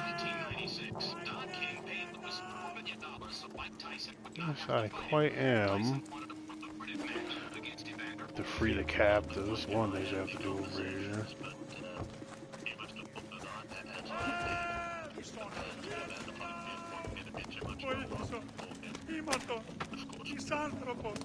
[SPEAKER 8] 1996, Don King paid Lewis $4 million so Mike Tyson would not
[SPEAKER 1] Yes,
[SPEAKER 8] have
[SPEAKER 1] I
[SPEAKER 8] to fight
[SPEAKER 1] quite
[SPEAKER 8] him.
[SPEAKER 1] am.
[SPEAKER 8] Tyson wanted a lucrative match against Evander
[SPEAKER 1] To free the captives. One of the things I have to do over here.
[SPEAKER 13] Βοήθησο, ήμαρτο, μισάνθρωπος.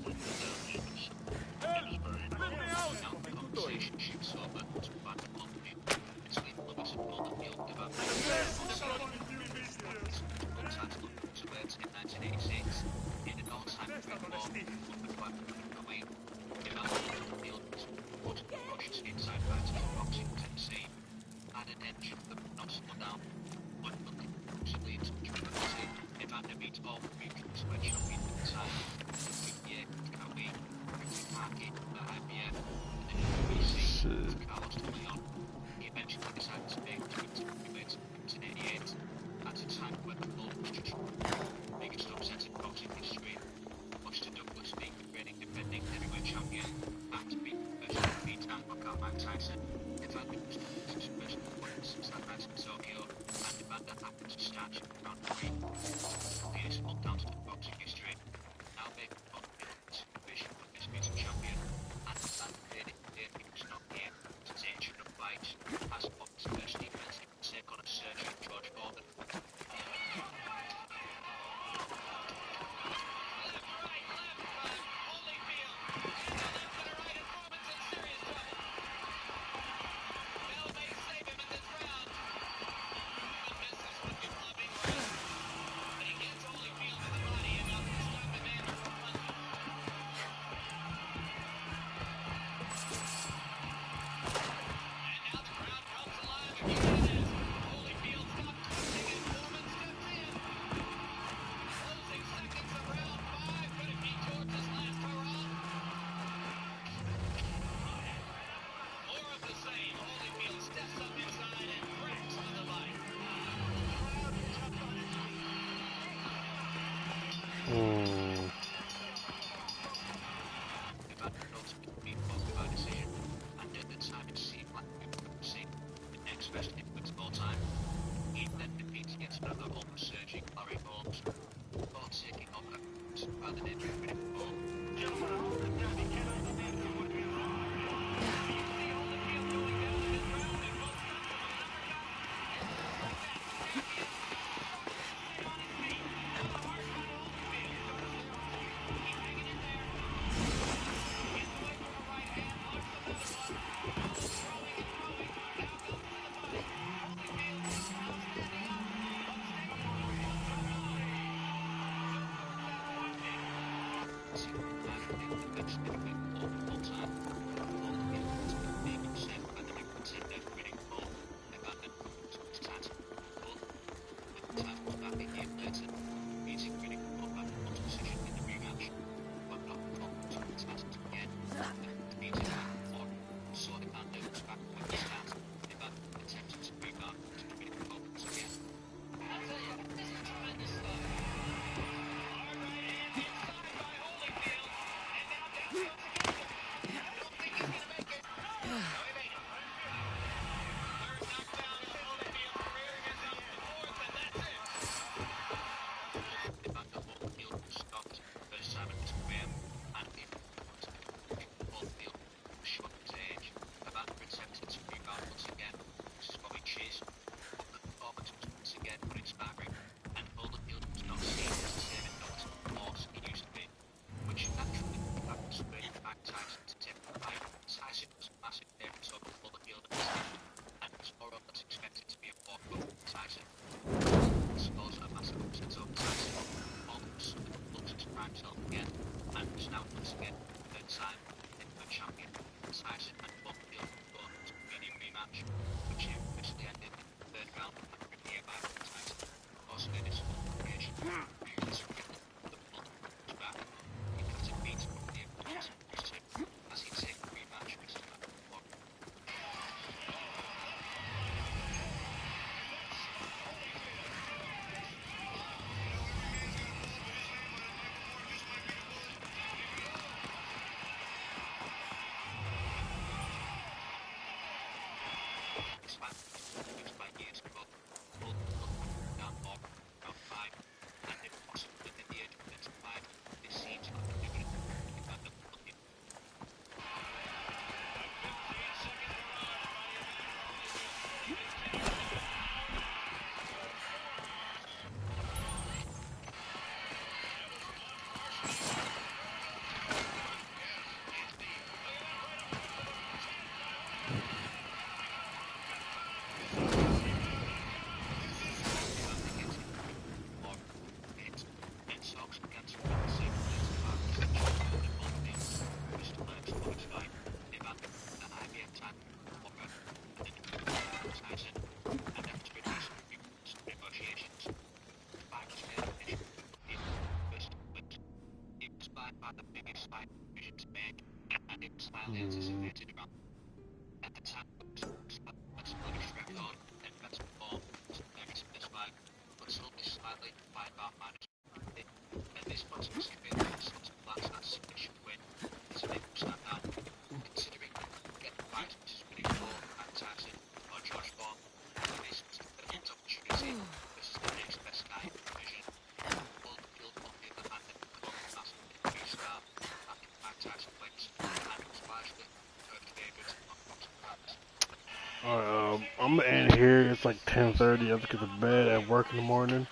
[SPEAKER 1] I'm gonna end here. It's like 10:30. I have to get to bed at work in the morning.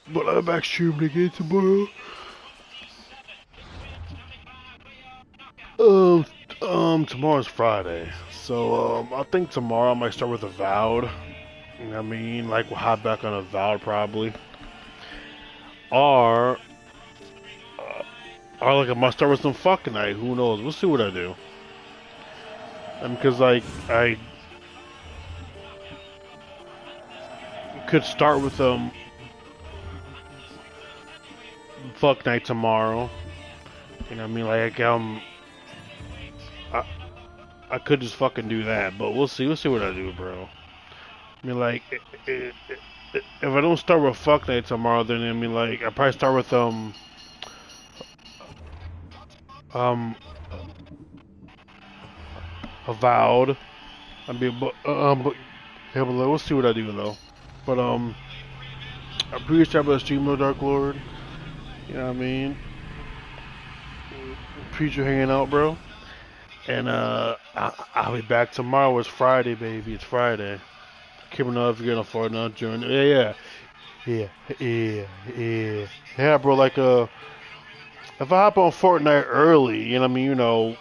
[SPEAKER 1] But I'm back streaming again tomorrow. Tomorrow's Friday. So, I think tomorrow I might start with Avowed. You know what I mean? Like, we'll hop back on Avowed probably. Or, like, I might start with some fucking night. Who knows? We'll see what I do. And because, like, I could start with, fuck night tomorrow. You know what I mean? Like, I could just fucking do that, but we'll see. We'll see what I do, bro. I mean, like, if I don't start with fuck night tomorrow, then I mean, like, I probably start with Avowed. I mean, but yeah, but we'll see what I do though. But I'm pretty sure I'm gonna stream No Dark Lord. You know what I mean? Appreciate you hanging out, bro. And I'll be back tomorrow. It's Friday, baby. It's Friday. Keeping up if you're gonna Fortnite join. Yeah, bro. Like if I hop on Fortnite early, you know what I mean? You know,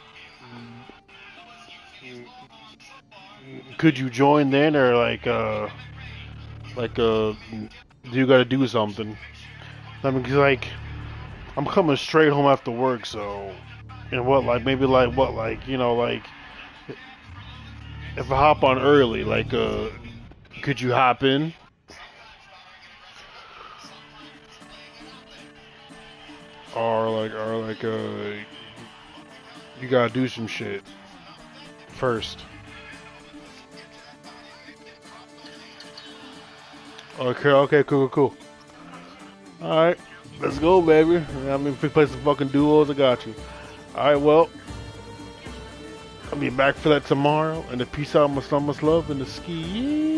[SPEAKER 1] could you join then, or do you gotta do something? I mean, 'cause, like, I'm coming straight home after work, so, and what, like, maybe, like, what, like, you know, like, if I hop on early, like, could you hop in? Or, you gotta do some shit first. Okay, cool. Alright, let's go, baby. I mean, if we play some fucking duos, I got you. Alright, well, I'll be back for that tomorrow. And the peace out, much love, and the ski.